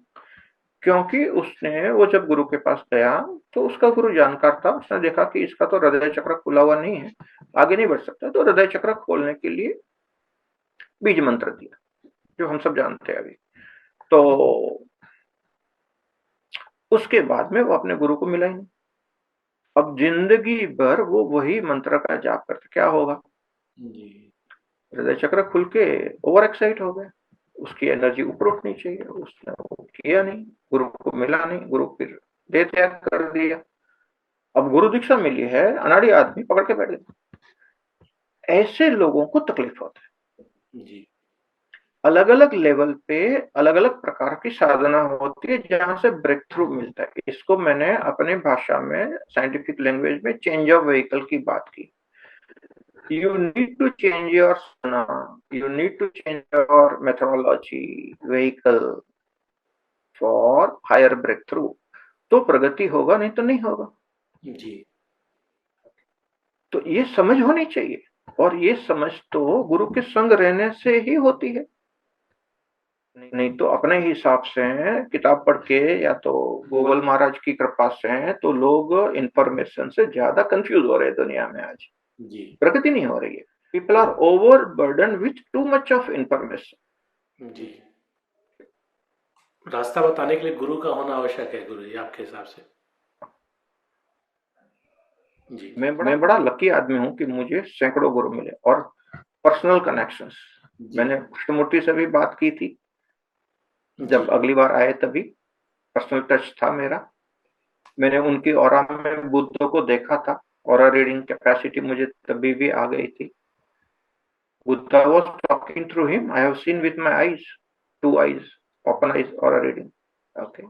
क्योंकि उसने, वो जब गुरु के पास गया तो उसका गुरु जानकार था। उसने देखा कि इसका तो हृदय चक्र खुला हुआ नहीं है, आगे नहीं बढ़ सकता, तो हृदय चक्र खोलने के लिए बीज मंत्र दिया, जो हम सब जानते हैं अभी। तो उसके बाद में वो अपने गुरु को मिला ही नहीं। अब जिंदगी भर वो वही मंत्र का जाप करते, क्या होगा? जी हृदय चक्र खुल के ओवर एक्साइट हो गए, उसकी एनर्जी ऊपर उठनी चाहिए, उसने वो किया नहीं, गुरु को मिला नहीं, गुरु फिर देह त्याग कर दिया। अब गुरु दीक्षा मिली है, अनाड़ी आदमी पकड़ के बैठ गए। ऐसे लोगों को तकलीफ होता है। जी अलग अलग लेवल पे अलग अलग प्रकार की साधना होती है जहां से ब्रेक थ्रू मिलता है। इसको मैंने अपनी भाषा में, साइंटिफिक लैंग्वेज में, चेंज ऑफ व्हीकल की बात की। You need to change your sana, you need to change your methodology, vehicle for higher breakthrough. तो प्रगति होगा, नहीं तो नहीं होगा। जी तो ये समझ होनी चाहिए, और ये समझ तो गुरु के संग रहने से ही होती है। नहीं तो अपने हिसाब से किताब पढ़ के या तो गूगल महाराज की कृपा से, तो लोग इंफॉर्मेशन से ज्यादा कंफ्यूज हो रहे हैं दुनिया में आज। जी प्रगति नहीं हो रही है। People are over burden with too much of information. जी रास्ता बताने के लिए गुरु का होना आवश्यक है, गुरु जी आपके हिसाब से? जी मैं बड़ा लकी आदमी हूँ कि मुझे सैकड़ों गुरु मिले और पर्सनल कनेक्शंस। जी मैंने कृष्णमूर्ति से भी बात की थी, जी जब अगली बार आए तभी पर्सनल टच था मेरा। मैंने उनकी ऑरा में बुद्ध को देखा था, ऑरा रीडिंग कैपेसिटी मुझे तभी भी आ गई थी। Buddha was talking through him. I have seen with my eyes, two eyes, open eyes or a reading. Okay.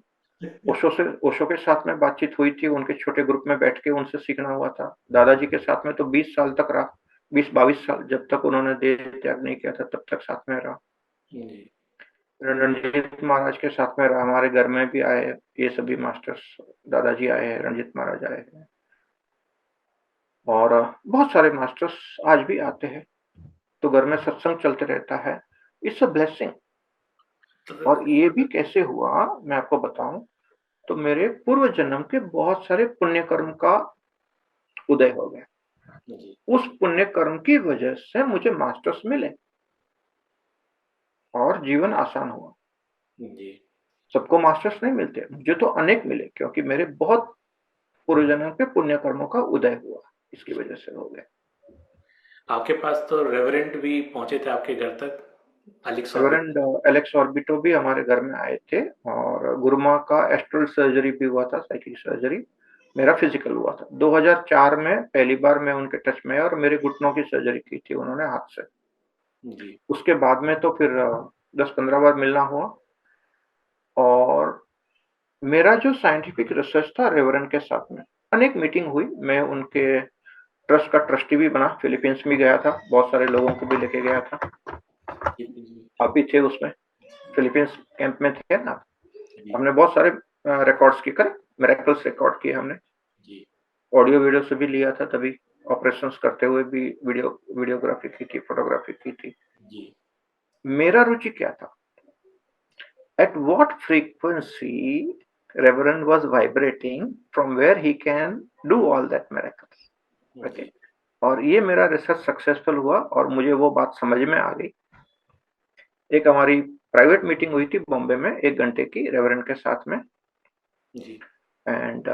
Osho के साथ में बातचीत हुई थी, उनके छोटे ग्रुप में बैठ के उनसे सीखना हुआ था। दादाजी के साथ में तो 20 साल तक रहा, 20-22 साल, जब तक उन्होंने देह त्याग नहीं किया था तब तक साथ में रहा। रणजीत महाराज के साथ में रहा, हमारे घर में भी आए ये सभी मास्टर्स, दादाजी आए हैं, रणजीत महाराज आए हैं और बहुत सारे मास्टर्स आज भी आते हैं, तो घर में सत्संग चलते रहता है। It's a blessing. और ये भी कैसे हुआ मैं आपको बताऊं, तो मेरे पूर्व जन्म के बहुत सारे पुण्य कर्म का उदय हो गया। उस पुण्य कर्म की वजह से मुझे मास्टर्स मिले और जीवन आसान हुआ। सबको मास्टर्स नहीं मिलते, मुझे तो अनेक मिले, क्योंकि मेरे बहुत पूर्व जन्म के पुण्य कर्मों का उदय हुआ, इसकी वजह से हो गया। आपके पास तो रेवरेंट भी पहुंचे थे आपके घर तक, रेवरेंड एलेक्स ऑर्बिटो भी हमारे घर में आए थे, और गुरुमा का एस्ट्रल सर्जरी भी हुआ था, साइकिक सर्जरी। मेरा फिजिकल हुआ था 2004 में, पहली बार मैं उनके टच में, और मेरे घुटनों की सर्जरी की थी उन्होंने हाथ से। उसके बाद में तो फिर 10-15 बार मिलना हुआ। और मेरा जो साइंटिफिक रिसर्च था रेवरेंड के साथ में, अनेक मीटिंग हुई। मैं उनके ट्रस्ट का ट्रस्टी भी बना, फिलीपींस में गया था, बहुत सारे लोगों को भी लेके गया था। आप भी थे उसमें, फिलीपींस कैंप में थे ना। हमने बहुत सारे रिकॉर्ड्स किए, करें मिरेकल्स रिकॉर्ड किए हमने, ऑडियो वीडियो से भी लिया था, तभी ऑपरेशंस करते हुए भी वीडियोग्राफी की थी, फोटोग्राफी की थी। मेरा रुचि क्या था, at what frequency Reverend was vibrating from where he can do all that miracles. Okay. और ये मेरा रिसर्च सक्सेसफुल हुआ और मुझे वो बात समझ में आ गई। एक हमारी प्राइवेट मीटिंग हुई थी बॉम्बे में, 1 घंटे की, रेवरेंड के साथ में। And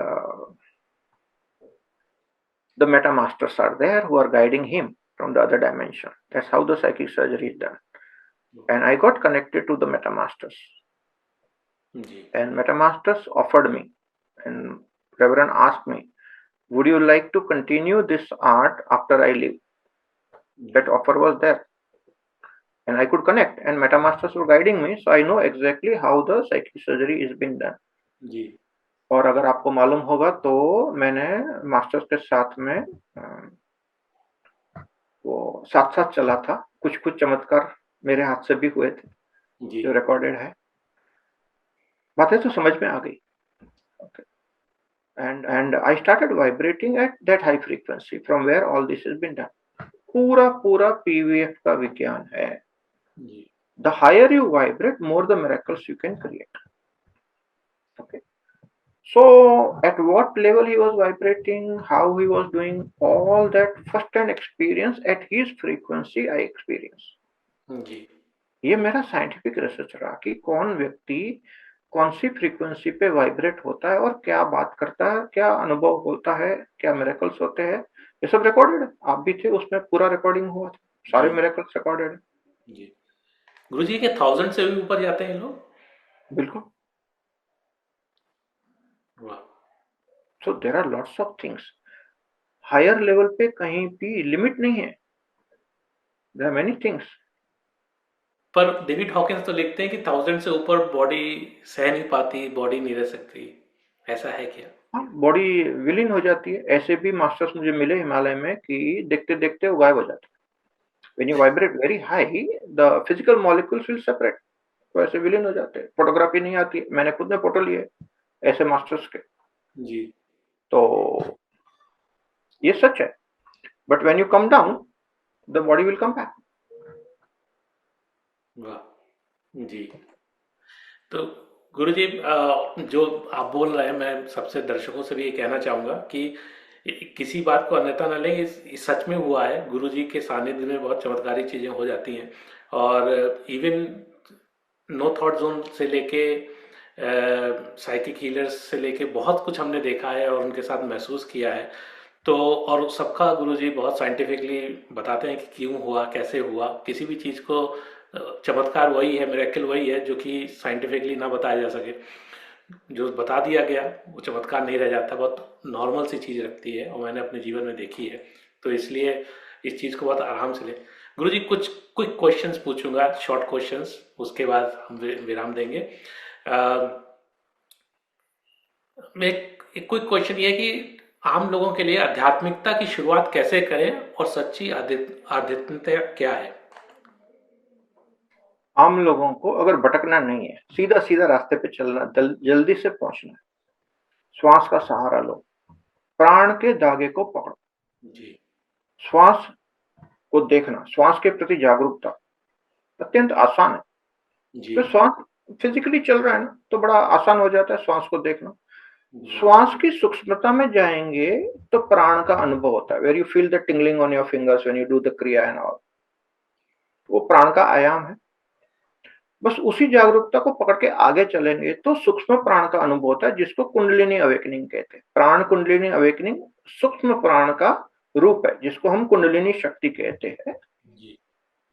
the meta masters are there who are guiding him from the other dimension. That's how the psychic surgery is done. And I got connected to the meta masters. And meta masters offered me, and Reverend asked me, would you like to continue this art after I leave? That offer was there. And I could connect, and meta masters were guiding me, so I know exactly how the psychic surgery is being done. और अगर आपको मालूम होगा तो मैंने masters के साथ में वो साथ चला था। कुछ चमत्कार मेरे हाथ से भी हुए थे, जो रिकॉर्डेड है। बातें तो समझ में आ गई। Okay. And I started vibrating at that high frequency from where all this has been done. पूरा PVF का विज्ञान है। The higher you vibrate, more the miracles you can create. Okay. So at what level he was vibrating, how he was doing, all that first-hand experience at his frequency I experienced. ये मेरा scientific research रहा कि कौन व्यक्ति कौन सी frequency पे vibrate होता है और क्या बात करता है, क्या अनुभव होता है, क्या मिरेकल्स होते हैं। ये सब रिकॉर्डेड है, आप भी थे उसमें, पूरा रिकॉर्डिंग हुआ था, सारे मिरेकल्स रिकॉर्डेड है। गुरुजी के 1000 से भी ऊपर जाते हैं लोग? बिल्कुल। So there are lots of things. Higher level पे कहीं भी लिमिट नहीं है। There are many things. पर डेविड हॉकिंस तो लिखते हैं कि 1000 से ऊपर बॉडी सह नहीं पाती, बॉडी नहीं रह सकती, ऐसा है क्या? हाँ, बॉडी विलीन हो जाती है। ऐसे भी मास्टर्स मुझे मिले हिमालय में कि देखते देखते वो गायब हो जाते हैं। When you vibrate very high, the physical molecules will separate. तो ऐसे विलीन हो जाते हैं। फोटोग्राफी नहीं आती, मैंने खुद ने फोटो लिए ऐसे मास्टर्स के। जी। तो ये सच है। But when you come down, the body will come back. वाह जी। तो गुरुजी, जो आप बोल रहे हैं, मैं सबसे दर्शकों से भी ये कहना चाहूँगा कि किसी बात को अन्यथा न लें, इस सच में हुआ है। गुरुजी के सानिध्य में बहुत चमत्कारी चीज़ें हो जाती हैं, और इवन नो थॉट जोन से लेके साइकिक हीलर्स से लेके बहुत कुछ हमने देखा है और उनके साथ महसूस किया है। तो और सबका गुरुजी बहुत साइंटिफिकली बताते हैं कि क्यों हुआ, कैसे हुआ। किसी भी चीज़ को चमत्कार वही है, मिरेकल वही है जो कि साइंटिफिकली ना बताया जा सके। जो बता दिया गया वो चमत्कार नहीं रह जाता, बहुत नॉर्मल सी चीज़ रखती है, और मैंने अपने जीवन में देखी है। तो इसलिए इस चीज़ को बहुत आराम से लें। गुरुजी कुछ क्विक क्वेश्चंस पूछूंगा, शॉर्ट क्वेश्चंस, उसके बाद हम विराम देंगे। अ, मैं एक क्विक क्वेश्चन ये है कि आम लोगों के लिए आध्यात्मिकता की शुरुआत कैसे करें और सच्ची आध्यात्मिकता क्या है? आम लोगों को अगर भटकना नहीं है, सीधा सीधा रास्ते पे चलना, जल्दी से पहुंचना है, श्वास का सहारा लो, प्राण के धागे को पकड़ो, जी श्वास को देखना, श्वास के प्रति जागरूकता अत्यंत आसान है। जी तो श्वास फिजिकली चल रहा है ना, तो बड़ा आसान हो जाता है श्वास को देखना। जी श्वास की सूक्ष्मता में जाएंगे तो प्राण का अनुभव होता है, where you feel the tingling on your fingers when you do the kriya and all, वो प्राण का आयाम है। बस उसी जागरूकता को पकड़ के आगे चलेंगे तो सूक्ष्म प्राण का अनुभव होता है, जिसको कुंडलिनी अवेकनिंग कहते हैं। प्राण कुंडलिनी अवेकनिंग सूक्ष्म प्राण का रूप है, जिसको हम कुंडलिनी शक्ति कहते हैं। जी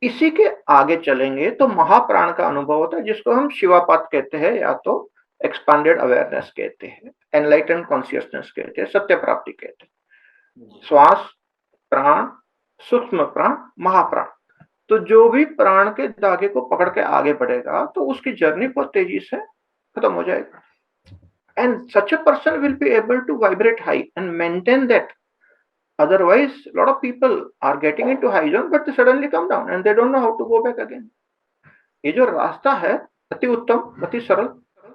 इसी के आगे चलेंगे तो महाप्राण का अनुभव होता है, जिसको हम शिवापात कहते हैं, या तो एक्सपांडेड अवेयरनेस कहते हैं, एनलाइटन कॉन्शियसनेस कहते हैं, सत्य प्राप्ति कहते हैं। जी श्वास, प्राण, सूक्ष्म प्राण, महाप्राण। तो जो भी प्राण के धागे को पकड़ के आगे बढ़ेगा तो उसकी जर्नी बहुत तेजी से खत्म हो जाएगी। And such a person will be able to vibrate high and maintain that. Otherwise, a lot of people are getting into high zone, but they suddenly come down and they don't know how to go back again. ये जो रास्ता है अति उत्तम, अति सरल,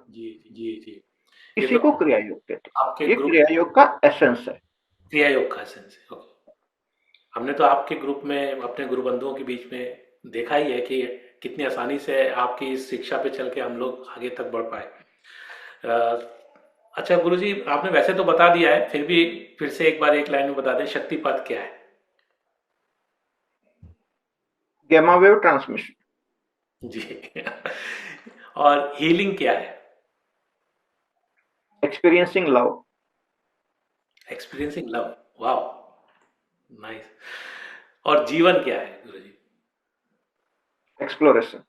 जी जी जी ये इसी तो को क्रिया योग कहते आपके हैं। ये ग्रुप क्रिया योग का एसेंस है। क्रिया योग का सेंस है। ओके, हमने तो आपके ग्रुप में अपने गुरु बंधुओं के बीच में देखा ही है कि कितनी आसानी से आपकी इस शिक्षा पे चल के हम लोग आगे तक बढ़ पाए। अच्छा गुरुजी, आपने वैसे तो बता दिया है, फिर भी फिर से एक बार एक लाइन में बता दें, शक्तिपात क्या है? Gamma wave transmission. जी और हीलिंग क्या है? Experiencing love. Experiencing love. Wow, nice. और जीवन क्या है गुरुजी? एक्सप्लोरेशन।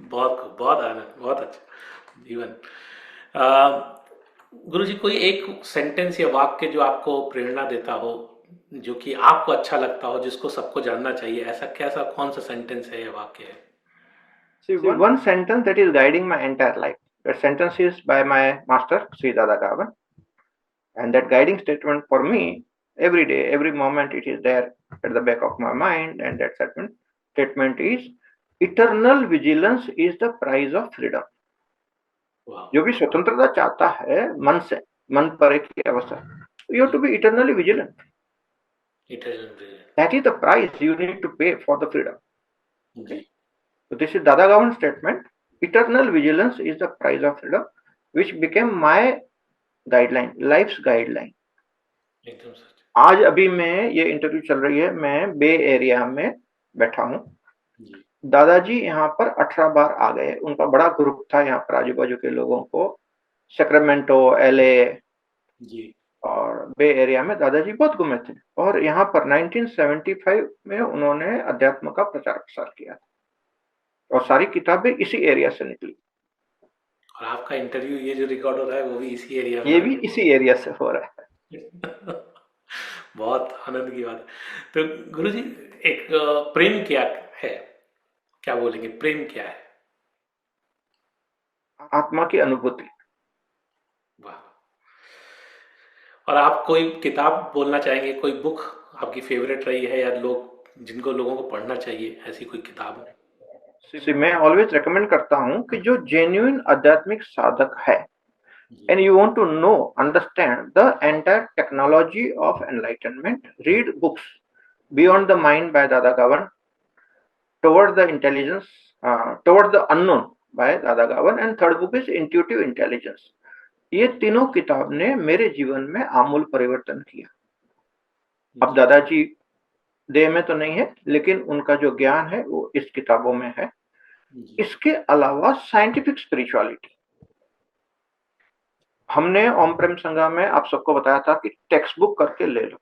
बहुत खूब, बहुत आनंद, बहुत अच्छा जीवन। गुरुजी कोई एक सेंटेंस या वाक्य जो आपको प्रेरणा देता हो, जो कि आपको अच्छा लगता हो, जिसको सबको जानना चाहिए, ऐसा कैसा कौन सा सेंटेंस है या वाक्य है? See, one sentence that is guiding my entire life. That sentence is by my master, Sri Dada Gavan. And that guiding statement for me, every day, every moment, it is there at the back of my mind. And that statement is, eternal vigilance is the price of freedom. वाह, जो भी स्वतंत्रता चाहता है मन से, मन परे की अवस्था, you have to be eternally vigilant. Eternal brilliant. That is the price you need to pay for the freedom. जी So this is Dada Gavan's statement. Eternal vigilance is the price of freedom, which became my guideline, life's guideline. एकदम सच। आज अभी मैं ये interview चल रही है, मैं बे एरिया में बैठा हूँ। जी दादाजी यहाँ पर 18 बार आ गए, उनका बड़ा ग्रुप था यहाँ पर आजू बाजू के लोगों को, सेक्रेमेंटो, एलए जी और बे एरिया में दादाजी बहुत घूमे थे। और यहाँ पर 1975 में उन्होंने अध्यात्म का प्रचार प्रसार किया था, और सारी किताबें इसी एरिया से निकली। और आपका इंटरव्यू ये जो रिकॉर्ड हो रहा है वो भी इसी एरिया में ये हो भी इसी एरिया से हो रहा है। बहुत आनंद की बात है। तो गुरुजी एक प्रेम क्या है, क्या बोलेंगे, प्रेम क्या है? आत्मा की अनुभूति। वाह। और आप कोई किताब बोलना चाहेंगे, कोई बुक आपकी फेवरेट रही है, या लोग जिनको लोगों को पढ़ना चाहिए, ऐसी कोई किताब? मैं ऑलवेज रेकमेंड करता हूँ कि जो जेन्युइन आध्यात्मिक साधक है, and you want to know, understand the entire technology of enlightenment, read books Beyond the Mind by Dada Gavan, Toward the Intelligence, Toward the Unknown by Dada Gavan, and third book is Intuitive Intelligence. ये तीनों किताब ने मेरे जीवन में आमूल परिवर्तन किया। अब दादाजी देह में तो नहीं है, लेकिन उनका जो ज्ञान है वो इस किताबों में है। इसके अलावा साइंटिफिक स्पिरिचुअलिटी, हमने ओम प्रेम संगम में आप सबको बताया था कि टेक्स्ट बुक करके ले लो,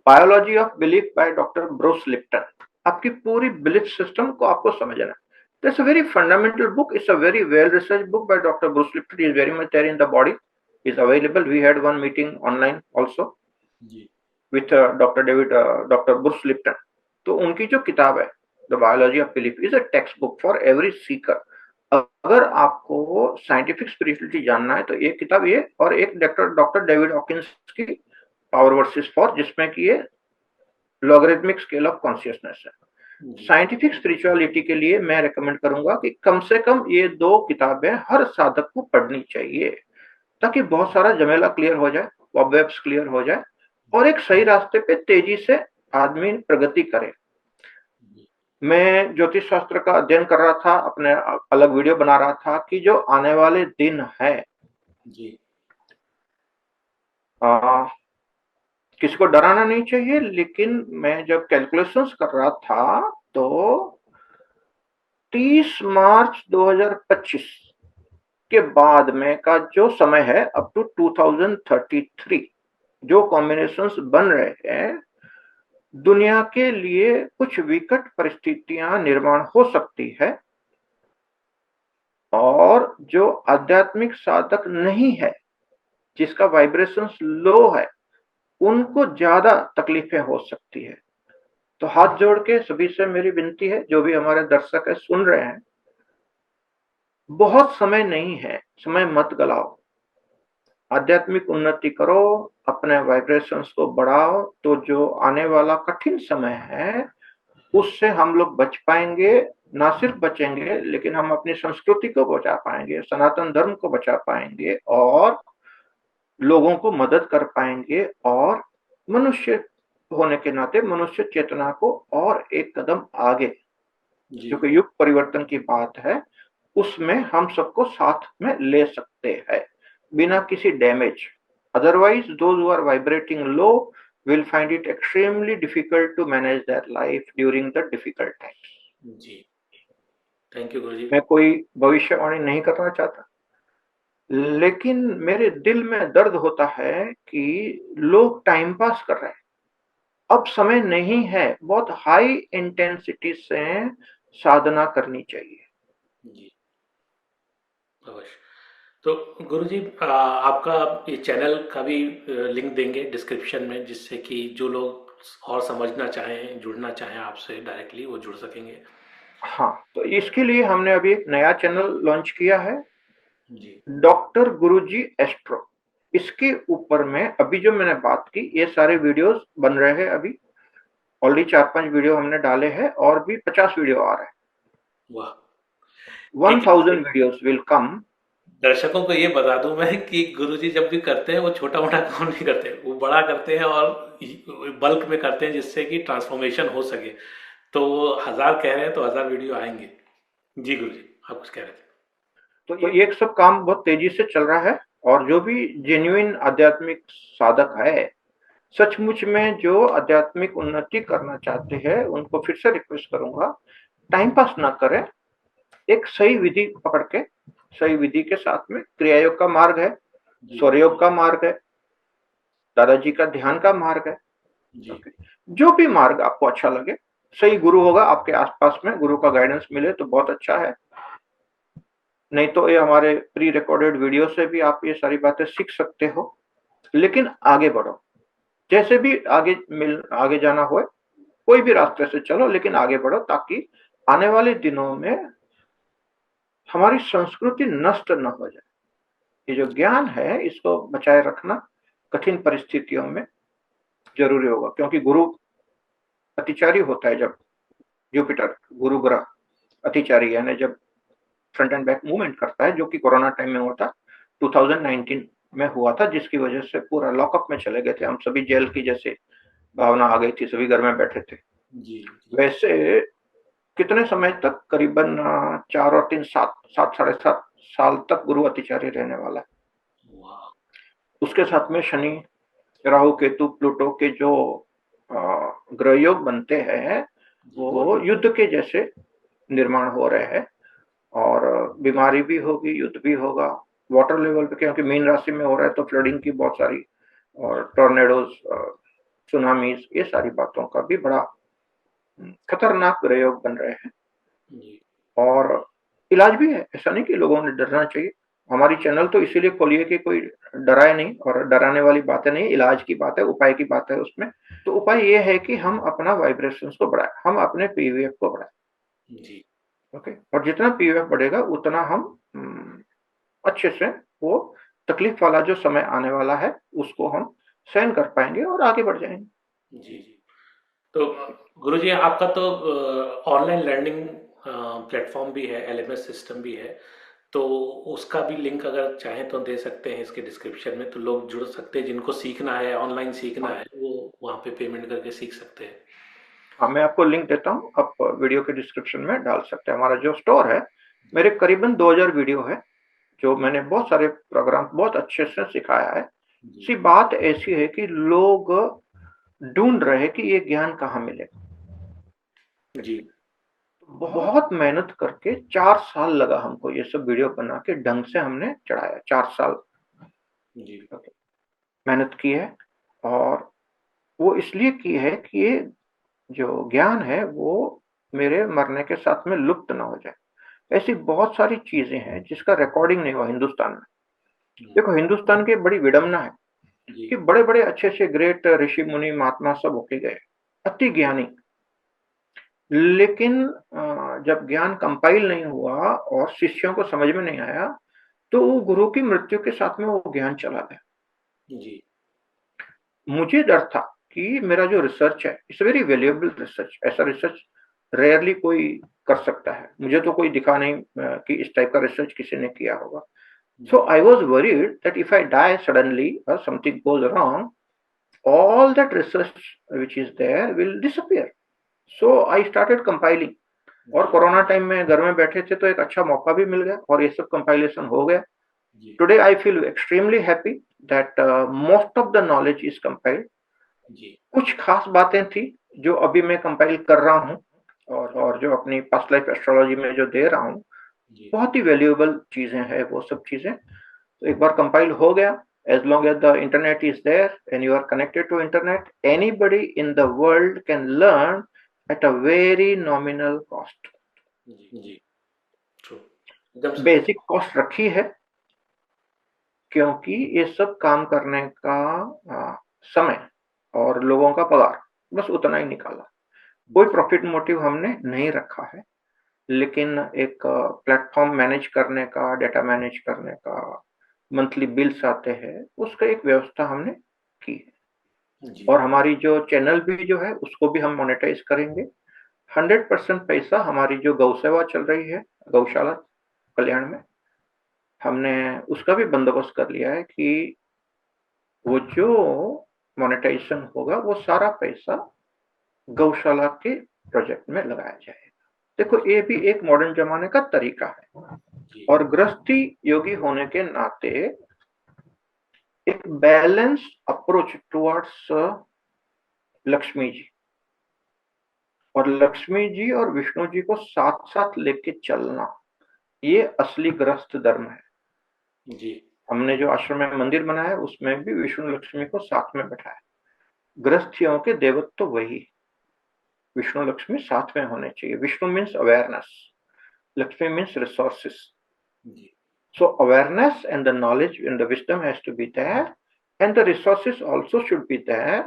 biology of belief by doctor Bruce Lipton. आपकी पूरी बिलीफ सिस्टम को आपको समझना है। That's a very fundamental book. It's a very well-researched book by Dr. Bruce Lipton. He is very much there in the body. Is available. We had one meeting online also. With doctor Bruce Lipton. तो उनकी जो किताब है the biology of belief is a text book for every Sikar. अगर आपको scientific spirituality जानना है तो एक किताब ये, और एक डॉक्टर डेविड हॉकिंस की पावर वर्सेस फॉर, जिसमें कि ये लॉगरिथमिक स्केल ऑफ कॉन्शियसनेस है। साइंटिफिक स्पिरिचुअलिटी के लिए मैं रेकमेंड करूंगा कि कम से कम ये 2 किताबें हर साधक को पढ़नी चाहिए, ताकि बहुत सारा झमेला क्लियर हो जाए, कॉबवेब्स क्लियर हो जाए और एक सही रास्ते पे तेजी से आदमी प्रगति करे। मैं ज्योतिष शास्त्र का अध्ययन कर रहा था, अपने अलग वीडियो बना रहा था कि जो आने वाले दिन है जी। किसी को डराना नहीं चाहिए, लेकिन मैं जब कैलकुलेशंस कर रहा था तो 30 मार्च 2025 के बाद में का जो समय है अप टू 2033 जो कॉम्बिनेशंस बन रहे हैं, दुनिया के लिए कुछ विकट परिस्थितियां निर्माण हो सकती है, और जो आध्यात्मिक साधक नहीं है, जिसका वाइब्रेशंस लो है, उनको ज्यादा तकलीफें हो सकती है। तो हाथ जोड़ के सभी से मेरी विनती है, जो भी हमारे दर्शक है सुन रहे हैं, बहुत समय नहीं है, समय मत गलाओ, आध्यात्मिक उन्नति करो, अपने वाइब्रेशंस को बढ़ाओ, तो जो आने वाला कठिन समय है उससे हम लोग बच पाएंगे। ना सिर्फ बचेंगे, लेकिन हम अपनी संस्कृति को बचा पाएंगे, सनातन धर्म को बचा पाएंगे और लोगों को मदद कर पाएंगे, और मनुष्य होने के नाते मनुष्य चेतना को और एक कदम आगे, जो कि युग परिवर्तन की बात है, उसमें हम सबको साथ में ले सकते हैं बिना किसी damage. Otherwise, those who are vibrating low will find it extremely difficult to manage their life during the difficult times. जी, थैंक यू गुरुजी। मैं कोई भविष्यवाणी नहीं करना चाहता, लेकिन मेरे दिल में दर्द होता है कि लोग टाइम पास कर रहे हैं। अब समय नहीं है, बहुत हाई इंटेंसिटी से साधना करनी चाहिए। जी, अवश्य। तो गुरुजी आपका ये चैनल का भी लिंक देंगे डिस्क्रिप्शन में, जिससे कि जो लोग और समझना चाहें, जुड़ना चाहें आपसे डायरेक्टली, वो जुड़ सकेंगे। हाँ, तो इसके लिए हमने अभी एक नया चैनल लॉन्च किया है, जी। डॉक्टर गुरुजी एस्ट्रो। इसके ऊपर में अभी जो मैंने बात की, ये सारे वीडियोस बन रहे हैं। अभी ऑलरेडी 4-5 वीडियो हमने डाले हैं और भी 50 वीडियो आ रहे हैं। वाह। 1000 वीडियोस विल कम। दर्शकों को ये बता दूं मैं कि गुरुजी जब भी करते हैं वो छोटा मोटा काम नहीं करते, वो बड़ा करते हैं और बल्क में करते हैं, जिससे कि ट्रांसफॉर्मेशन हो सके। तो 1000 कह रहे हैं तो 1000 वीडियो आएंगे। जी गुरुजी, आप कुछ कह रहे थे। तो ये सब काम बहुत तेजी से चल रहा है, और जो भी जेन्युइन आध्यात्मिक साधक है, सचमुच में जो आध्यात्मिक उन्नति करना चाहते हैं, उनको फिर से रिक्वेस्ट करूंगा, टाइम पास ना करें, एक सही विधि पकड़ के, सही विधि के साथ में क्रिया योग का मार्ग है, सौर्य योग का मार्ग है, दादाजी का ध्यान का मार्ग है, जो भी मार्ग आपको अच्छा लगे, सही गुरु होगा आपके आसपास में, गुरु का गाइडेंस मिले तो बहुत अच्छा है। नहीं तो ये हमारे प्री रिकॉर्डेड वीडियो से भी आप ये सारी बातें सीख सकते हो। लेकिन आगे बढ़ो, जैसे भी आगे जाना हो, कोई भी रास्ते से चलो, लेकिन आगे बढ़ो, ताकि आने वाले दिनों में हमारी संस्कृति नष्ट न हो जाए। ये जो ज्ञान है, इसको बचाए रखना कठिन परिस्थितियों में जरूरी होगा, क्योंकि गुरु अतिचारी होता है। जब जुपिटर गुरु ग्रह अतिचारी, यानी जब फ्रंट एंड बैक मूवमेंट करता है, जो कि कोरोना टाइम में हुआ था, 2019 में हुआ था, जिसकी वजह से पूरा लॉकअप में चले गए थे हम सभी, जेल की जैसे भावना आ गई थी, सभी घर में बैठे थे। जी। वैसे कितने समय तक, करीबन 4 और 3 7 7.5 साल तक गुरु अतिचारी रहने वाला है। उसके साथ में शनि, राहु, केतु, प्लूटो के जो ग्रह योग बनते हैं, वो युद्ध के जैसे निर्माण हो रहे हैं, और बीमारी भी होगी, युद्ध भी होगा। वाटर लेवल पे, क्योंकि मीन राशि में हो रहा है, तो फ्लडिंग की बहुत सारी, और टॉर्नेडोज, सुनामीज, ये सारी बातों का भी बड़ा खतरनाक प्रयोग बन रहे हैं। और इलाज भी है, ऐसा नहीं कि लोगों ने डरना चाहिए। हमारी चैनल तो इसीलिए खोली है कि कोई डराए नहीं, और डराने वाली बातें नहीं, इलाज की बात है, उपाय की बात है उसमें। तो उपाय ये है कि हम अपना वाइब्रेशंस को बढ़ाएँ, हम अपने पीवीएफ को बढ़ाएँ। जी। ओके? और जितना पीवीएफ बढ़ेगा उतना हम अच्छे से वो तकलीफ वाला जो समय आने वाला है उसको हम सहन कर पाएँगे और आगे बढ़ जाएँगे। जी, जी। तो गुरुजी आपका तो ऑनलाइन लर्निंग प्लेटफॉर्म भी है, एलएमएस सिस्टम भी है, तो उसका भी लिंक अगर चाहें तो दे सकते हैं इसके डिस्क्रिप्शन में, तो लोग जुड़ सकते हैं, जिनको सीखना है, ऑनलाइन सीखना है, वो वहाँ पे पेमेंट करके सीख सकते हैं। हाँ, मैं आपको लिंक देता हूँ, आप वीडियो के डिस्क्रिप्शन में डाल सकते हैं। हमारा जो स्टोर है, मेरे करीबन 2000 वीडियो है, जो मैंने बहुत सारे प्रोग्राम बहुत अच्छे से सिखाया है। जी, सी बात ऐसी है कि लोग ढूँढ रहे हैं कि ये ज्ञान कहाँ मिलेगा। जी, बहुत मेहनत करके 4 साल लगा हमको ये सब वीडियो बना के ढंग से हमने चढ़ाया, 4 साल जी, मेहनत की है। और वो इसलिए की है कि ये जो ज्ञान है वो मेरे मरने के साथ में लुप्त ना हो जाए। ऐसी बहुत सारी चीज़ें हैं जिसका रिकॉर्डिंग नहीं हुआ हिंदुस्तान में। देखो, हिंदुस्तान की बड़ी विडंबना है जी, कि बड़े-बड़े अच्छे-अच्छे ग्रेट ऋषि मुनि महात्मा सब होके गए, अति ज्ञानी। लेकिन जब ज्ञान कंपाइल नहीं हुआ और शिष्यों को समझ में नहीं आया, तो वो गुरु की मृत्यु के साथ में वो ज्ञान चला गया। जी, मुझे डर था कि मेरा जो रिसर्च है, इट्स वेरी वैल्यूएबल रिसर्च, ऐसा रिसर्च रेयरली कोई कर सकता है। मुझे तो कोई दिखा नहीं कि इस टाइप का रिसर्च किसी ने किया होगा। So ji, I was worried that if I die suddenly or something goes wrong, all that research which is there will disappear. So I started compiling. और जी, कोरोना टाइम में घर में बैठे थे तो एक अच्छा मौका भी मिल गया और ये सब कंपाइलेशन हो गया। जी, Today I feel extremely happy that most of the knowledge is compiled. जी, कुछ खास बातें थी जो अभी मैं कंपाइल कर रहा हूँ, और जो अपनी पास्ट लाइफ एस्ट्रोलॉजी में जो दे रहा हूँ, जी, बहुत ही वैल्यूएबल चीजें हैं वो सब चीजें। तो एक बार कंपाइल हो गया, as long as the internet is there and you are connected to internet, anybody in the world can learn at a very nominal cost. जी, ट्रू, एकदम सही। बेसिक कॉस्ट रखी है क्योंकि ये सब काम करने का समय और लोगों का पगार बस उतना ही निकाला। कोई प्रॉफिट मोटिव हमने नहीं रखा है, लेकिन एक प्लेटफॉर्म मैनेज करने का, डेटा मैनेज करने का, मंथली बिल्स आते हैं, उसका एक व्यवस्था हमने की है। जी, और हमारी जो चैनल भी जो है उसको भी हम मोनेटाइज करेंगे। 100% पैसा हमारी जो गौ सेवा चल रही है, गौशाला कल्याण में, हमने उसका भी बंदोबस्त कर लिया है कि वो जो मोनेटाइजेशन होगा वो सारा पैसा गौशाला के प्रोजेक्ट में लगाया जाएगा। देखो, ये भी एक मॉडर्न जमाने का तरीका है। जी, और गृहस्थी योगी होने के नाते एक balance approach towards Lakshmi ji, और लक्ष्मी जी और विष्णु जी को साथ साथ लेके चलना, ये असली गृहस्थ धर्म है। जी, हमने जो आश्रम में मंदिर बनाया है उसमें भी विष्णु लक्ष्मी को साथ में बैठाया। गृहस्थियों के देवत्व तो वही, विष्णु लक्ष्मी साथ में होने चाहिए। Vishnu means awareness, Lakshmi means resources. जी, So awareness and the knowledge and the wisdom has to be there, and the resources also should be there,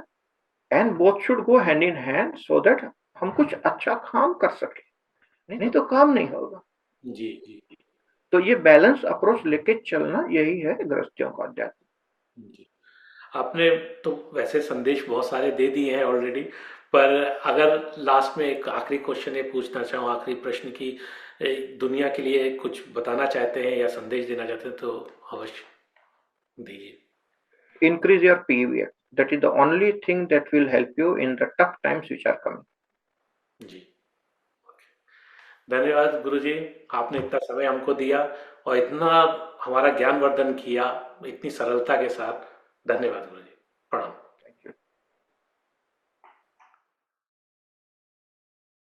and both should go hand in hand so that हम कुछ अच्छा काम कर सके, नहीं तो काम नहीं होगा। जी, जी, तो ये बैलेंस अप्रोच लेके चलना, यही है गृहस्थियों का अध्यात्म। जी। आपने तो वैसे संदेश बहुत सारे दे दिए हैं ऑलरेडी, पर अगर लास्ट में एक आखिरी क्वेश्चन ये पूछना चाहूँ, आखिरी प्रश्न की दुनिया के लिए कुछ बताना चाहते हैं या संदेश देना चाहते हैं तो अवश्य दीजिए। Increase your PVF. That is the only thing that will help you in the tough times which are coming. जी, धन्यवाद गुरुजी, आपने इतना समय हमको दिया और इतना हमारा ज्ञानवर्धन किया, इतनी सरलता के साथ। धन्यवाद गुरुजी।